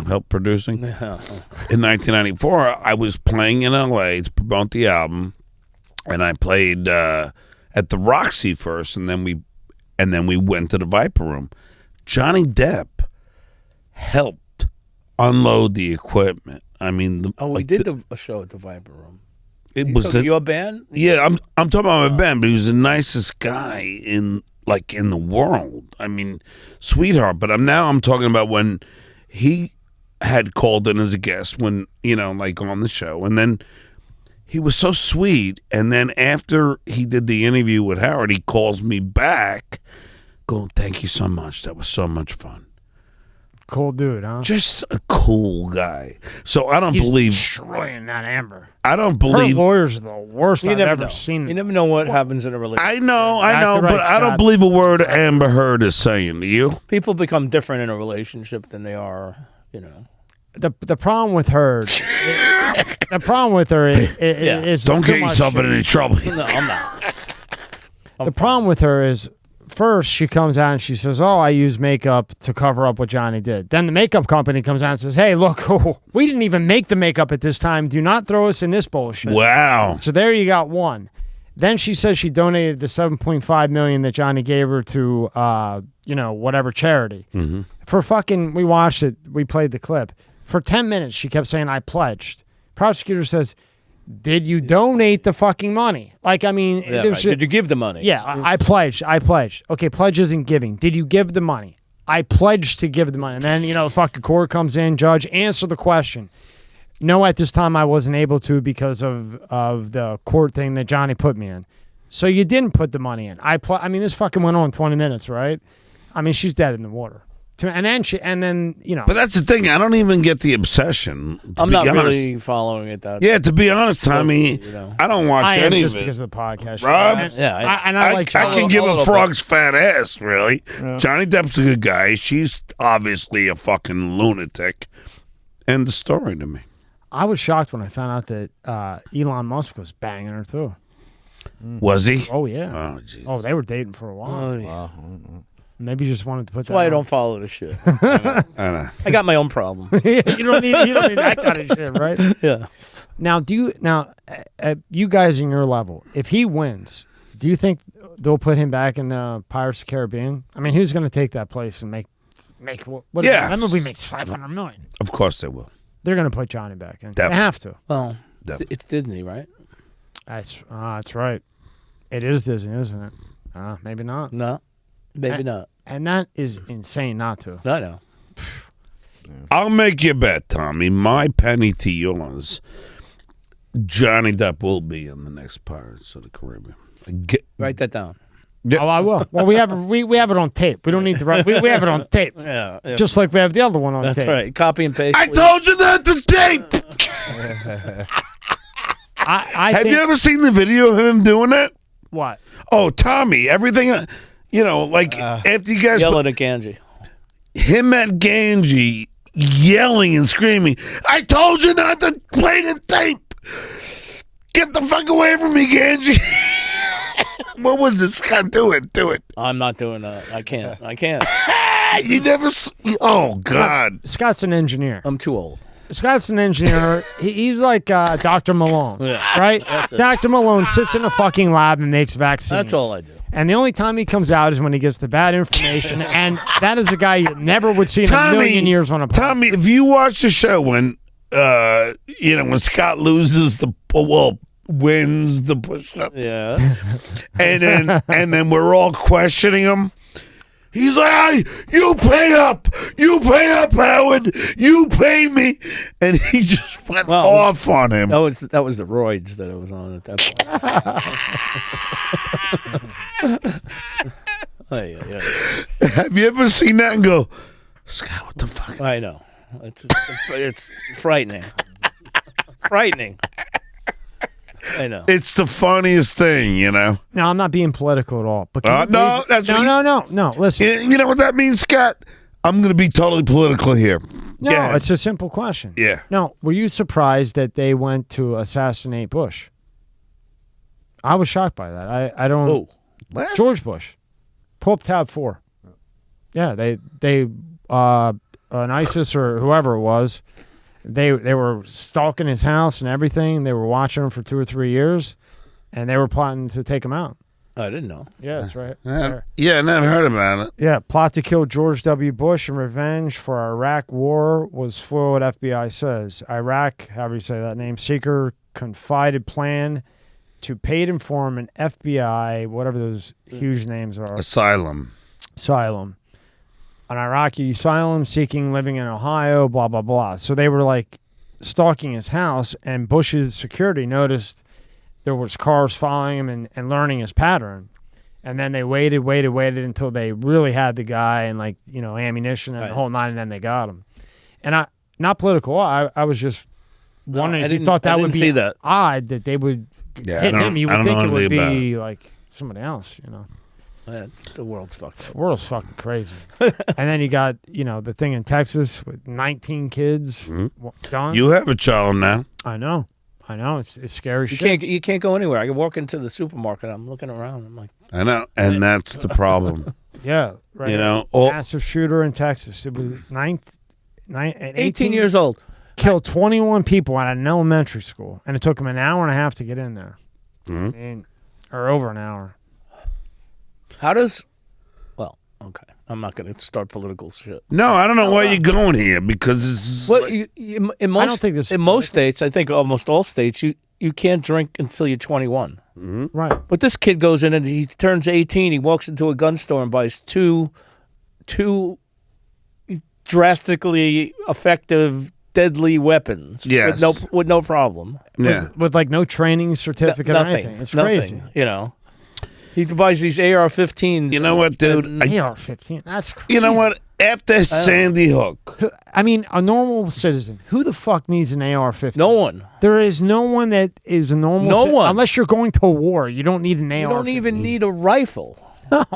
help producing. In 1994, I was playing in LA to promote the album, and I played at the Roxy first, and then we went to the Viper Room. Johnny Depp helped unload the equipment. I mean, we did a show at the Viper Room. It was your band. Yeah, I'm talking about my band, but he was the nicest guy in the world. I mean, sweetheart. But I'm talking about when he had called in as a guest when on the show, and then he was so sweet. And then after he did the interview with Howard, he calls me back, going, "Thank you so much. That was so much fun." Cool dude, huh? Just a cool guy. So I don't He's believe. destroying that Amber. I don't Her believe. lawyers are the worst I've ever know. seen. You never know what happens in a relationship. I know, Exactly but right, I don't Scott. believe a word Amber Heard is saying. Do you? People become different in a relationship than they are, The problem with her, is Don't too get much yourself in shit. any trouble. No, I'm not. The problem with her is, first she comes out and she says, "Oh, I use makeup to cover up what Johnny did." Then the makeup company comes out and says, "Hey, look, we didn't even make the makeup at this time. Do not throw us in this bullshit." Wow. So there you got one. Then she says she donated the $7.5 million that Johnny gave her to, whatever charity. Mm-hmm. For fucking, we watched it. We played the clip. For 10 minutes, she kept saying, "I pledged." Prosecutor says, "Did you donate the fucking money?" Like, I mean, Yeah, there's right. Did you give the money? Yeah, I pledged. I pledged. Okay, pledge isn't giving. Did you give the money? I pledged to give the money. And then, the fucking court comes in, judge, answer the question. No, at this time I wasn't able to because of the court thing that Johnny put me in. So you didn't put the money in. I mean, this fucking went on 20 minutes, right? I mean, she's dead in the water. And then But that's the thing. I don't even get the obsession. I'm not really following it that. Yeah, to be honest, Tommy, I don't watch I am any just of it. because of the podcast. Rob? And, Yeah, I like I Johnny. can give a little frog's fat ass, really. Johnny Depp's a good guy. She's obviously a fucking lunatic. End the story to me. I was shocked when I found out that Elon Musk was banging her too. Was he? Oh yeah. Oh, jeez. Oh, they were dating for a while. Oh, yeah. Wow. Maybe you just wanted to put That's that. why I on. don't follow the shit. I know. I got my own problem. you don't need that kind of shit, right? Yeah. Now, you guys in your level, if he wins, do you think they'll put him back in the Pirates of the Caribbean? I mean, who's going to take that place and make what? Yeah. That movie makes $500 million. Of course they will. They're going to put Johnny back in. Definitely. They have to. Well, Definitely. it's Disney, right? That's right. It is Disney, isn't it? Maybe not. No, maybe not. And that is insane not to. I know. I'll make you a bet, Tommy. My penny to yours. Johnny Depp will be in the next Pirates of the Caribbean. Write that down. Oh, I will. Well, we have it on tape. We don't need to write. We have it on tape. Yeah. Just like we have the other one on That's tape. right. Copy and paste. I told you that the tape. Have you ever seen the video of him doing that? What? Oh, Tommy, everything, after you guys Yelling at Ganji. Him at Ganji yelling and screaming, I told you not to play the tape. Get the fuck away from me, Ganji. What was this? Scott, do it. I'm not doing that. I can't. You never. Oh God. Scott's an engineer. I'm too old. Scott's an engineer. He's like Dr. Malone, right? Dr. Malone sits in a fucking lab and makes vaccines. That's all I do. And the only time he comes out is when he gets the bad information. And that is a guy you never would see in a million years on a podcast. Tommy, if you watch the show when when Scott loses wins the push-up, and then we're all questioning him. He's like, hey, you pay up, Howard, you pay me, and he just went off on him. That was the roids that I was on at that point. Have you ever seen that and go, Scott, what the fuck? I know, it's frightening, frightening. I know. It's the funniest thing, No, I'm not being political at all. But no. Listen. You know what that means, Scott? I'm going to be totally political here. No, it's a simple question. Yeah. No, were you surprised that they went to assassinate Bush? I was shocked by that. I don't. Oh, what? George Bush. Pull up tab 4. Yeah, they an ISIS or whoever it was. They were stalking his house and everything. They were watching him for 2 or 3 years, and they were plotting to take him out. I didn't know. Yeah, that's right. Yeah, I never heard about it. Yeah, plot to kill George W. Bush in revenge for Iraq war was foiled, FBI says. Iraq, however you say that name, seeker confided plan to paid inform an FBI, whatever those huge names are. Asylum. An Iraqi asylum seeking living in Ohio, blah, blah, blah. So they were like stalking his house, and Bush's security noticed there was cars following him and learning his pattern. And then they waited until they really had the guy and ammunition and the whole nine, and then they got him. And not political. I was just wondering if you thought that would be odd that they would hit him. You would think it would be like somebody else, The world's fucked up. The world's fucking crazy. And then you got, the thing in Texas with 19 kids done. You have a child now. I know. It's scary shit. You can't go anywhere. I can walk into the supermarket. I'm looking around. I'm like, I know. And that's the problem. Yeah. Right. Massive shooter in Texas. It was 18 years old. Killed 21 people at an elementary school. And it took him an hour and a half to get in there. Or over an hour. Okay. I'm not going to start political shit. No, I don't know why you're going here, because it's... Well, in most states, I think almost all states, you can't drink until you're 21. Mm-hmm. Right. But this kid goes in and he turns 18, he walks into a gun store and buys two drastically effective, deadly weapons. Yes. With no problem. Yeah. With no training certificate or anything. It's crazy. He buys these AR-15s. You know what, dude? AR-15? That's crazy. You know what? After Sandy Hook. I mean, a normal citizen, who the fuck needs an AR-15? No one. There is no one that is a normal citizen. one. Unless you're going to war. You don't need an AR-15. You don't even need a rifle,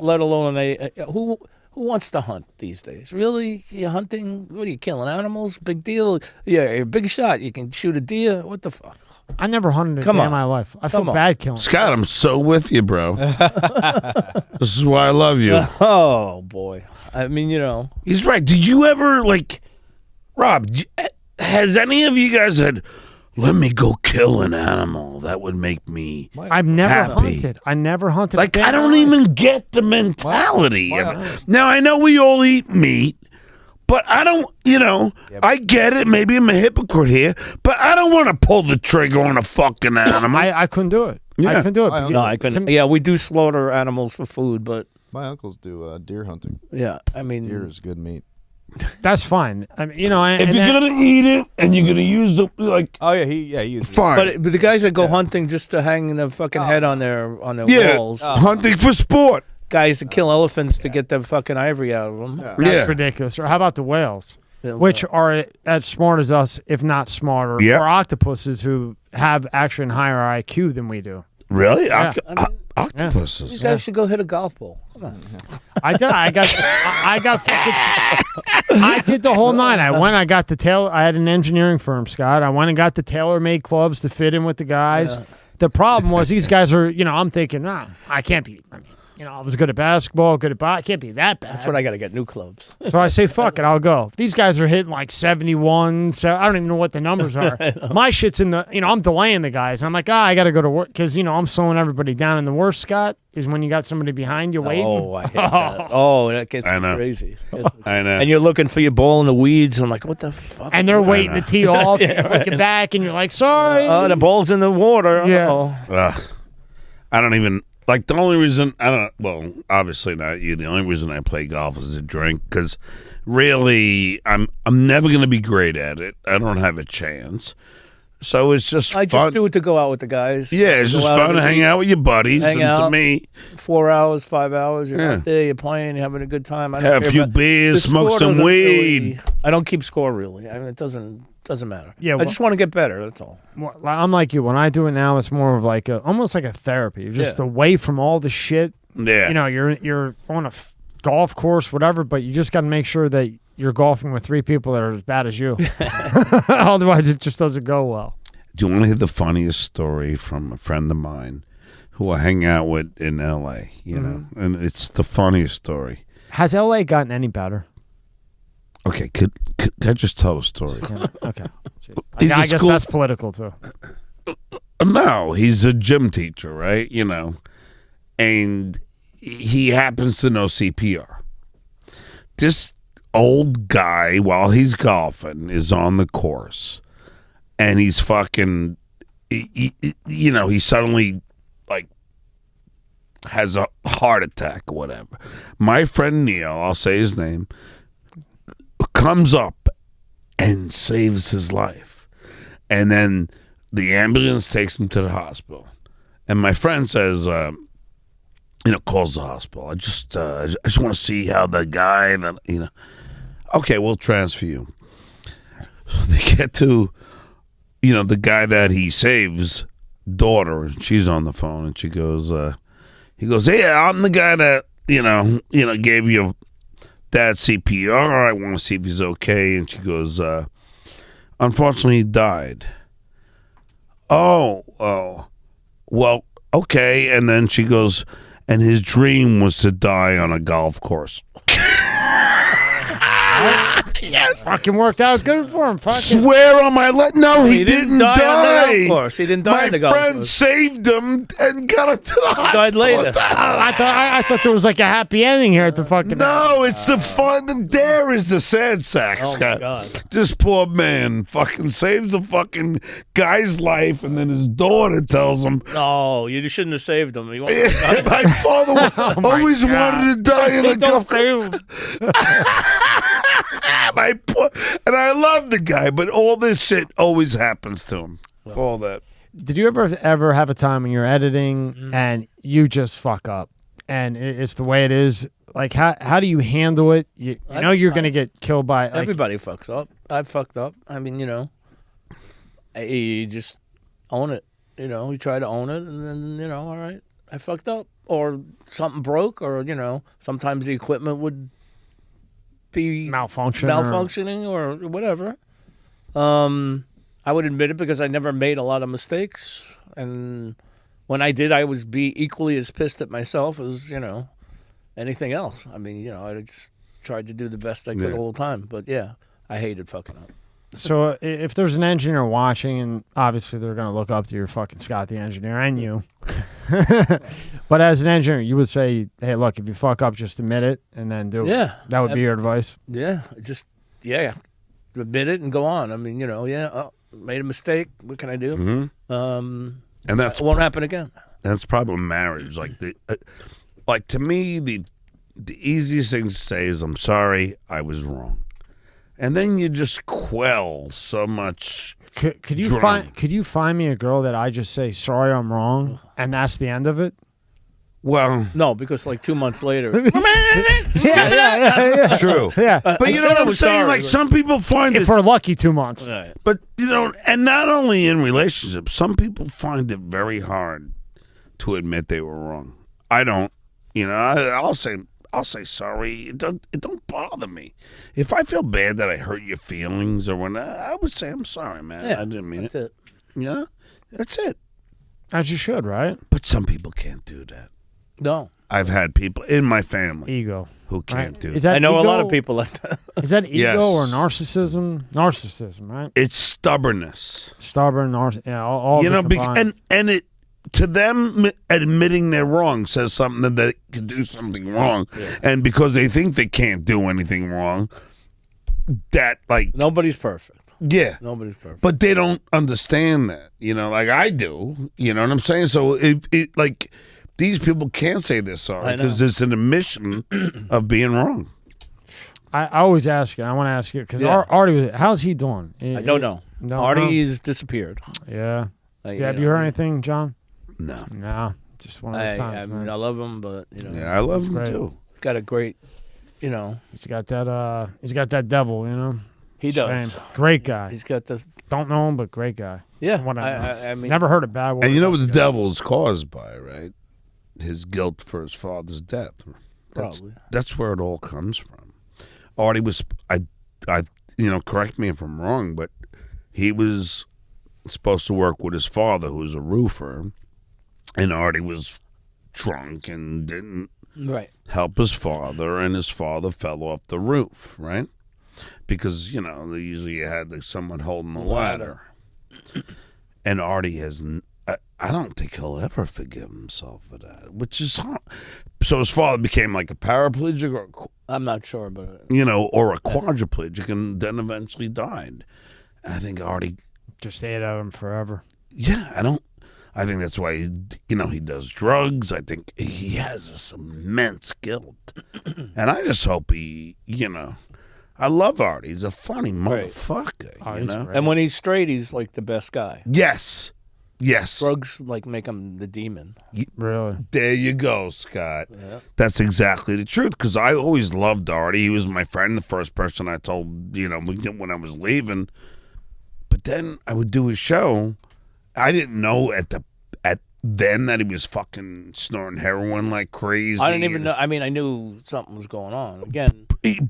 let alone an AR. Who wants to hunt these days? Really? You're hunting? What are you, killing animals? Big deal? Yeah, you're a big shot. You can shoot a deer. What the fuck? I never hunted a day in my life. I feel bad killing. Scott, I'm so with you, bro. This is why I love you. Oh, boy. I mean, He's right. Did you ever, Rob, has any of you guys said, let me go kill an animal? That would make me I've never happy. Hunted. I never hunted. I don't even get the mentality. Now, I know we all eat meat. But I don't, I get it. Maybe I'm a hypocrite here, but I don't want to pull the trigger on a fucking animal. I couldn't do it. Yeah. I couldn't do it. No, I couldn't. Yeah, we do slaughter animals for food, but... My uncles do deer hunting. Yeah, I mean... Deer is good meat. That's fine. I mean, if you're going to eat it and you're going to use the, Oh, yeah, he uses it. Fine. But the guys that go hunting just to hang the fucking head on their walls... hunting for sport. Guys that kill elephants to get the fucking ivory out of them. That's ridiculous. Or how about the whales? which are as smart as us, if not smarter, Yep. or octopuses who have actually higher IQ than we do. Really? Yeah. Octopuses. You guys should go hit a golf ball. Come on. I did. I did the whole night. I got the tailor. I had an engineering firm, Scott. I went and got the tailor-made clubs to fit in with the guys. Yeah. The problem was these guys are, I'm thinking, I can't be. I was good at basketball, good at I can't be that bad. That's what I got to get new clubs. So I say, fuck it, I'll go. These guys are hitting like 71, so I don't even know what the numbers are. My shit's in the, I'm delaying the guys. I'm like, I got to go to work because, I'm slowing everybody down. And the worst, Scott, is when you got somebody behind you waiting. Oh, I hate that. Oh, that gets crazy. I know. And you're looking for your ball in the weeds. I'm like, what the fuck? And they're waiting to tee off. And you're looking back and you're like, sorry. Oh, the ball's in the water. Yeah. Uh-oh. I don't even like the only reason I don't. Well, obviously not you. The only reason I play golf is to drink because really I'm never going to be great at it. I don't have a chance. So it's just I fun. just do it to go out with the guys. Yeah, it's Go just out fun to and hang out with your buddies. hang And to out. me, 4 hours, 5 hours. You're Yeah. out there, you're playing, you're having a good time. I don't have a care few about- beers, the smoke score some doesn't weed. really- I don't keep score really. I mean, it doesn't matter. Yeah, I just want to get better. That's all. Well, I'm like you. When I do it now, it's more of like almost like a therapy. You're just away from all the shit. Yeah. You're on a golf course, whatever, but you just got to make sure that you're golfing with 3 people that are as bad as you. Otherwise, it just doesn't go well. Do you want to hear the funniest story from a friend of mine who I hang out with in L.A., you know? And it's the funniest story. Has LA gotten any better? Okay, could I just tell a story? Yeah, okay. He's I a guess school- that's political, too. No, he's a gym teacher, right? And he happens to know CPR. This old guy, while he's golfing, is on the course. And he's fucking, he suddenly, like, has a heart attack or whatever. My friend Neil, I'll say his name, comes up and saves his life. And then the ambulance takes him to the hospital. And my friend says, calls the hospital. I just want to see how the guy that, okay, we'll transfer you. So they get to, the guy that he saves, daughter, and she's on the phone, and she goes, he goes, hey, I'm the guy that, gave your dad CPR. I want to see if he's okay. And she goes, unfortunately, he died. Oh, well, okay. And then she goes, and his dream was to die on a golf course. Yes. Fucking worked out good for him. Fucking. Swear on my no, he didn't die. On the golf course. He didn't die on the golf My friend course. saved him and got him to the hospital. Died later. I thought there was like a happy ending here at the fucking. No, it's the fun. There is the sad sack, Oh, my Scott. God. This poor man fucking saves the fucking guy's life, and then his daughter tells him, No, you shouldn't have saved him. my father always wanted to die in a golf course. And I love the guy, but all this shit always happens to him. All that. Did you ever have a time when you're editing and you just fuck up and it's the way it is? Like, how do you handle it? You know you're going to get killed by... Like, Everybody fucks up. I've fucked up. I mean, you just own it. You try to own it, and then, all right, I fucked up. Or something broke, or, sometimes the equipment would be malfunctioning or whatever. I would admit it because I never made a lot of mistakes. And when I did, I would be equally as pissed at myself as, anything else. I mean, I just tried to do the best I could all the time. But, yeah, I hated fucking up. So if there's an engineer watching, and obviously they're going to look up to your fucking Scott the engineer and you. But as an engineer, you would say, hey, look, if you fuck up, just admit it and then do it. That would be your advice. Yeah, admit it and go on. I mean, made a mistake. What can I do? Mm-hmm. And It won't happen again. That's probably marriage. Like to me, the easiest thing to say is, I'm sorry, I was wrong. And then you just quell so much. Could you find me a girl that I just say, sorry, I'm wrong, and that's the end of it? Well, No, because like 2 months later, Yeah. Yeah. True. Yeah. But you know what I'm saying? Like, some people find If we're lucky, 2 months. Right. But, and not only in relationships, some people find it very hard to admit they were wrong. I don't. I'll say sorry. It don't bother me. If I feel bad that I hurt your feelings or whatnot, I would say, I'm sorry, man. Yeah, I didn't mean that's it. Yeah, that's it. As you should, right? But some people can't do that. No. I've had people in my family Ego. who can't do Is that. that I know ego? a lot of people like that. Is that ego Yes. or narcissism? Narcissism, right? It's stubbornness. Stubborn, yeah, all and it to them admitting they're wrong says something that they can do something wrong, and because they think they can't do anything wrong, that Nobody's perfect. yeah, Nobody's perfect. but they don't understand that, like I do. You know what I'm saying? So it like these people can't say they're sorry because it's an admission of being wrong. I always ask you. I want to ask you because Artie, how's he doing? I don't know. No, Artie's disappeared. Yeah. Have you heard anything, John? No. Just one of those times, man. I love him, but Yeah, I love him too. He's got a great, He's got that devil, He does. Shame. Great guy. He's got the. Don't know him, but great guy. Yeah. What I mean, never heard a bad word. And you know what about the devil's caused by, right? His guilt for his father's death. Probably. That's where it all comes from. Artie was, correct me if I'm wrong, but he was supposed to work with his father, who's a roofer, and Artie was drunk and didn't help his father, and his father fell off the roof, right? Because, they usually had someone holding the ladder. And Artie I don't think he'll ever forgive himself for that, which is hard. So his father became like a paraplegic, or I'm not sure, but or a quadriplegic, and then eventually died. And I think Artie just ate at him forever. Yeah, I think that's why he does drugs. I think he has this immense guilt, and I just hope he, I love Artie. He's a funny motherfucker. And when he's straight, he's like the best guy. Yes. Drugs make him the demon. Really? There you go, Scott. Yeah. That's exactly the truth. Because I always loved Artie. He was my friend, the first person I told, when I was leaving. But then I would do his show. I didn't know at then that he was fucking snorting heroin like crazy. I didn't even know. I mean, I knew something was going on. Again.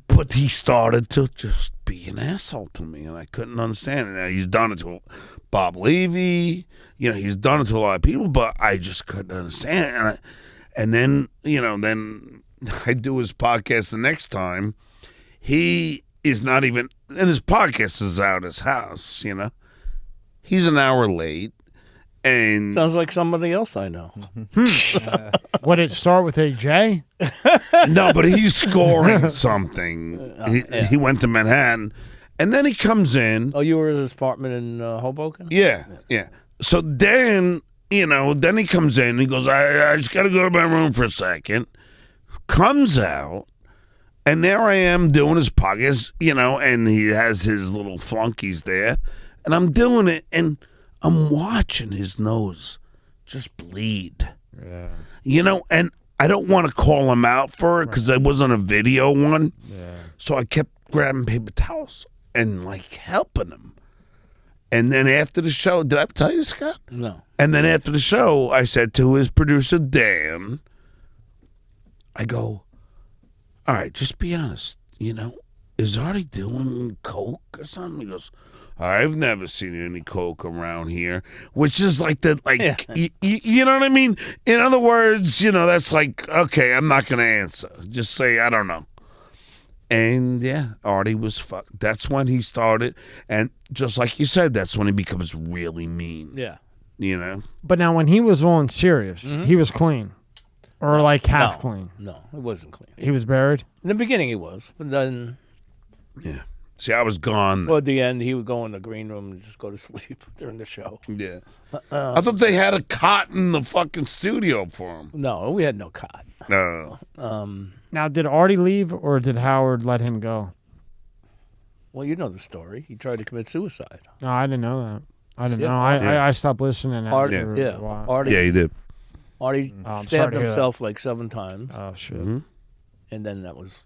But he started to just be an asshole to me, and I couldn't understand it. Now, he's done it to Bob Levy. He's done it to a lot of people, but I just couldn't understand it. And then I do his podcast the next time. He is not even, and his podcast is out his house, He's an hour late. And sounds like somebody else I know. Would it start with a J? No, but he's scoring something. He went to Manhattan, and then he comes in. Oh, you were at his apartment in Hoboken? Yeah. So then, then he comes in. He goes, I just got to go to my room for a second. Comes out, and there I am doing his podcast, and he has his little flunkies there, and I'm doing it, and I'm watching his nose just bleed. Yeah. And I don't want to call him out for it because I wasn't a video one. Yeah. So I kept grabbing paper towels and helping him. And then after the show, did I tell you, Scott? No. And then after the show, I said to his producer, Dan, I go, all right, just be honest. Is Artie doing coke or something? He goes, I've never seen any coke around here, which is you know what I mean? In other words, that's okay, I'm not going to answer. Just say, I don't know. And yeah, Artie was fucked. That's when he started. And just like you said, that's when he becomes really mean. Yeah. But now when he was on serious, he was clean. Or half clean. No, it wasn't clean. He was buried? In the beginning he was, but then... Yeah. See, I was gone. Well, at the end, he would go in the green room and just go to sleep during the show. Yeah. I thought they had a cot in the fucking studio for him. No, we had no cot. No. Now, did Artie leave or did Howard let him go? Well, you know the story. He tried to commit suicide. No, I didn't know that. I didn't know. I stopped listening after a while. Artie, yeah, he did. Artie stabbed himself 7 times. Oh, shit. Mm-hmm. And then that was...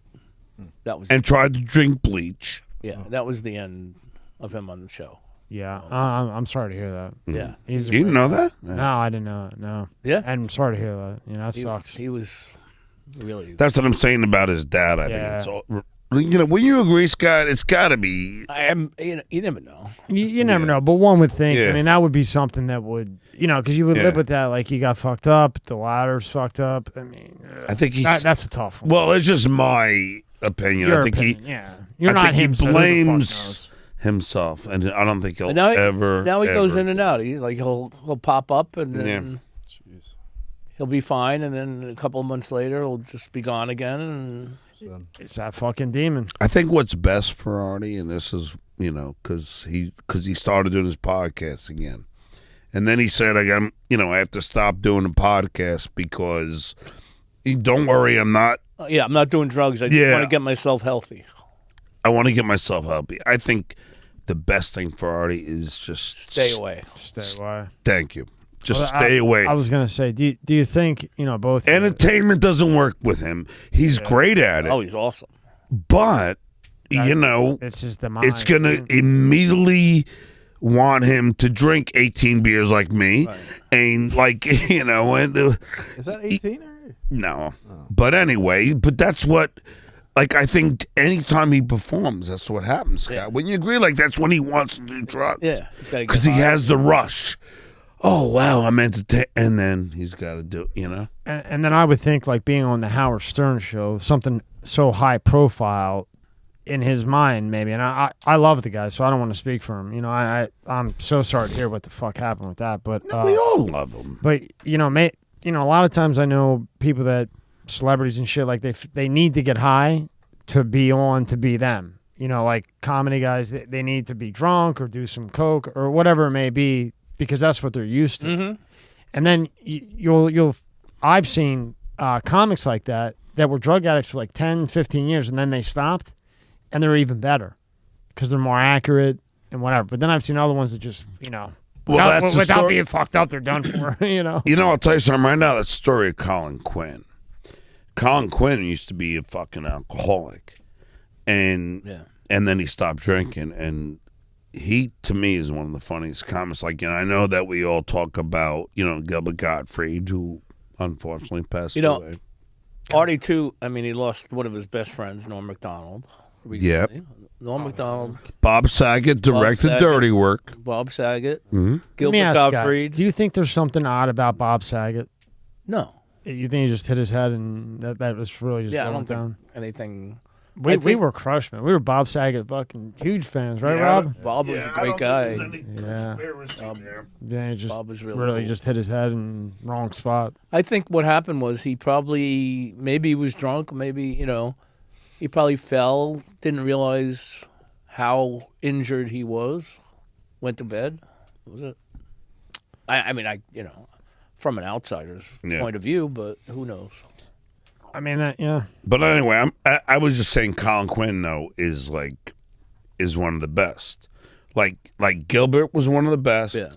That was and tried to drink bleach. yeah. That was the end of him on the show. Yeah, I'm sorry to hear that. Yeah, He's You didn't know that? No, I didn't know it. No. yeah. And I'm sorry to hear that. That sucks. He was really. That's what I'm saying about his dad. I think Yeah. it's all. When you agree, Scott, it's got to be. I am. You never know. You never know, but one would think. Yeah. I mean, that would be something that would, because you would live with that. Like, you got fucked up, the ladder's fucked up. I mean, I think he's. that's a tough one. Well, it's just my opinion. Your I think opinion, he. yeah. You're I not think him. he so who the fuck blames knows? himself, and I don't think he'll And now ever. Now he goes ever- in and out. He'll pop up and then Jeez. he'll be fine, and then a couple of months later he'll just be gone again. And It's that fucking demon. I think what's best for Artie, and this is because he started doing his podcast again, and then he said, I have to stop doing the podcast because. Don't worry, I'm not. I'm not doing drugs. I just want to get myself healthy. I want to get myself healthy. I think the best thing for Artie is just Stay away. Stay away. Thank you. Just Well, stay away. I was gonna say, do you think both Entertainment doesn't work with him. He's great at it, Oh, he's awesome. but it's just the mind. it's gonna immediately want him to drink 18 beers like me, and and Is that 18 or? no. But anyway, that's what. Like, I think anytime he performs, that's what happens, Scott. Yeah. When you agree, that's when he wants to do drugs. Yeah, Because he has the rush. Oh, wow, I'm entertained. And then he's got to do, And then I would think, like, being on the Howard Stern show, something so high profile in his mind, maybe. And I love the guy, so I don't want to speak for him. I'm so sorry to hear what the fuck happened with that. But we all love him. But a lot of times I know people that celebrities and shit, like they need to get high to be on, to be them. Like comedy guys, they need to be drunk or do some coke or whatever it may be, because that's what they're used to. Mm-hmm. And then I've seen comics like that were drug addicts for like 10, 15 years, and then they stopped, and they're even better because they're more accurate and whatever. But then I've seen other ones that just, without being fucked up, they're done for, I'll tell you something right now. That story of Colin Quinn. Colin Quinn used to be a fucking alcoholic, and then he stopped drinking, and he, to me, is one of the funniest comics. Like, I know that we all talk about, Gilbert Gottfried, who unfortunately passed away. Artie too. I mean, he lost one of his best friends, Norm Macdonald. Yep. Norm Macdonald. Bob Saget directed Dirty Work. Bob Saget. Mm-hmm. Let me Gilbert ask you guys, Gottfried. do you think there's something odd about Bob Saget? No. You think he just hit his head and that was really just I going don't down? think anything. We were crushed, man. We were Bob Saget fucking huge fans, right, Rob? Bob was a great guy. Yeah, he just Bob was really cool. just hit his head in wrong spot. I think what happened was maybe he was drunk, maybe, he probably fell, didn't realize how injured he was, went to bed. What was it? I mean, from an outsider's point of view, but who knows? I mean, yeah. But anyway, I was just saying Colin Quinn, though, is one of the best. Like Gilbert was one of the best. Yeah.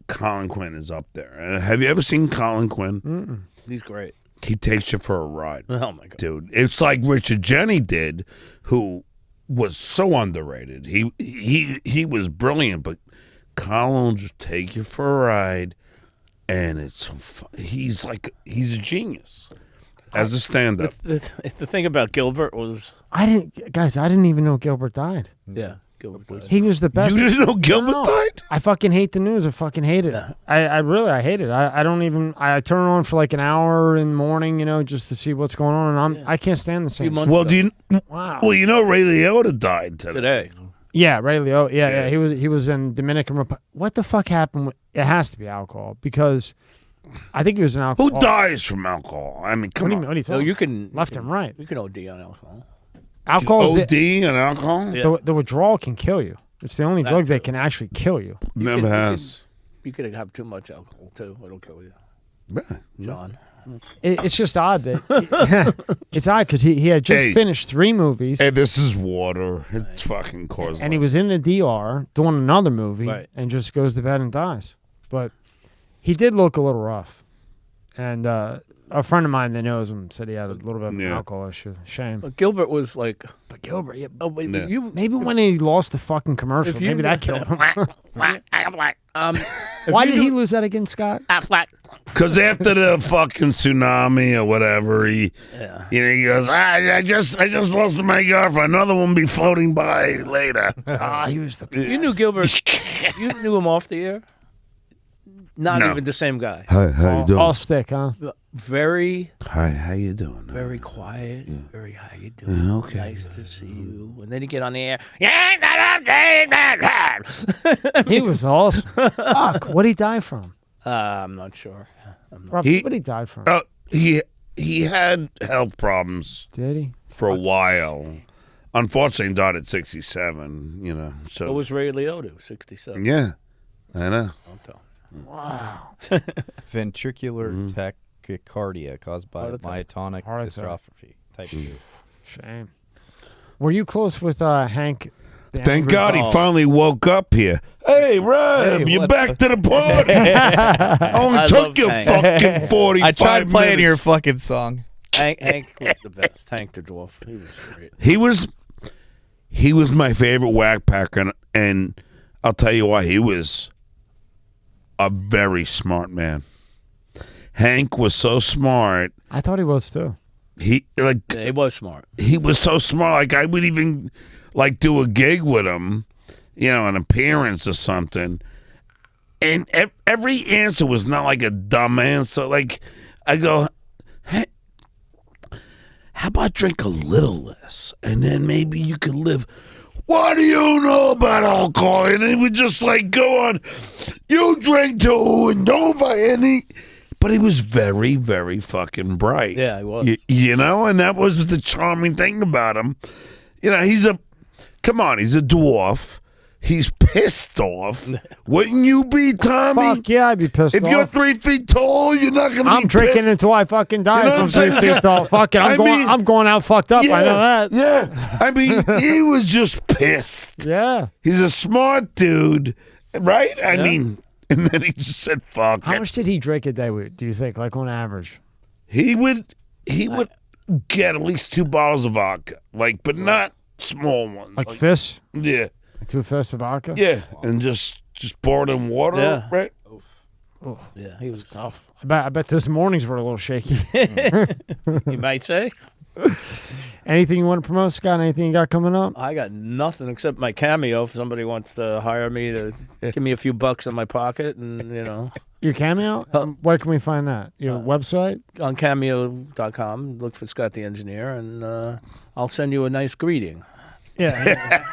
Colin Quinn is up there. And have you ever seen Colin Quinn? Mm-mm. He's great. He takes you for a ride. Oh, my God. Dude, it's like Richard Jeni did, who was so underrated. He was brilliant, but Colin will just take you for a ride, and it's so fun. He's a genius as a stand-up. The thing about Gilbert was... I didn't even know Gilbert died. Yeah, Gilbert died. He was the best. You didn't know Gilbert died? I fucking hate the news. I fucking hate it. Yeah. I hate it. I don't even. I turn it on for like an hour in the morning, just to see what's going on, and I can't stand the same. Well, Wow. Well, Ray Liotta died today. Yeah, Ray Liotta. Yeah. He was in Dominican Republic. What the fuck happened? It has to be alcohol, because I think he was an alcohol. Who dies from alcohol? I mean, come on. What do you So think? you can... Left and right. You can OD on alcohol. Alcohol. OD and alcohol? Yeah. The withdrawal can kill you. It's the only drug that can actually kill you. Never has. You could have too much alcohol, too. It'll kill you. Yeah. John. It's just odd that it's odd because he had just finished 3 movies. Hey, this is water. It's fucking cause. And he was in the DR doing another movie, Right. and just goes to bed and dies. But he did look a little rough, and a friend of mine that knows him said he had a little bit of an alcohol issue. Shame. But Gilbert was like, But Gilbert, yeah. oh, wait, Yeah. you. Maybe when he lost the fucking commercial, If you- maybe that killed him. If Why you did do- he lose that against Scott? Because after the fucking tsunami or whatever, he goes, I just lost my girlfriend. Another one be floating by later. He was the You knew Gilbert. You knew him off the air. Not No. even the same guy. Hi, how you doing? all stick, huh? Very, Hi, how you doing? very quiet. Very, how you doing? Okay. Nice to see you. And then you get on the air. He was awesome. Fuck, what'd he die from? I'm not sure. Rob, He- what'd he die from? He had health problems Did he? for a while. Unfortunately, died at 67. So So was Ray Liotta, 67. yeah, I know. I'll tell. Wow. Ventricular tachycardia caused by Heart attack. myotonic Heart attack. dystrophy type 2. Shame. Were you close with Hank? the Thank angry God he dog? finally woke up here. Hey, Rob, Hey, you're what back to the party. Only I took love you Hank. fucking 45 I tried playing minutes. your fucking song. Hank was the best. Hank the dwarf. He was great. He was my favorite Wack Pack, and I'll tell you why. He was a very smart man. Hank was so smart. I thought he was too. He Yeah, he was smart. he was so smart. Like I would even do a gig with him, an appearance or something. And every answer was not like a dumb answer. Like I go, hey, how about drink a little less, and then maybe you could live. What do you know about alcohol? And he would just go on. You drink too, and don't buy any. But he was very, very fucking bright. Yeah, he was. And that was the charming thing about him. He's a dwarf. He's pissed off. Wouldn't you be, Tommy? Fuck yeah, I'd be pissed If off. you're 3 feet tall, you're not going to be I'm drinking pissed. until I fucking die. You know If I'm what I'm 3 saying? feet tall. Fuck it. I'm going out fucked up. I know that. Yeah. I mean, he was just pissed. Yeah. He's a smart dude, right? I mean, and then he just said, fuck How it. much did he drink a day? Do you think, like on average? He would get at least 2 bottles of vodka, but not small ones. Like fists? Yeah. Like 2 fists of vodka? Yeah. And just pour it in water, Yeah. right? Yeah, he was tough. I bet those mornings were a little shaky. You might say. Anything you want to promote, Scott? Anything you got coming up? I got nothing except my cameo. If somebody wants to hire me to give me a few bucks in my pocket, and Your cameo? Where can we find that? Your website? on cameo.com, look for Scott the Engineer, and I'll send you a nice greeting. Yeah.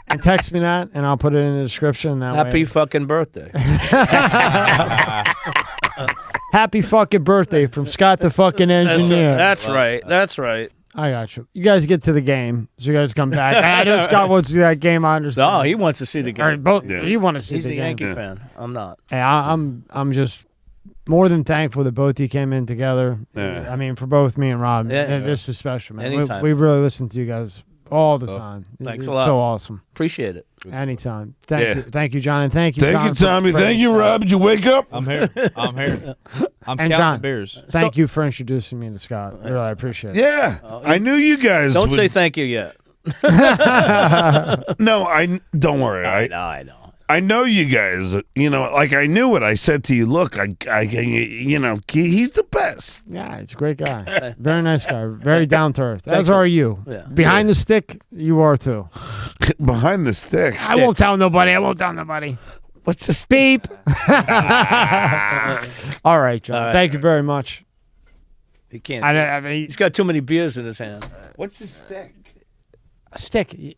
And text me that, and I'll put it in the description. That Happy way. fucking birthday. Happy fucking birthday from Scott the fucking engineer. That's right. That's right. I got you. You guys get to the game, so you guys come back. I know Scott wants to see that game. I understand. No, he wants to see the Or game. both. Yeah. You want to see He's the a game. Yankee fan. I'm not. Hey, I'm just more than thankful that both of you came in together. Yeah. I mean, for both me and Rob, Yeah. this is special, man. Anytime. We really listen to you guys all the time. Thanks It's a lot. So awesome. Appreciate it. Anytime. Yeah. Thank you, John, and thank you, Thank John, you, Tommy. for Thank you, Rob. Did you wake up? I'm here. I'm And counting John. beers. Thank you for introducing me to Scott. Really, I appreciate it. Yeah. I knew you guys Don't would. say thank you yet. No, don't worry. I know. I know you guys, I knew it. I said to you, look, he's the best. Yeah, he's a great guy. Very nice guy. Very down to earth. As Thanks. are you. Yeah. Behind the stick, you are too. Behind the stick. I won't tell nobody. What's this? Beep. All right, John. All right. Thank you very much. He can't. I mean, He's got too many beers in his hand. What's the stick? stick.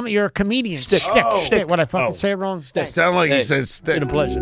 You're a comedian. Stick. Oh. Stick. What I fucking Oh. say it wrong? Stick. Sound like Hey, he said It's stick. been a pleasure.